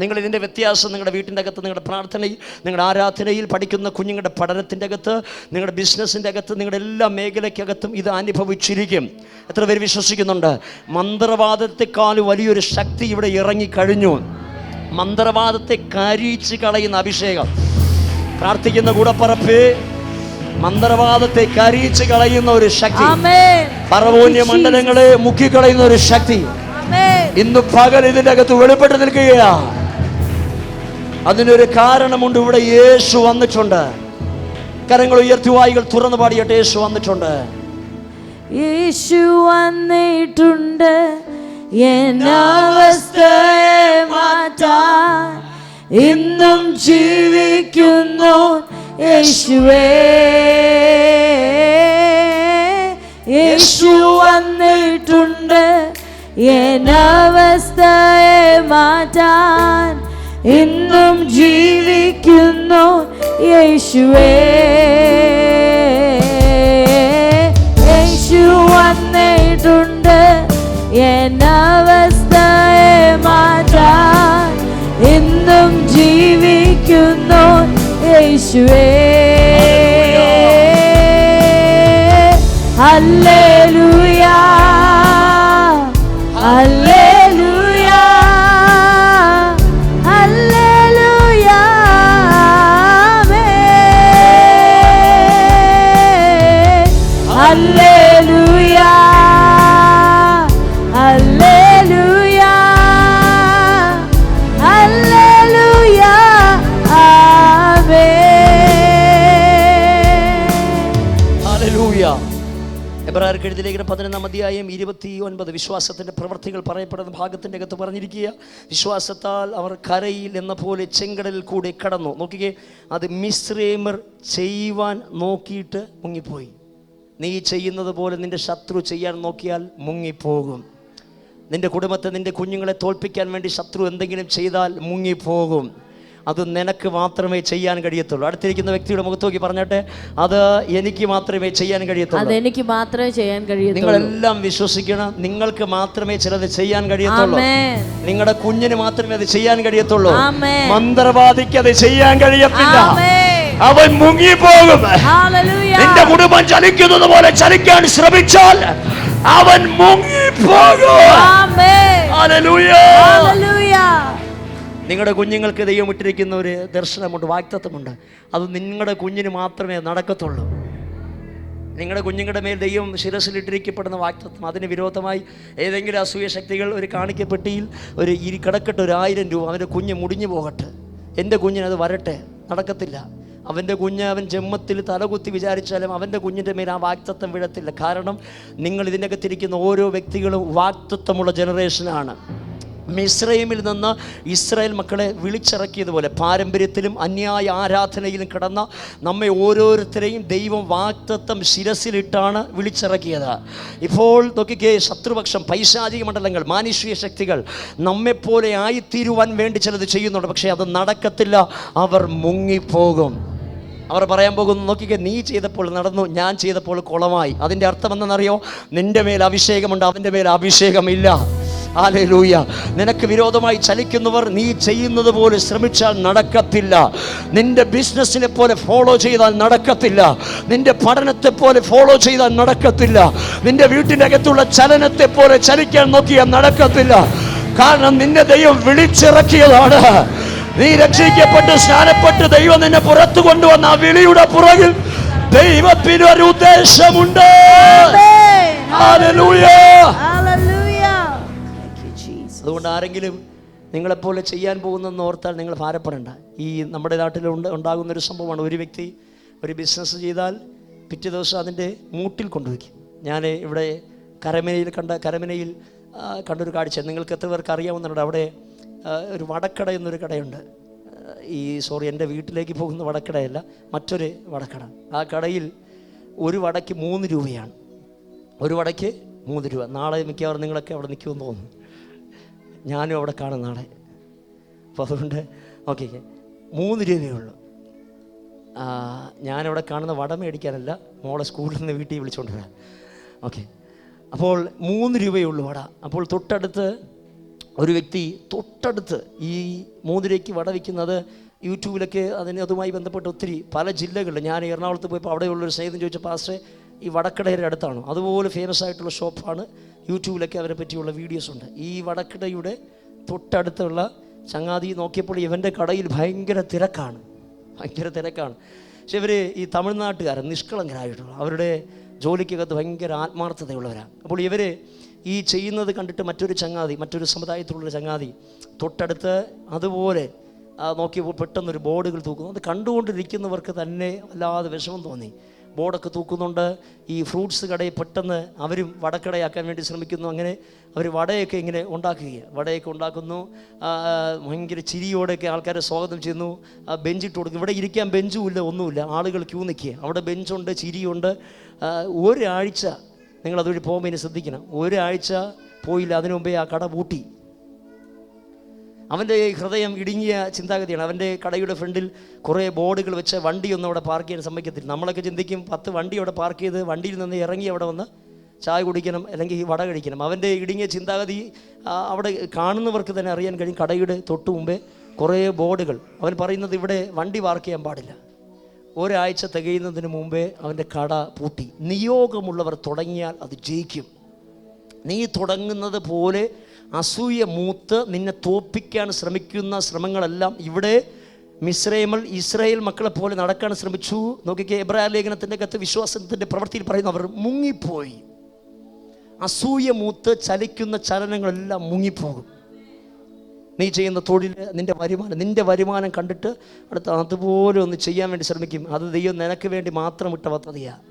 നിങ്ങൾ ഇതിൻ്റെ വ്യത്യാസം നിങ്ങളുടെ വീട്ടിൻ്റെ അകത്ത്, നിങ്ങളുടെ പ്രാർത്ഥനയിൽ, നിങ്ങളുടെ ആരാധനയിൽ, പഠിക്കുന്ന കുഞ്ഞുങ്ങളുടെ പഠനത്തിൻ്റെ അകത്ത്, നിങ്ങളുടെ ബിസിനസ്സിൻ്റെ അകത്ത്, നിങ്ങളുടെ എല്ലാ മേഖലയ്ക്കകത്തും ഇത് അനുഭവിച്ചിരിക്കും. എത്ര പേര് വിശ്വസിക്കുന്നുണ്ട്? മന്ത്രവാദത്തെക്കാൾ വലിയൊരു ശക്തി ഇവിടെ ഇറങ്ങിക്കഴിഞ്ഞു. മന്ത്രവാദത്തെ കരിച്ച് കളയുന്ന അഭിഷേകം. പ്രാർത്ഥിക്കുന്ന കൂടപ്പറപ്പ്, മന്ത്രവാദത്തെ കരിച്ച് കളയുന്ന ഒരു ശക്തി, ഫറവോന്യ മണ്ഡലങ്ങളെ മുക്കിക്കളയുന്ന ഒരു ശക്തി ഇന്ന് പകൽ ഇതിൻ്റെ അകത്ത് വെളിപ്പെട്ട് നിൽക്കുകയാണ്. അതിനൊരു കാരണമുണ്ട്. ഇവിടെ യേശു വന്നിട്ടുണ്ട്. കരങ്ങൾ ഉയർത്തി വായികൾ തുറന്നു പാടിയിട്ട് യേശു വന്നിട്ടുണ്ട്. യേശു വന്നിട്ടുണ്ട് എന്നവസ്ഥയെ മാറ്റാൻ. ഇന്നും ജീവിക്കുന്നു യേശുവേ. യേശു വന്നിട്ടുണ്ട് എന്നവസ്ഥയെ മാറ്റാൻ. ഇന്നും ജീവിക്കുന്നു യേശുവേ. യേശു വന്നിട്ടുണ്ട് എന്നവസ്ഥയെ മാറ്റാൻ. ഇന്നും ജീവിക്കുന്നു യേശുവേ. ഹല്ലേലൂയ ഹല്ലേലൂയ ഹല്ലേലൂയ ഹല്ലേലൂയ ഹല്ലേലൂയ ഹല്ലേലൂയ ഹല്ലേലൂയ. എബ്രായർക്ക് എഴുതിയ ലേഖനം 11 അധ്യായം 29 വിശ്വാസത്തിന്റെ പ്രവൃത്തികൾ പറയപ്പെടുന്ന ഭാഗത്തിന്റെ അകത്ത് പറഞ്ഞിരിക്കുക. വിശ്വാസത്താൽ അവർ കരയിൽ എന്ന പോലെ ചെങ്കടലിൽ കൂടെ കടന്നു. നോക്കിക്കേ, അത് മിസ്രൈമർ ചെയ്യുവാൻ നോക്കിയിട്ട് മുങ്ങിപ്പോയി. നീ ചെയ്യുന്നത് പോലെ നിന്റെ ശത്രു ചെയ്യാൻ നോക്കിയാൽ മുങ്ങിപ്പോകും. നിന്റെ കുടുംബത്തെ, നിന്റെ കുഞ്ഞുങ്ങളെ തോൽപ്പിക്കാൻ വേണ്ടി ശത്രു എന്തെങ്കിലും ചെയ്താൽ മുങ്ങിപ്പോകും. അത് നിനക്ക് മാത്രമേ ചെയ്യാൻ കഴിയത്തുള്ളൂ. അടുത്തിരിക്കുന്ന വ്യക്തിയുടെ മുഖത്ത് നോക്കി പറഞ്ഞിട്ട്, അത് എനിക്ക് മാത്രമേ ചെയ്യാൻ കഴിയത്തുള്ളൂ. അതെനിക്ക് മാത്രമേ ചെയ്യാൻ കഴിയത്തുള്ളൂ. നിങ്ങളെല്ലാം വിശ്വസിക്കണം, നിങ്ങൾക്ക് മാത്രമേ ചിലത് ചെയ്യാൻ കഴിയത്തുള്ളൂ. നിങ്ങളുടെ കുഞ്ഞിന് മാത്രമേ അത് ചെയ്യാൻ കഴിയത്തുള്ളൂ. മന്ത്രവാദിക്ക് അത് ചെയ്യാൻ കഴിയത്തില്ല. അവൻ മുങ്ങിപ്പോകും. നിന്റെ കുടുംബം ചലിക്കുന്നത് പോലെ ചലിക്കാൻ ശ്രമിച്ചാൽ അവൻ മുങ്ങിപ്പോകും. ഹല്ലേലൂയ. നിങ്ങളുടെ കുഞ്ഞുങ്ങൾക്ക് ദൈവം ഇട്ടിരിക്കുന്ന ഒരു ദർശനമുണ്ട്, വാഗ്ദത്തമുണ്ട്. അത് നിങ്ങളുടെ കുഞ്ഞിന് മാത്രമേ നടക്കത്തുള്ളൂ. നിങ്ങളുടെ കുഞ്ഞുങ്ങളുടെ മേൽ ദൈവം ശിരസിലിട്ടിരിക്കപ്പെടുന്ന വാഗ്ദത്തം, അതിന് വിരോധമായി ഏതെങ്കിലും അസൂയ ശക്തികൾ ഒരു കാണിക്കപ്പെട്ടിയിൽ ഒരു കിടക്കട്ടെ 1000 രൂപ, അവൻ്റെ കുഞ്ഞ് മുടിഞ്ഞു പോകട്ടെ, എൻ്റെ കുഞ്ഞിനത് വരട്ടെ, നടക്കത്തില്ല. അവൻ്റെ കുഞ്ഞ് അവൻ ജന്മത്തിൽ തലകുത്തി വിചാരിച്ചാലും അവൻ്റെ കുഞ്ഞിൻ്റെ മേൽ ആ വാഗ്ദത്തം വീഴത്തില്ല. കാരണം നിങ്ങൾ ഇതിനകത്തിരിക്കുന്ന ഓരോ വ്യക്തികളും വാഗ്ദത്തമുള്ള ജനറേഷനാണ്. മിസ്രൈമിൽ നിന്ന് ഇസ്രായേൽ മക്കളെ വിളിച്ചിറക്കിയതുപോലെ പാരമ്പര്യത്തിലും അന്യായ ആരാധനയിലും കിടന്ന നമ്മെ ഓരോരുത്തരെയും ദൈവം വാഗ്ദത്തം ശിരസിലിട്ടാണ് വിളിച്ചിറക്കിയത്. ഇപ്പോൾ നോക്കിക്കേ, ശത്രുപക്ഷം, പൈശാചിക മണ്ഡലങ്ങൾ, മാനുഷിക ശക്തികൾ നമ്മെപ്പോലെ ആയിത്തീരുവാൻ വേണ്ടി ചിലത് ചെയ്യുന്നുണ്ട്. പക്ഷേ അത് നടക്കത്തില്ല. അവർ മുങ്ങിപ്പോകും. അവർ പറയാൻ പോകുന്നു, നോക്കിക്കേ, നീ ചെയ്തപ്പോൾ നടന്നു, ഞാൻ ചെയ്തപ്പോൾ കുളമായി. അതിൻ്റെ അർത്ഥം എന്തെന്നറിയോ? നിന്റെ മേൽ അഭിഷേകമുണ്ട്, അവൻ്റെ മേൽ അഭിഷേകമില്ല. ഹല്ലേലൂയ. നിനക്ക് വിരോധമായി ചലിക്കുന്നവർ നീ ചെയ്യുന്നത് പോലെ ശ്രമിച്ചാൽ നടക്കത്തില്ല. നിന്റെ ബിസിനസ്സിനെ പോലെ ഫോളോ ചെയ്താൽ നടക്കത്തില്ല. നിന്റെ പഠനത്തെ പോലെ ഫോളോ ചെയ്താൽ നടക്കത്തില്ല. നിന്റെ വീട്ടിൻ്റെ അകത്തുള്ള ചലനത്തെ പോലെ ചലിക്കാൻ നോക്കിയാൽ നടക്കത്തില്ല. കാരണം നിന്നെ ദൈവം വിളിച്ചിറക്കിയതാണ്. നീ രക്ഷിക്കപ്പെട്ട് സ്നാനപ്പെട്ട് ദൈവം നിന്നെ പുറത്തു കൊണ്ടുവന്ന ആ വിളിയുടെ പുറകിൽ ദൈവത്തിന് ഒരു ഉദ്ദേശമുണ്ട്. ഹല്ലേലൂയ. അതുകൊണ്ട് ആരെങ്കിലും നിങ്ങളെപ്പോലെ ചെയ്യാൻ പോകുന്നെന്ന് ഓർത്താൽ നിങ്ങൾ ഭാരപ്പെടേണ്ട. ഈ നമ്മുടെ നാട്ടിൽ ഉണ്ടാകുന്നൊരു സംഭവമാണ്. ഒരു വ്യക്തി ഒരു ബിസിനസ് ചെയ്താൽ പിറ്റേ ദിവസം അതിൻ്റെ മൂട്ടിൽ കൊണ്ടുവയ്ക്കും. ഞാൻ ഇവിടെ കരമനയിൽ കണ്ടൊരു കാഴ്ച നിങ്ങൾക്ക് എത്ര പേർക്ക് അറിയാവുന്നുണ്ട്. അവിടെ ഒരു വടക്കട എന്നൊരു കടയുണ്ട്. എൻ്റെ വീട്ടിലേക്ക് പോകുന്ന വടക്കടയല്ല, മറ്റൊരു വടക്കട. ആ കടയിൽ ഒരു വടയ്ക്ക് 3 രൂപയാണ്. ഒരു വടയ്ക്ക് 3 രൂപ. നാളെ മിക്കവാറും നിങ്ങളൊക്കെ അവിടെ നിൽക്കുമെന്ന് തോന്നുന്നു. ഞാനും അവിടെ കാണും നാളെ. അപ്പോൾ അതുകൊണ്ട് ഓക്കെ, 3 രൂപയേ ഉള്ളൂ. ഞാനവിടെ കാണുന്ന വട മേടിക്കാനല്ല, മോളെ സ്കൂളിൽ നിന്ന് വീട്ടിൽ വിളിച്ചുകൊണ്ട് വരാം. ഓക്കെ, അപ്പോൾ 3 രൂപയേ ഉള്ളൂ വട. അപ്പോൾ തൊട്ടടുത്ത് ഒരു വ്യക്തി ഈ 3 രൂപയ്ക്ക് വട വയ്ക്കുന്നത് യൂട്യൂബിലൊക്കെ അതുമായി ബന്ധപ്പെട്ട് ഒത്തിരി പല ജില്ലകളിൽ. ഞാൻ എറണാകുളത്ത് പോയപ്പോൾ അവിടെയുള്ളൊരു സ്നേഹിതൻ ചോദിച്ച, പാസ്റ്റേ ഈ വടക്കടയുടെ അടുത്താണോ? അതുപോലെ ഫേമസ് ആയിട്ടുള്ള ഷോപ്പാണ്. യൂട്യൂബിലൊക്കെ അവരെ പറ്റിയുള്ള വീഡിയോസ് ഉണ്ട്. ഈ വടക്കടയുടെ തൊട്ടടുത്തുള്ള ചങ്ങാതി നോക്കിയപ്പോൾ ഇവൻ്റെ കടയിൽ ഭയങ്കര തിരക്കാണ്. പക്ഷെ ഇവർ ഈ തമിഴ്നാട്ടുകാരൻ നിഷ്കളങ്കരായിട്ടുള്ള, അവരുടെ ജോലിക്കകത്ത് ഭയങ്കര ആത്മാർത്ഥതയുള്ളവരാണ്. അപ്പോൾ ഇവർ ഈ ചെയ്യുന്നത് കണ്ടിട്ട് മറ്റൊരു സമുദായത്തിലുള്ളൊരു ചങ്ങാതി തൊട്ടടുത്ത് അതുപോലെ നോക്കിയപ്പോൾ പെട്ടെന്നൊരു ബോർഡുകൾ തൂക്കുന്നു. അത് കണ്ടുകൊണ്ടിരിക്കുന്നവർക്ക് തന്നെ വല്ലാതെ വിഷമം തോന്നി. ബോർഡൊക്കെ തൂക്കുന്നുണ്ട്. ഈ ഫ്രൂട്ട്സ് കടയിൽ പെട്ടെന്ന് അവരും വടക്കടയാക്കാൻ വേണ്ടി ശ്രമിക്കുന്നു. അങ്ങനെ അവർ വടയൊക്കെ ഇങ്ങനെ ഉണ്ടാക്കുകയാണ്. വടയൊക്കെ ഉണ്ടാക്കുന്നു. ഭയങ്കര ചിരിയോടെയൊക്കെ ആൾക്കാരെ സ്വാഗതം ചെയ്യുന്നു. ബെഞ്ചിട്ട് കൊടുക്കും. ഇവിടെ ഇരിക്കാൻ ബെഞ്ചും ഇല്ല, ഒന്നുമില്ല. ആളുകൾ ക്യൂ നിൽക്കുക. അവിടെ ബെഞ്ചുണ്ട്, ചിരിയുണ്ട്. ഒരാഴ്ച നിങ്ങളതുവഴി പോകുമ്പോൾ ഇനി ശ്രദ്ധിക്കണം. ഒരാഴ്ച പോയില്ല, അതിനു മുമ്പേ ആ കട പൂട്ടി. അവൻ്റെ ഹൃദയം ഇടുങ്ങിയ ചിന്താഗതിയാണ്. അവൻ്റെ കടയുടെ ഫ്രണ്ടിൽ കുറേ ബോർഡുകൾ വെച്ച് വണ്ടിയൊന്നും അവിടെ പാർക്ക് ചെയ്യാൻ സമ്മതിക്കത്തില്ല. നമ്മളൊക്കെ ചിന്തിക്കും 10 വണ്ടി അവിടെ പാർക്ക് ചെയ്ത് വണ്ടിയിൽ നിന്ന് ഇറങ്ങി അവിടെ വന്ന് ചായ കുടിക്കണം, അല്ലെങ്കിൽ വട കഴിക്കണം. അവൻ്റെ ഇടുങ്ങിയ ചിന്താഗതി അവിടെ കാണുന്നവർക്ക് തന്നെ അറിയാൻ കഴിയും. കടയുടെ തൊട്ട് മുമ്പേ കുറേ ബോർഡുകൾ. അവൻ പറയുന്നത് ഇവിടെ വണ്ടി പാർക്ക് ചെയ്യാൻ പാടില്ല. ഒരാഴ്ച തികയുന്നതിന് മുമ്പേ അവൻ്റെ കട പൂട്ടി. നിയോഗമുള്ളവർ തുടങ്ങിയാൽ അത് ജയിക്കും. നീ തുടങ്ങുന്നത് പോലെ അസൂയ മൂത്ത് നിന്നെ തോൽപ്പിക്കാൻ ശ്രമിക്കുന്ന ശ്രമങ്ങളെല്ലാം ഇവിടെ ഇസ്രായേൽ മക്കളെ പോലെ നടക്കാൻ ശ്രമിച്ചു. നോക്കിക്കേ, എബ്രായ ലേഖനത്തിൻ്റെ കത്ത് വിശ്വാസത്തിൻ്റെ പ്രവൃത്തിയിൽ പറയുന്നു, അവർ മുങ്ങിപ്പോയി. അസൂയ മൂത്ത് ചലിക്കുന്ന ചലനങ്ങളെല്ലാം മുങ്ങിപ്പോകും. നീ ചെയ്യുന്ന തൊഴിൽ, നിന്റെ വരുമാനം കണ്ടിട്ട് അടുത്ത അതുപോലെ ഒന്ന് ചെയ്യാൻ വേണ്ടി ശ്രമിക്കും. അത് ദൈവം നിനക്ക് വേണ്ടി മാത്രം ഇട്ട പദ്ധതിയാണ്.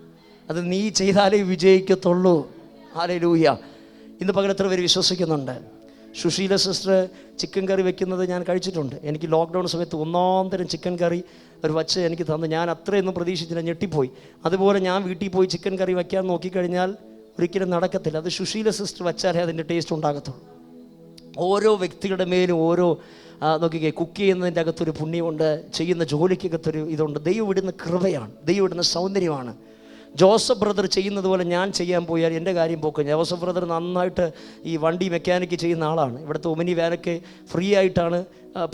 അത് നീ ചെയ്താലേ വിജയിക്കത്തുള്ളൂ. ഹല്ലേലൂയ. ഇന്ന് പകൽ എത്ര പേര് വിശ്വസിക്കുന്നുണ്ട്? സുശീല സിസ്റ്റർ ചിക്കൻ കറി വെക്കുന്നത് ഞാൻ കഴിച്ചിട്ടുണ്ട്. എനിക്ക് ലോക്ക്ഡൗൺ സമയത്ത് 1 തരം ചിക്കൻ കറി ഒരു വച്ച് എനിക്ക് തന്നു. ഞാൻ അത്രയൊന്നും പ്രതീക്ഷിച്ചില്ല, ഞെട്ടിപ്പോയി. അതുപോലെ ഞാൻ വീട്ടിൽ പോയി ചിക്കൻ കറി വയ്ക്കാൻ നോക്കിക്കഴിഞ്ഞാൽ ഒരിക്കലും നടക്കത്തില്ല. അത് സുശീല സിസ്റ്റർ വച്ചാലേ അതിൻ്റെ ടേസ്റ്റ് ഉണ്ടാകത്തുള്ളൂ. ഓരോ വ്യക്തികളുടെ മേലും ഓരോ നോക്കിക്കേ, കുക്ക് ചെയ്യുന്നതിൻ്റെ അകത്തൊരു പുണ്യമുണ്ട്, ചെയ്യുന്ന ജോലിക്കകത്തൊരു ഇതുണ്ട്. ദൈവം ഇടുന്ന കൃപയാണ്, ദൈവം ഇടുന്ന സൗന്ദര്യമാണ്. ജോസഫ് ബ്രദർ ചെയ്യുന്നത് പോലെ ഞാൻ ചെയ്യാൻ പോയാൽ എൻ്റെ കാര്യം പോക്കും. ജോസഫ് ബ്രദർ നന്നായിട്ട് ഈ വണ്ടി മെക്കാനിക്ക് ചെയ്യുന്ന ആളാണ്. ഇവിടുത്തെ ഒമിനി വാനൊക്കെ ഫ്രീ ആയിട്ടാണ്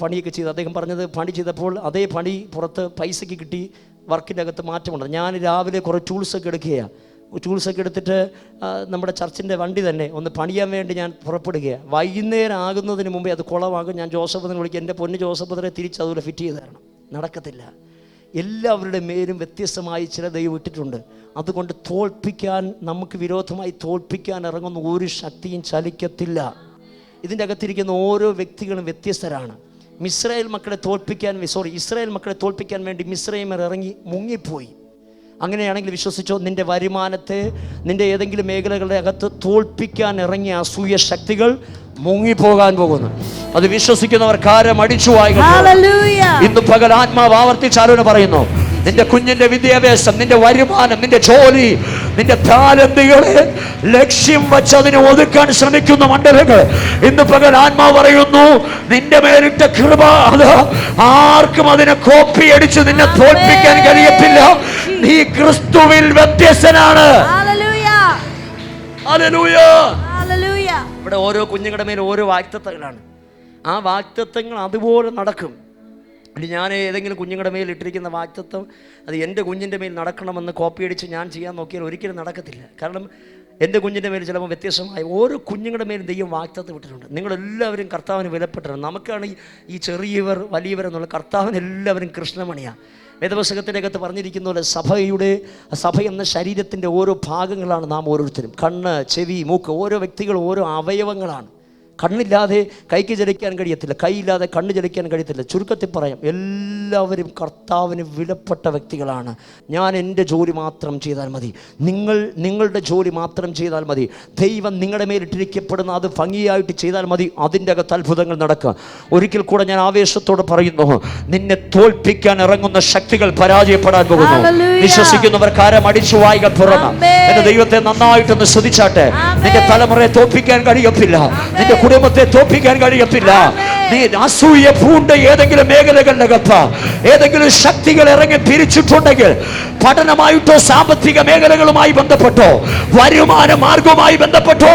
പണിയൊക്കെ ചെയ്തത്. അദ്ദേഹം പറഞ്ഞത് പണി ചെയ്തപ്പോൾ അതേ പണി പുറത്ത് പൈസയ്ക്ക് കിട്ടി. വർക്കിൻ്റെ അകത്ത് മാറ്റമുണ്ട്. ഞാൻ രാവിലെ കുറേ ടൂൾസൊക്കെ എടുക്കുകയാണ്. ടൂൾസൊക്കെ എടുത്തിട്ട് നമ്മുടെ ചർച്ചിൻ്റെ വണ്ടി തന്നെ ഒന്ന് പണിയാൻ വേണ്ടി ഞാൻ പുറപ്പെടുകയാണ്. വൈകുന്നേരം ആകുന്നതിന് മുമ്പേ അത് കുളമാകും. ഞാൻ ജോസഫ് ബ്രദറിനെ വിളിക്കും, എൻ്റെ പൊന്ന് ജോസഫ് ബ്രദറെ തിരിച്ച് അതുപോലെ ഫിറ്റ് ചെയ്ത് തരണം. നടക്കത്തില്ല. എല്ലാവരുടെ മേലും വ്യത്യസ്തമായി ചില ദൈവം ഇട്ടിട്ടുണ്ട്. അതുകൊണ്ട് തോൽപ്പിക്കാൻ, നമുക്ക് വിരോധമായി തോൽപ്പിക്കാൻ ഇറങ്ങുന്ന ഒരു ശക്തിയും ചലിക്കത്തില്ല. ഇതിൻ്റെ അകത്തിരിക്കുന്ന ഓരോ വ്യക്തികളും വ്യത്യസ്തരാണ്. ഇസ്രായേൽ മക്കളെ തോൽപ്പിക്കാൻ വേണ്ടി മിസ്രൈമർ ഇറങ്ങി മുങ്ങിപ്പോയി. അങ്ങനെയാണെങ്കിൽ വിശ്വസിച്ചോ, നിന്റെ വരുമാനത്തെ, നിന്റെ ഏതെങ്കിലും മേഖലകളുടെ അകത്ത് തോൽപ്പിക്കാൻ ഇറങ്ങിയ അസൂയ ശക്തികൾ മുങ്ങിപ്പോകാൻ പോകുന്നു. അത് വിശ്വസിക്കുന്നവർ കാരം അടിച്ചു വായിക്കുന്നു. ഇന്ന് പകൽ ആത്മാവ് ആവർത്തിച്ചാലോന്ന് പറയുന്നു, നിന്റെ കുഞ്ഞിന്റെ വിദ്യാഭ്യാസം, നിന്റെ വരുമാനം, നിന്റെ ജോലി, നിന്റെ താലന്തുകളെ ലക്ഷ്യം വച്ച് അതിനെ ഒതുക്കാൻ ശ്രമിക്കുന്ന മണ്ഡലങ്ങൾ ഇന്ന് പകൽ ആത്മാവ് പറയുന്നു, നിന്റെ മേലിട്ട കൃപ അത് ആർക്കും അതിനെ കോപ്പി അടിച്ച് നിന്നെ തോൽപ്പിക്കാൻ കഴിയത്തില്ല. നീ ക്രിസ്തുവിൽ വ്യത്യസ്തനാണ്. ഇവിടെ ഓരോ കുഞ്ഞുങ്ങളുടെ മേൽ ഓരോ വാഗ്ദത്തങ്ങളാണ്. ആ വാഗ്ദത്തങ്ങൾ അതുപോലെ നടക്കും. ഞാൻ ഏതെങ്കിലും കുഞ്ഞുങ്ങളുടെ മേൽ ഇട്ടിരിക്കുന്ന വാഗ്ദത്തം അത് എൻ്റെ കുഞ്ഞിൻ്റെ മേൽ നടക്കണമെന്ന് കോപ്പി അടിച്ച് ഞാൻ ചെയ്യാൻ നോക്കിയാൽ ഒരിക്കലും നടക്കത്തില്ല. കാരണം എൻ്റെ കുഞ്ഞിൻ്റെ മേൽ ചിലപ്പോൾ വ്യത്യസ്തമായി ഓരോ കുഞ്ഞുങ്ങളുടെ മേലും ദൈവം വാഗ്ദത്തം വിട്ടിട്ടുണ്ട്. നിങ്ങളെല്ലാവരും കർത്താവിന് വിലപ്പെട്ടിട്ടുണ്ട്. നമുക്കാണ് ഈ ചെറിയവർ വലിയവരെന്നുള്ള, കർത്താവിന് എല്ലാവരും കൃഷ്ണമണിയാണ്. വേദപുസ്തകത്തിൻ്റെ അകത്ത് പറഞ്ഞിരിക്കുന്ന പോലെ സഭ എന്ന ശരീരത്തിൻ്റെ ഓരോ ഭാഗങ്ങളാണ് നാം ഓരോരുത്തരും. കണ്ണ്, ചെവി, മൂക്ക്, ഓരോ വ്യക്തികളും ഓരോ അവയവങ്ങളാണ്. കണ്ണില്ലാതെ കൈക്ക് ചലിക്കാൻ കഴിയത്തില്ല, കൈയില്ലാതെ കണ്ണ് ചലിക്കാൻ കഴിയത്തില്ല. ചുരുക്കത്തിൽ പറയാം, എല്ലാവരും കർത്താവിന് വിലപ്പെട്ട വ്യക്തികളാണ്. ഞാൻ എൻ്റെ ജോലി മാത്രം ചെയ്താൽ മതി, നിങ്ങളുടെ ജോലി മാത്രം ചെയ്താൽ മതി. ദൈവം നിങ്ങളുടെ മേലിട്ടിരിക്കപ്പെടുന്ന അത് ഭംഗിയായിട്ട് ചെയ്താൽ മതി. അതിൻ്റെ അകത്ത് അത്ഭുതങ്ങൾ നടക്കുക. ഒരിക്കൽ കൂടെ ഞാൻ ആവേശത്തോടെ പറയുന്നു, നിന്നെ തോൽപ്പിക്കാൻ ഇറങ്ങുന്ന ശക്തികൾ പരാജയപ്പെടാൻ പോകുന്നു. വിശ്വസിക്കുന്നവർ കാരം അടിച്ചു വായികൾ തുറന്ന് എന്റെ ദൈവത്തെ നന്നായിട്ടൊന്ന് ശ്രദ്ധിച്ചാട്ടെ. നിന്റെ തലമുറയെ തോൽപ്പിക്കാൻ കഴിയത്തില്ല, നിന്റെ കുടുംബത്തെ തോൽപ്പിക്കാൻ കഴിയത്തില്ല. നീ അസൂയ പൂണ്ട ഏതെങ്കിലും മേഖലകളിലകത്ത് ഏതെങ്കിലും ശക്തികൾ ഇറങ്ങി തിരിച്ചിട്ടുണ്ടെങ്കിൽ, പഠനമായിട്ടോ സാമ്പത്തിക മേഖലകളുമായി ബന്ധപ്പെട്ടോ വരുമാന മാർഗവുമായി ബന്ധപ്പെട്ടോ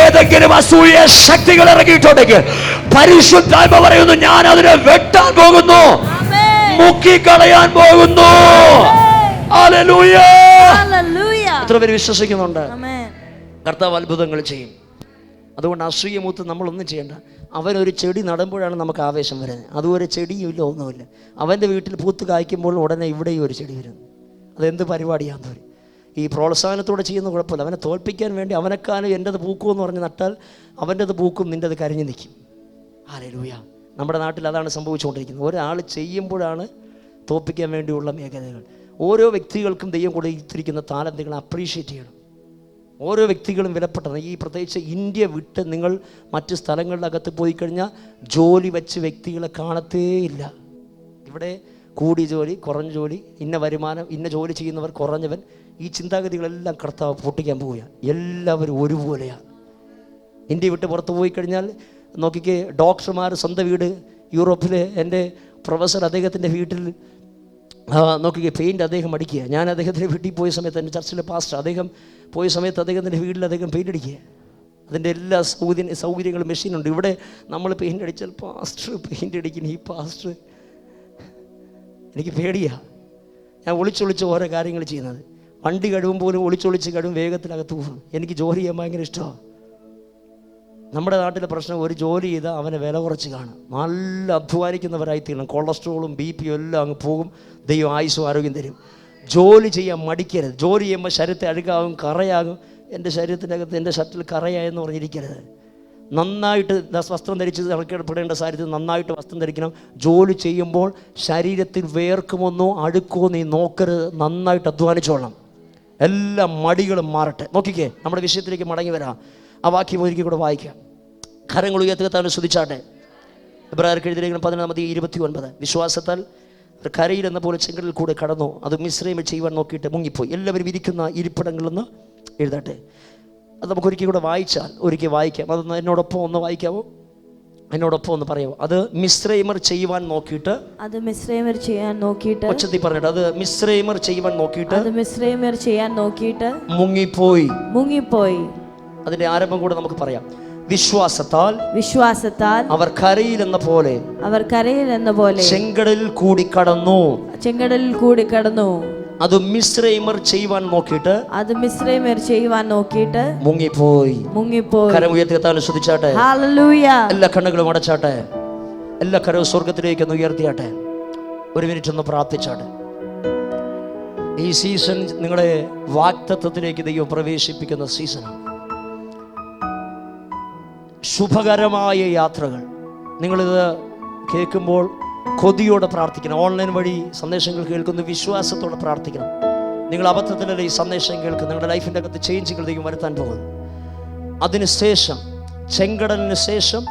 ഏതെങ്കിലും അസൂയ ശക്തികൾ ഇറങ്ങിയിട്ടുണ്ടെങ്കിൽ, പരിശുദ്ധാത്മ പറയുന്നു, ഞാൻ അതിനെ വെട്ടാൻ പോകുന്നു, മുക്കിക്കളയാൻ പോകുന്നു. ഹല്ലേലൂയ. എത്ര പേര് വിശ്വസിക്കുന്നുണ്ട്? കർത്താവ് അത്ഭുതങ്ങൾ ചെയ്യും. അതുകൊണ്ട് അസൂയ മൂത്ത് നമ്മളൊന്നും ചെയ്യണ്ട. അവനൊരു ചെടി നടുമ്പോഴാണ് നമുക്ക് ആവേശം വരുന്നത്. അതുവരെ ചെടിയുമില്ല, ഒന്നുമില്ല. അവൻ്റെ വീട്ടിൽ പൂത്ത് കായ്ക്കുമ്പോൾ ഉടനെ ഇവിടെയും ഒരു ചെടി വരുന്നു. അതെന്ത് പരിപാടിയാണെന്ന് പറയും. ഈ പ്രോത്സാഹനത്തോടെ ചെയ്യുന്ന കുഴപ്പമില്ല. അവനെ തോൽപ്പിക്കാൻ വേണ്ടി അവനെക്കാനും എൻ്റെത് പൂക്കുമെന്ന് പറഞ്ഞ് നട്ടാൽ അവൻ്റെത് പൂക്കും, നിൻ്റെത് കരിഞ്ഞു നിൽക്കും. ഹല്ലേലൂയ. നമ്മുടെ നാട്ടിൽ അതാണ് സംഭവിച്ചുകൊണ്ടിരിക്കുന്നത്. ഒരാൾ ചെയ്യുമ്പോഴാണ് തോൽപ്പിക്കാൻ വേണ്ടിയുള്ള മേഖലകൾ. ഓരോ വ്യക്തികൾക്കും ദൈവം കൊടുത്തിരിക്കുന്ന താലന്തുകളെ അപ്രീഷിയേറ്റ് ചെയ്യണം. ഓരോ വ്യക്തികളും വിലപ്പെട്ടത്. ഈ പ്രത്യേകിച്ച് ഇന്ത്യ വിട്ട് നിങ്ങൾ മറ്റ് സ്ഥലങ്ങളിലകത്ത് പോയി കഴിഞ്ഞാൽ ജോലി വെച്ച് വ്യക്തികളെ കാണത്തേയില്ല. ഇവിടെ കൂടി ജോലി, കുറഞ്ഞ ജോലി, ഇന്ന വരുമാനം, ഇന്ന ജോലി ചെയ്യുന്നവർ, കുറഞ്ഞവൻ, ഈ ചിന്താഗതികളെല്ലാം കർത്താവ് പൊട്ടിക്കാൻ പോവുകയാണ്. എല്ലാവരും ഒരുപോലെയാണ്. ഇന്ത്യ വിട്ട് പുറത്ത് പോയി കഴിഞ്ഞാൽ നോക്കിക്കേ, ഡോക്ടർമാർ സ്വന്തം വീട്, യൂറോപ്പിലെ എൻ്റെ പ്രൊഫസർ അദ്ദേഹത്തിൻ്റെ വീട്ടിൽ നോക്കിക്കേ പെയിൻറ്റ് അദ്ദേഹം അടിക്കുക. ഞാൻ അദ്ദേഹത്തിൻ്റെ വീട്ടിൽ പോയ സമയത്ത്, എൻ്റെ ചർച്ചിലെ പാസ്റ്റർ അദ്ദേഹം പോയ സമയത്ത് അദ്ദേഹത്തിൻ്റെ വീട്ടിൽ അദ്ദേഹം പെയിൻ്റ് അടിക്കുക. അതിൻ്റെ എല്ലാ സൗകര്യങ്ങളും മെഷീനുണ്ട്. ഇവിടെ നമ്മൾ പെയിൻ്റ് അടിച്ചാൽ പാസ്റ്റർ പെയിൻ്റ് അടിക്കുന്ന ഈ പാസ്റ്റർ എനിക്ക് പേടിയാണ്. ഞാൻ ഒളിച്ചൊളിച്ച് ഓരോ കാര്യങ്ങൾ ചെയ്യുന്നത്. വണ്ടി കഴിവും പോലും ഒളിച്ചൊളിച്ച് കഴിവും, വേഗത്തിനകത്ത് പോകും. എനിക്ക് ജോലി ചെയ്യാൻ ഭയങ്കര ഇഷ്ടമാണ്. നമ്മുടെ നാട്ടിലെ പ്രശ്നം, ഒരു ജോലി ചെയ്താൽ അവനെ വില കുറച്ച് കാണും. നല്ല അധ്വാനിക്കുന്നവരായി തീരണം. കൊളസ്ട്രോളും BP എല്ലാം അങ്ങ് പോകും. ദൈവം ആയുസ്സും ആരോഗ്യം തരും. ജോലി ചെയ്യാൻ മടിക്കരുത്. ജോലി ചെയ്യുമ്പോൾ ശരീരത്തെ അഴുകാകും, കറയാകും. എൻ്റെ ശരീരത്തിനകത്ത് എൻ്റെ ഷർട്ടിൽ കറയായെന്ന് പറഞ്ഞിരിക്കരുത്. നന്നായിട്ട് വസ്ത്രം ധരിച്ച് നടക്കപ്പെടേണ്ട സാഹചര്യത്തിൽ നന്നായിട്ട് വസ്ത്രം ധരിക്കണം. ജോലി ചെയ്യുമ്പോൾ ശരീരത്തിൽ വേർക്കുമെന്നോ അഴുക്കോ നീ നോക്കരുത്. നന്നായിട്ട് അധ്വാനിച്ചോളണം. എല്ലാ മടികളും മാറട്ടെ. നോക്കിക്കേ, നമ്മുടെ വിഷയത്തിലേക്ക് മടങ്ങി വരാം. ആ വാക്യം ഒരിക്കൽ കൂടെ വായിക്കാം. കരങ്ങൾ ഉയർത്തുകത്താൻ സ്തുതിച്ചാട്ടെ. എബ്രായർക്ക് എഴുതിയ ലേഖനം 11:29. വിശ്വാസത്താൽ കരയിൽ എന്ന പോലെ ചെങ്കടലിൽ കൂടെ കടന്നു, അത് മിസ്രൈമിൽ ചെയ്യുവാൻ നോക്കിയിട്ട് മുങ്ങിപ്പോയി. എല്ലാവരും ഇരിക്കുന്ന ഇരിപ്പിടങ്ങളെന്ന് എഴുതട്ടെ. അത് നമുക്ക് ഒരിക്കൽ കൂടെ വായിച്ചാൽ ഒരിക്കൽ വായിക്കാം. അതൊന്ന് എന്നോടൊപ്പം ഒന്ന് വായിക്കാമോ? എന്നോടൊപ്പം ഒന്ന് പറയാമോ? അത് മിസ്രൈമർ ചെയ്യുവാൻ നോക്കിയിട്ട്, അത് മിസ്രൈമർ ചെയ്യാൻ നോക്കിയിട്ട്, ഒച്ചത്തിൽ പറഞ്ഞിട്ട്, അത് മിസ്രൈമർ ചെയ്യുവാൻ നോക്കിയിട്ട്, അത് മിസ്രൈമർ ചെയ്യാൻ നോക്കിയിട്ട് മുങ്ങിപ്പോയി. അതിന്റെ ആരംഭം കൂടെ നമുക്ക് പറയാം. വിശ്വാസത്താൽ അവർ കരയിൽ എന്ന പോലെ ചെങ്കടലിൽ കൂടി കടന്നു. അത് മിസ്രൈമർ ചെയ്യുവാൻ നോക്കിയിട്ട് മുങ്ങിപ്പോയി. കരം ഉയർത്തിയെത്താൻ സ്തുതിച്ചാട്ടെ. ഹല്ലേലൂയ. എല്ലാ കണ്ണുകളും അടച്ചാട്ടെ. എല്ലാ കരവും സ്വർഗത്തിലേക്ക് ഒന്ന് ഉയർത്തിയാട്ടെ. ഒരു മിനിറ്റ് ഒന്ന് പ്രാർത്ഥിച്ചാട്ടെ. ഈ സീസൺ നിങ്ങളെ വാഗ്ദത്തത്തിലേക്ക് ദൈവം പ്രവേശിപ്പിക്കുന്ന സീസണാണ്. ശുഭകരമായ യാത്രകൾ. നിങ്ങളിത് കേൾക്കുമ്പോൾ കൊതിയോടെ പ്രാർത്ഥിക്കണം. ഓൺലൈൻ വഴി സന്ദേശങ്ങൾ കേൾക്കുന്ന വിശ്വാസത്തോടെ പ്രാർത്ഥിക്കണം. നിങ്ങൾ അബദ്ധത്തിലല്ല ഈ സന്ദേശം കേൾക്കുന്നത്. നിങ്ങളുടെ ലൈഫിൻ്റെ അകത്ത് ചേഞ്ചുകൾ ദൈവം വരുത്താൻ പോകുന്നു. അതിനുശേഷം, ചെങ്കടലിന് ശേഷം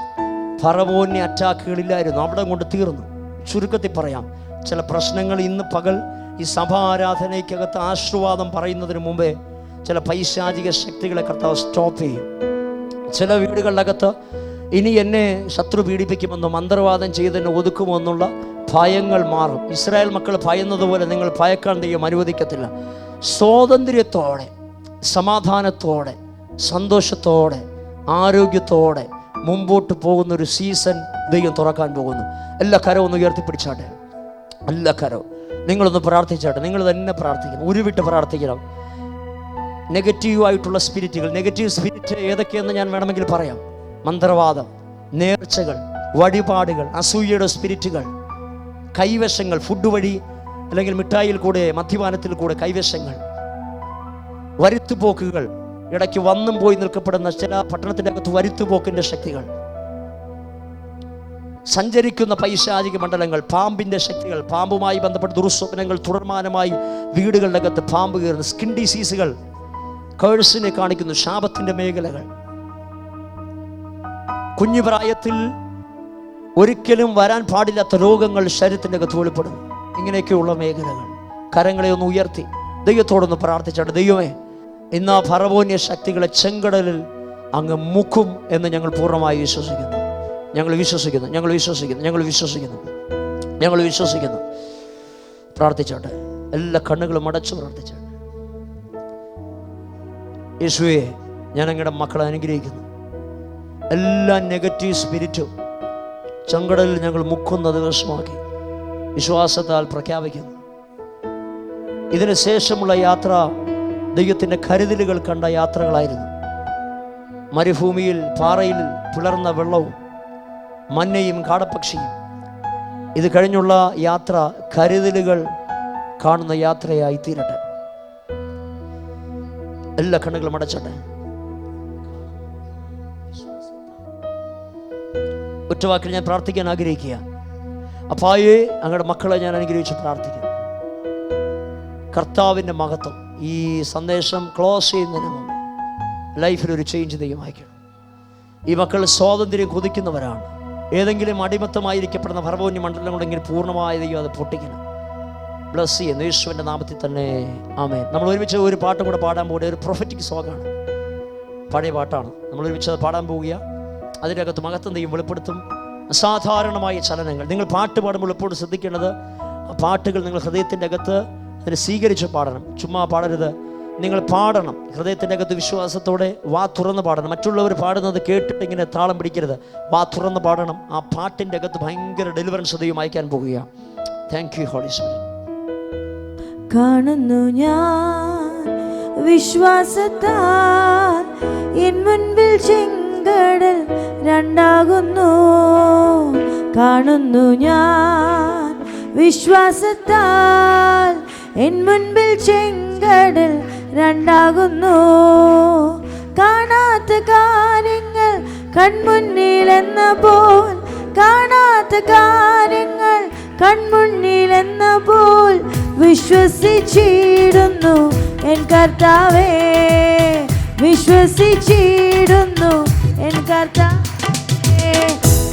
ഫറവോന്റെ അറ്റാക്കുകളില്ലായിരുന്നു. അവിടെ കൊണ്ട് തീർന്നു. ചുരുക്കത്തിൽ പറയാം, ചില പ്രശ്നങ്ങൾ ഇന്ന് പകൽ ഈ സഭാരാധനയ്ക്കകത്ത് ആശീർവാദം പറയുന്നതിന് മുമ്പേ ചില പൈശാചിക ശക്തികളെ കർത്താവ് സ്റ്റോപ്പ് ചെയ്യും. ചില വീടുകളിലകത്ത് ഇനി എന്നെ ശത്രു പീഡിപ്പിക്കുമെന്നോ മന്ത്രവാദം ചെയ്തെന്നെ ഒതുക്കുമോ എന്നുള്ള ഭയങ്ങൾ മാറും. ഇസ്രായേൽ മക്കൾ ഭയന്നതുപോലെ നിങ്ങൾ ഭയക്കാൻ ദൈവം അനുവദിക്കത്തില്ല. സ്വാതന്ത്ര്യത്തോടെ, സമാധാനത്തോടെ, സന്തോഷത്തോടെ, ആരോഗ്യത്തോടെ മുമ്പോട്ട് പോകുന്നൊരു സീസൺ ദൈവം തുറക്കാൻ പോകുന്നു. എല്ലാ കരവും ഒന്ന് ഉയർത്തിപ്പിടിച്ചാട്ടെ. എല്ലാ കരവും നിങ്ങളൊന്ന് പ്രാർത്ഥിച്ചാട്ടെ. നിങ്ങൾ തന്നെ പ്രാർത്ഥിക്കണം. ഉരുവിട്ട് പ്രാർത്ഥിക്കണം. നെഗറ്റീവായിട്ടുള്ള സ്പിരിറ്റുകൾ, നെഗറ്റീവ് സ്പിരിറ്റ് ഏതൊക്കെയെന്ന് ഞാൻ വേണമെങ്കിൽ പറയാം. മന്ത്രവാദം, നേർച്ചകൾ, വഴിപാടുകൾ, അസൂയയുടെ സ്പിരിറ്റുകൾ, കൈവശങ്ങൾ, ഫുഡ് വഴി അല്ലെങ്കിൽ മിഠായിൽ കൂടെ, മദ്യപാനത്തിൽ കൂടെ കൈവശങ്ങൾ, വരുത്തുപോക്കുകൾ, ഇടയ്ക്ക് വന്നും പോയി നിൽക്കപ്പെടുന്ന ചില പട്ടണത്തിൻ്റെ അകത്ത് വരുത്തുപോക്കിൻ്റെ ശക്തികൾ, സഞ്ചരിക്കുന്ന പൈശാചിക മണ്ഡലങ്ങൾ, പാമ്പിൻ്റെ ശക്തികൾ, പാമ്പുമായി ബന്ധപ്പെട്ട ദുർസ്വപ്നങ്ങൾ, തുടർമാനമായി വീടുകളുടെ അകത്ത് പാമ്പ് കയറുന്ന സ്കിൻ ഡിസീസുകൾ, കേഴ്സിനെ കാണിക്കുന്നു, ശാപത്തിൻ്റെ മേഖലകൾ, കുഞ്ഞുപ്രായത്തിൽ ഒരിക്കലും വരാൻ പാടില്ലാത്ത രോഗങ്ങൾ ശരീരത്തിൻ്റെ അകത്ത് വെളിപ്പെടുന്നു. ഇങ്ങനെയൊക്കെയുള്ള മേഖലകൾ. കരങ്ങളെ ഒന്ന് ഉയർത്തി ദൈവത്തോടൊന്ന് പ്രാർത്ഥിച്ചാണ്. ദൈവമേ, ഇന്ന് ആ ഫറവോന്യ ശക്തികളെ ചെങ്കടലിൽ അങ്ങ് മുക്കും എന്ന് ഞങ്ങൾ പൂർണ്ണമായി വിശ്വസിക്കുന്നു. ഞങ്ങൾ വിശ്വസിക്കുന്നു. പ്രാർത്ഥിച്ചോട്ടെ. എല്ലാ കണ്ണുകളും അടച്ചു പ്രാർത്ഥിച്ചോട്ടെ. യേശുവേ, ഞാൻ അങ്ങയുടെ മക്കളെ അനുഗ്രഹിക്കുന്നു. എല്ലാ നെഗറ്റീവ് സ്പിരിറ്റും ചെങ്കടലിൽ ഞങ്ങൾ മുക്കുന്ന ദിവസമാക്കി വിശ്വാസത്താൽ പ്രഖ്യാപിക്കുന്നു. ഇതിനു ശേഷമുള്ള യാത്ര ദൈവത്തിൻ്റെ കരുതലുകൾ കണ്ട യാത്രകളായിരുന്നു. മരുഭൂമിയിൽ പാറയിൽ പിളർന്ന വെള്ളവും മന്നയും കാടപ്പക്ഷിയും. ഇത് കഴിഞ്ഞുള്ള യാത്ര കരുതലുകൾ കാണുന്ന യാത്രയായി തീരട്ടെ. എല്ലാ കണ്ണുകളും അടച്ചട്ടെ. ഒറ്റ വാക്കിൽ ഞാൻ പ്രാർത്ഥിക്കാൻ ആഗ്രഹിക്കുക. അപ്പായേ, അങ്ങയുടെ മക്കളെ ഞാൻ അനുഗ്രഹിച്ച് പ്രാർത്ഥിക്കുന്നു. കർത്താവിൻ്റെ മഹത്വം ഈ സന്ദേശം ക്ലോസ് ചെയ്യുന്നതിന് മുമ്പ് ലൈഫിലൊരു ചേഞ്ച് ദൈവമായിരിക്കണം. ഈ മക്കൾ സ്വാതന്ത്ര്യം കൊതിക്കുന്നവരാണ്. ഏതെങ്കിലും അടിമത്തമായിരിക്കപ്പെടുന്ന ഫറവോന്യ മണ്ഡലങ്ങളുണ്ടെങ്കിൽ പൂർണ്ണമായ ദൈവം അത് പൊട്ടിക്കണം. ബ്ലസ് ചെയ്യുന്നു യേശുവിൻ്റെ നാമത്തിൽ തന്നെ, ആമേൻ. നമ്മൾ ഒരുമിച്ച് ഒരു പാട്ടും കൂടെ പാടാൻ പോകുക. ഒരു പ്രൊഫറ്റിക് സോങ്ങാണ്, പഴയ പാട്ടാണ്. നമ്മൾ ഒരുമിച്ച് അത് പാടാൻ പോവുക. അതിൻ്റെ അകത്ത് മഹത്വം ദൈവം വെളിപ്പെടുത്തും. അസാധാരണമായ ചലനങ്ങൾ. നിങ്ങൾ പാട്ട് പാടുമ്പോൾ എപ്പോഴും ശ്രദ്ധിക്കേണ്ടത്, പാട്ടുകൾ നിങ്ങൾ ഹൃദയത്തിൻ്റെ അകത്ത് അതിനെ സ്വീകരിച്ച് പാടണം. ചുമ്മാ പാടരുത്, നിങ്ങൾ പാടണം ഹൃദയത്തിൻ്റെ അകത്ത് വിശ്വാസത്തോടെ. വാ തുറന്ന് പാടണം. മറ്റുള്ളവർ പാടുന്നത് കേട്ടിട്ട് ഇങ്ങനെ താളം പിടിക്കരുത്. വാ തുറന്ന് പാടണം. ആ പാട്ടിൻ്റെ അകത്ത് ഭയങ്കര ഡെലിവറൻസ് ദൈവം അയക്കാൻ പോകുക. Thank you holy spirit. കാണുന്നു ഞാൻ വിശ്വാസത്താൽ എൻ മുൻപിൽ ചെങ്കടൽ രണ്ടാകുന്നു. കാണുന്നു ഞാൻ വിശ്വാസത്താൽ എൻ മുൻപിൽ ചെങ്കടൽ രണ്ടാകുന്നു. കാണാത്ത കാര്യങ്ങൾ കൺമുന്നിലെന്ന പോൽ, കാണാത്ത കാര്യങ്ങൾ കൺമുന്നിലെന്ന പോൽ വിശ്വസിച്ചിടുന്നു എൻ കർത്താവേ, വിശ്വസിച്ചിടുന്നു എൻ കർത്താവേ.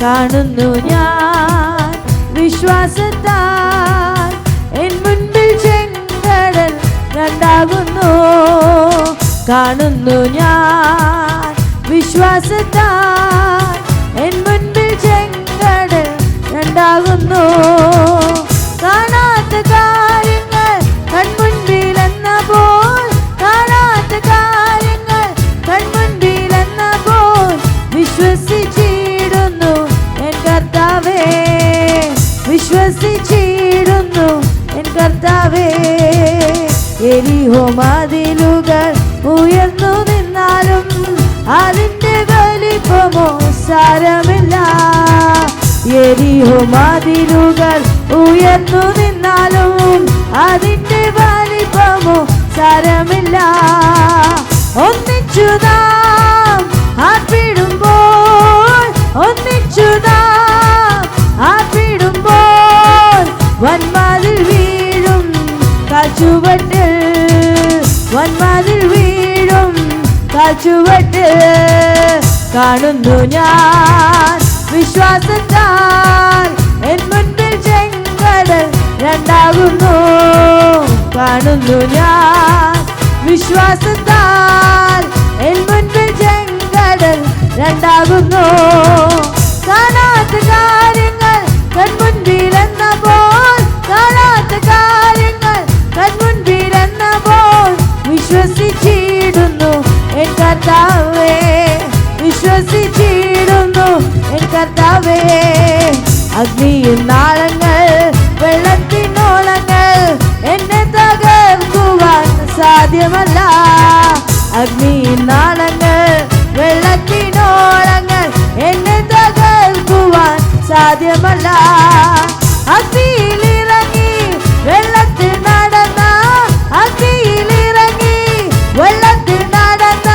കാണുന്നു ഞാൻ വിശ്വാസത്താൽ എൻ മുൻപിൽ ചെങ്കടൽ രണ്ടാകുന്നു. കാണുന്നു ഞാൻ വിശ്വാസത്താൽ എൻ മുൻപിൽ ചെങ്കടൽ രണ്ടാകുന്നു. കാണാത്ത കാര്യങ്ങൾ കൺമുൻപിലെന്ന പോൽ, കാണാത്ത കാര്യങ്ങൾ കൺമുൻപിലെന്ന പോൽ വിശ്വസിച്ചിടുന്നു എൻ കർത്താവേ, വിശ്വസിച്ചിടുന്നു എൻ കർത്താവേ. എരിഹോ മതിലുകൾ ഉയർന്നു നിന്നാലും അതിൻ്റെ വലിപ്പമോ സാരമില്ല. എരിഹോ മതിലുകൾ ഉയർന്നു നിന്നാലും അതിൻ്റെ വലിപ്പമോ സാരമില്ല. ഒന്നിച്ചു നാം ആർപ്പിടുമ്പോൾ, ഒന്നിച്ചു നാം ആർപ്പിടുമ്പോൾ വന്മതിൽ വീഴും കാൽച്ചുവട്ടിൽ, വന്മതിൽ വീഴും കാൽച്ചുവട്ടിൽ. കാണുന്നു ഞാൻ വിശ്വാസത്താൽ എൻ മുൻപിൽ ചെങ്കടൽ രണ്ടാകുന്നു. കാണുന്നു ഞാൻ വിശ്വാസത്താൽ എൻ മുൻപിൽ ചെങ്കടൽ രണ്ടാകുന്നു. കാണാത്ത കാര്യങ്ങൾ കൺമുൻപിലെന്ന പോൽ, കാണാത്ത കാര്യങ്ങൾ കൺമുൻപിലെന്ന പോൽ വിശ്വസിച്ചിടുന്നു എൻ കർത്താവേ, വിശ്വസിച്ചിടുന്നു എൻ കർത്താവേ. അഗ്നിയും നാളങ്ങൾ വെള്ളത്തിനോളങ്ങൾ എന്നെ തകർക്കുവാൻ സാധ്യമല്ല. അഗ്നിയും നാളങ്ങൾ വെള്ളത്തിനോളങ്ങൾ എന്നെ തകർക്കുവാൻ സാധ്യമല്ല. അഗ്നിയിലിറങ്ങി വെള്ളത്തിൽ നടന്ന, അഗ്നിയിലിറങ്ങി വെള്ളത്തിൽ നടന്ന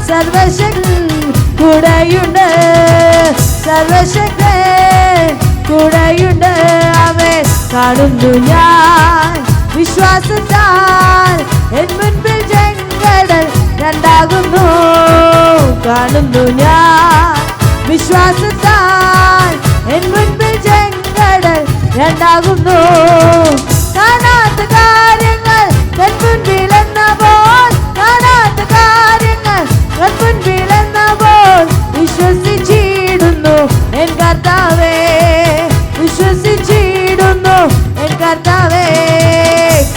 സർവശക്തൻ കൂടെയുണ്ട്, സർവശക്തൻ കൂടെയുണ്ട്. അവൻ കാണുന്നു ഞാൻ വിശ്വാസത്താൽ എൻ മുൻപിൽ ചെങ്കടൽ രണ്ടാകുന്നു. കാണുന്നു ഞാൻ വിശ്വാസത്താൽ എൻ മുൻപിൽ ചെങ്കടൽ രണ്ടാകുന്നു. കാണാത്ത കാര്യങ്ങൾ കൺമുൻപിലെന്ന പോൽ, കാണാത്ത കാര്യങ്ങൾ കൺമുൻപിലെന്ന പോൽ വിശ്വസിച്ചിടുന്നു എൻ കർത്താവേ, വിശ്വസിച്ചിടുന്നു എൻ കർത്താവേ.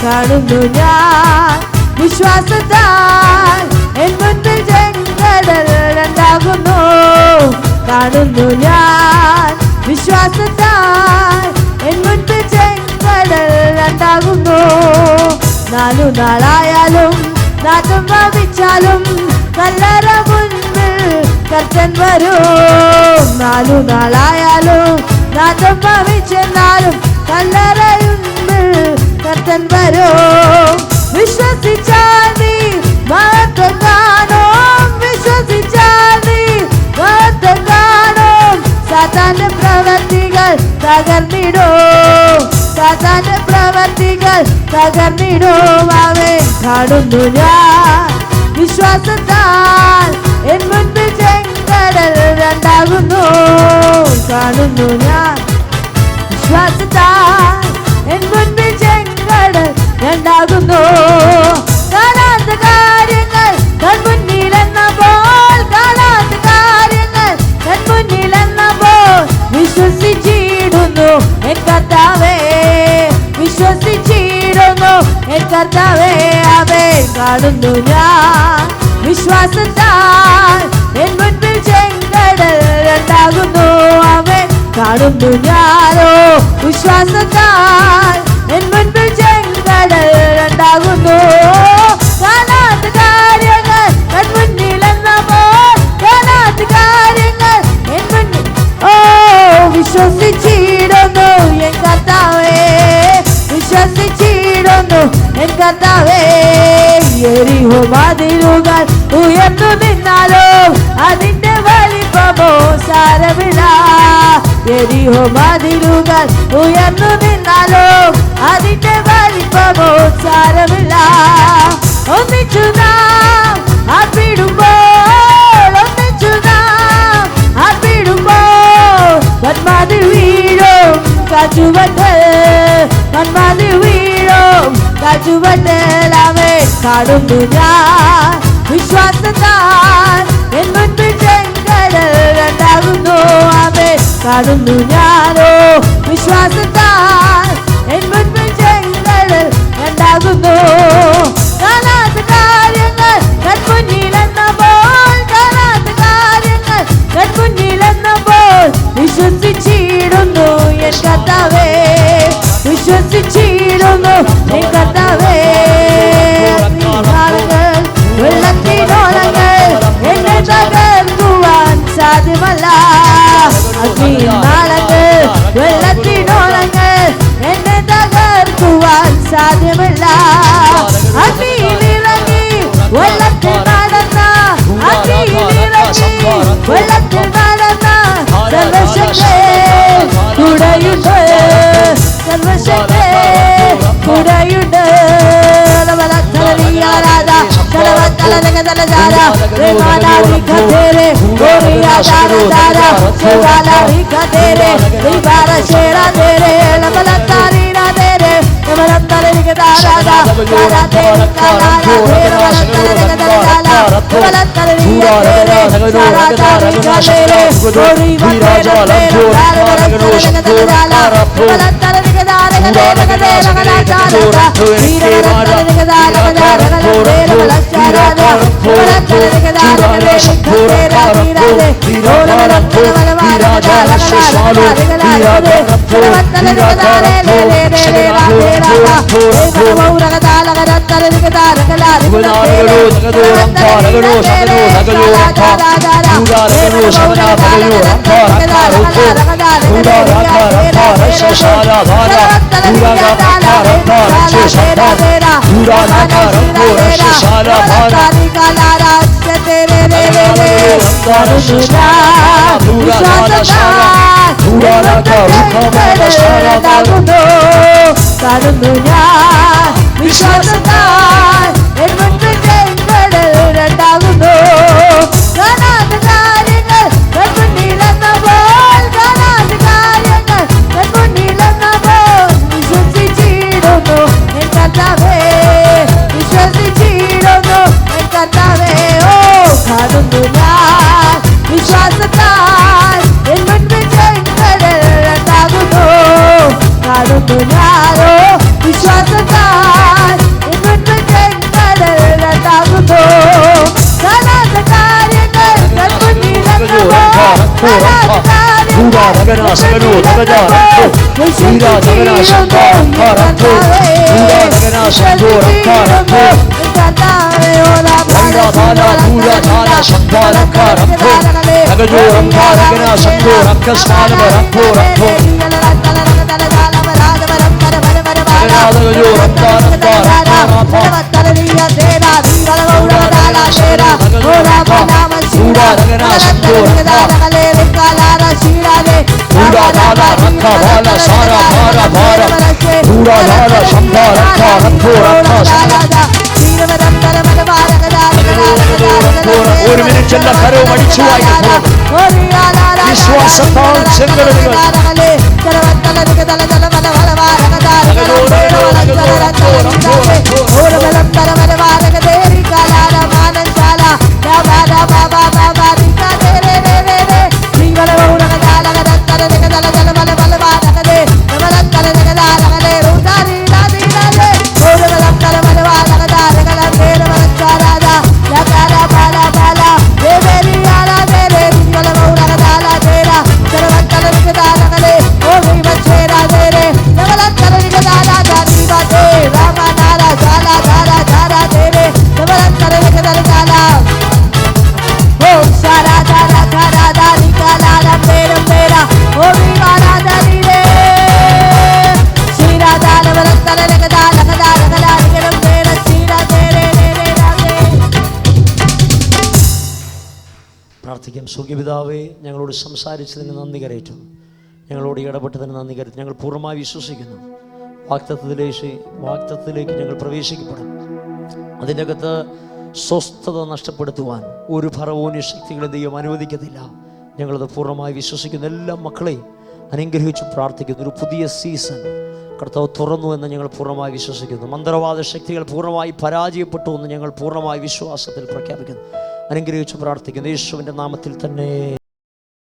കാണുന്നു ഞാൻ വിശ്വാസത്താൽ എൻ മുൻപിൽ ചെങ്കടൽ രണ്ടാകുന്നു. കാണുന്നു ഞാൻ വിശ്വാസത്താൽ എൻ മുൻപിൽ ചെങ്കടൽ രണ്ടാകുന്നു. 4 നാളായാലും നാട്ടം ഭാവിച്ചാലും കല്ലറ മുൻപിൽ കർത്തൻ വരും. 4 നാളായാലും നാട്ടം ഭാവിച്ചെന്നാലും കല്ലറ മുൻപിൽ കർത്തൻ വരും. വിശ്വസിച്ചാൽ നീ മഹത്വം കാണും, വിശ്വസിച്ചാൽ നീ മഹത്വം കാണും. സാത്താന്റെ തകർന്നിടും അവൻ കാണുന്നു ഞാൻ വിശ്വാസത്താൽ എൻ മുൻപിൽ ചെങ്കടൽ രണ്ടാകുന്നു കാണുന്നു ഞാൻ വിശ്വാസത്താൽ എൻ മുൻപിൽ ചെങ്കടൽ രണ്ടാകുന്നു കാണാത്ത കാര്യങ്ങൾ കൺമുന്നിലെന്നപ്പോൾ കാണാത്ത കാര്യങ്ങൾ കൺമുന്നിലെന്നപ്പോൾ വിശ്വസിച്ചിടുന്നു എൻ കർത്താവേ വിശ്വസിച്ചിടുന്നു എൻ കർത്താവേ അവൻ കാണുന്നു ഞാൻ വിശ്വാസത്താൽ എൻ മുൻപിൽ ചെങ്കടൽ രണ്ടാകുന്നു അവൻ കാണുന്നു ഞാനോ വിശ്വാസത്താൽ എൻ മുൻപിൽ ചെങ്കടൽ രണ്ടാകുന്നു കാണാത്ത കാര്യങ്ങൾ കൺമുന്നിലെന്നപ്പോൾ കാണാത്ത കാര്യങ്ങൾ എൻ മുന്നിൽ വിശ്വസിച്ചിടുന്നു എൻ കർത്താവേ വിശ്വസിച്ചിടുന്നു എൻ കർത്താവേ യെരിഹോ മതിലുകൾ ഉയർന്നു നിന്നാലോ അതിന്റെ വലിപ്പമോ സാരമില്ല യെരിഹോ മതിലുകൾ ഉയർന്നു നിന്നാലോ അതിന്റെ വലിപ്പമോ സാരമില്ല ഒന്നിച്ചു നാം ആർപ്പിടുമ്പോൾ ഒന്നിച്ചു നാം ആർപ്പിടുമ്പോൾ വന്മാതിൽ വീഴും കാറ്റുവട്ട് വന്മാതിൽ വീഴും കാറ്റുവട്ടൽ അവൻ കാണുന്നു ഞാൻ വിശ്വാസത്താൽ എൻ മുൻപിൽ ചെങ്കടൽ രണ്ടാകുന്നു അവൻ കാണുന്നു ഞാനോ വിശ്വാസത്താൽ എൻ മുൻപിൽ ചെങ്കടൽ രണ്ടാകുന്നു കാണാത്ത കാര്യങ്ങൾ കൺമുന്നിലെന്നപ്പോൾ കാണാത്ത കാര്യങ്ങൾ കൺമുന്നിലെന്നപ്പോൾ വിശ്വസിച്ചിടുന്നു എൻ കർത്താവേ വിശ്വസിച്ചിടുന്നു എൻ കർത്താവേ വെള്ളത്തിനോളങ്ങൾ എന്നെ തകർക്കുവാൻ സാധ്യമല്ല അഗ്നിനാളങ്ങൾ വെള്ളത്തിനോളങ്ങൾ എന്നെ തകർക്കുവാൻ സാധ്യമല്ല അഗ്നിയിലിറങ്ങി വെള്ളത്തിൽ നടന്ന അഗ്നിയിലിറങ്ങി വെള്ളത്തിൽ നടന്ന സർവശക്തേ കൂടെയുണ്ട് സർവശക്തേ കൂടെയുണ്ട് കാണുന്നു ഞാൻ വിശ്വാസത്താൽ എൻ മുൻപിൽ ചെങ്കടൽ രണ്ടാകുന്നു കാണാത്ത കാര്യങ്ങൾ കൺമുന്നിലെന്നപ്പോൾ കാണാത്ത കാര്യങ്ങൾ കൺമുന്നിലെന്നപ്പോൾ വിശ്വസിച്ചിടുന്നു എൻ കർത്താവേ വിശ്വസിച്ചിടുന്നു എൻ കർത്താവേ ഓ കാണുന്നു ഞാൻ വിശ്വാസത്താൽ എൻ മുൻപിൽ ചെങ്കടൽ രണ്ടാകുന്നു കാണുന്നു ഞാനോ വിശ്വാസത്താൽ എൻ മുൻപിൽ ചെങ്കടൽ രണ്ടാകുന്നു കാണാത്ത കാര്യങ്ങൾ കൺമുന്നിലെന്നപ്പോൾ കാണാത്ത കാര്യങ്ങൾ ഒരു മിനിറ്റ് എല്ലാ കരവും അടിച്ചു വിശ്വാസത്താൽ ചെങ്കടലുകൾ പ്രാർത്ഥിക്കാം. സ്വർഗ്ഗപിതാവേ, ഞങ്ങളോട് സംസാരിച്ചതിന് നന്ദി കരയറ്റും, ഞങ്ങളോട് ഇടപെട്ടതിന് നന്ദി കരയറ്റും. ഞങ്ങൾ പൂർണ്ണമായി വിശ്വസിക്കുന്നു വാഗ്ദത്തത്തിലേക്ക് ഞങ്ങൾ പ്രവേശിക്കപ്പെടും. അതിൻ്റെ അകത്ത് സ്വസ്ഥത നഷ്ടപ്പെടുത്തുവാൻ ഒരു ഫറവോന്യ ശക്തികളെ ദൈവം അനുവദിക്കത്തില്ല. ഞങ്ങളത് പൂർണ്ണമായി വിശ്വസിക്കുന്ന എല്ലാ മക്കളെയും അനുഗ്രഹിച്ച് പ്രാർത്ഥിക്കുന്നു. ഒരു പുതിയ സീസൺ കർത്താവ് തുറന്നു എന്ന് ഞങ്ങൾ പൂർണ്ണമായി വിശ്വസിക്കുന്നു. മന്ത്രവാദ ശക്തികൾ പൂർണ്ണമായി പരാജയപ്പെട്ടു എന്ന് ഞങ്ങൾ പൂർണ്ണമായി വിശ്വാസത്തിൽ പ്രഖ്യാപിക്കുന്നു. അനുഗ്രഹിച്ച് പ്രാർത്ഥിക്കുന്നു യേശുവിൻ്റെ നാമത്തിൽ തന്നെ.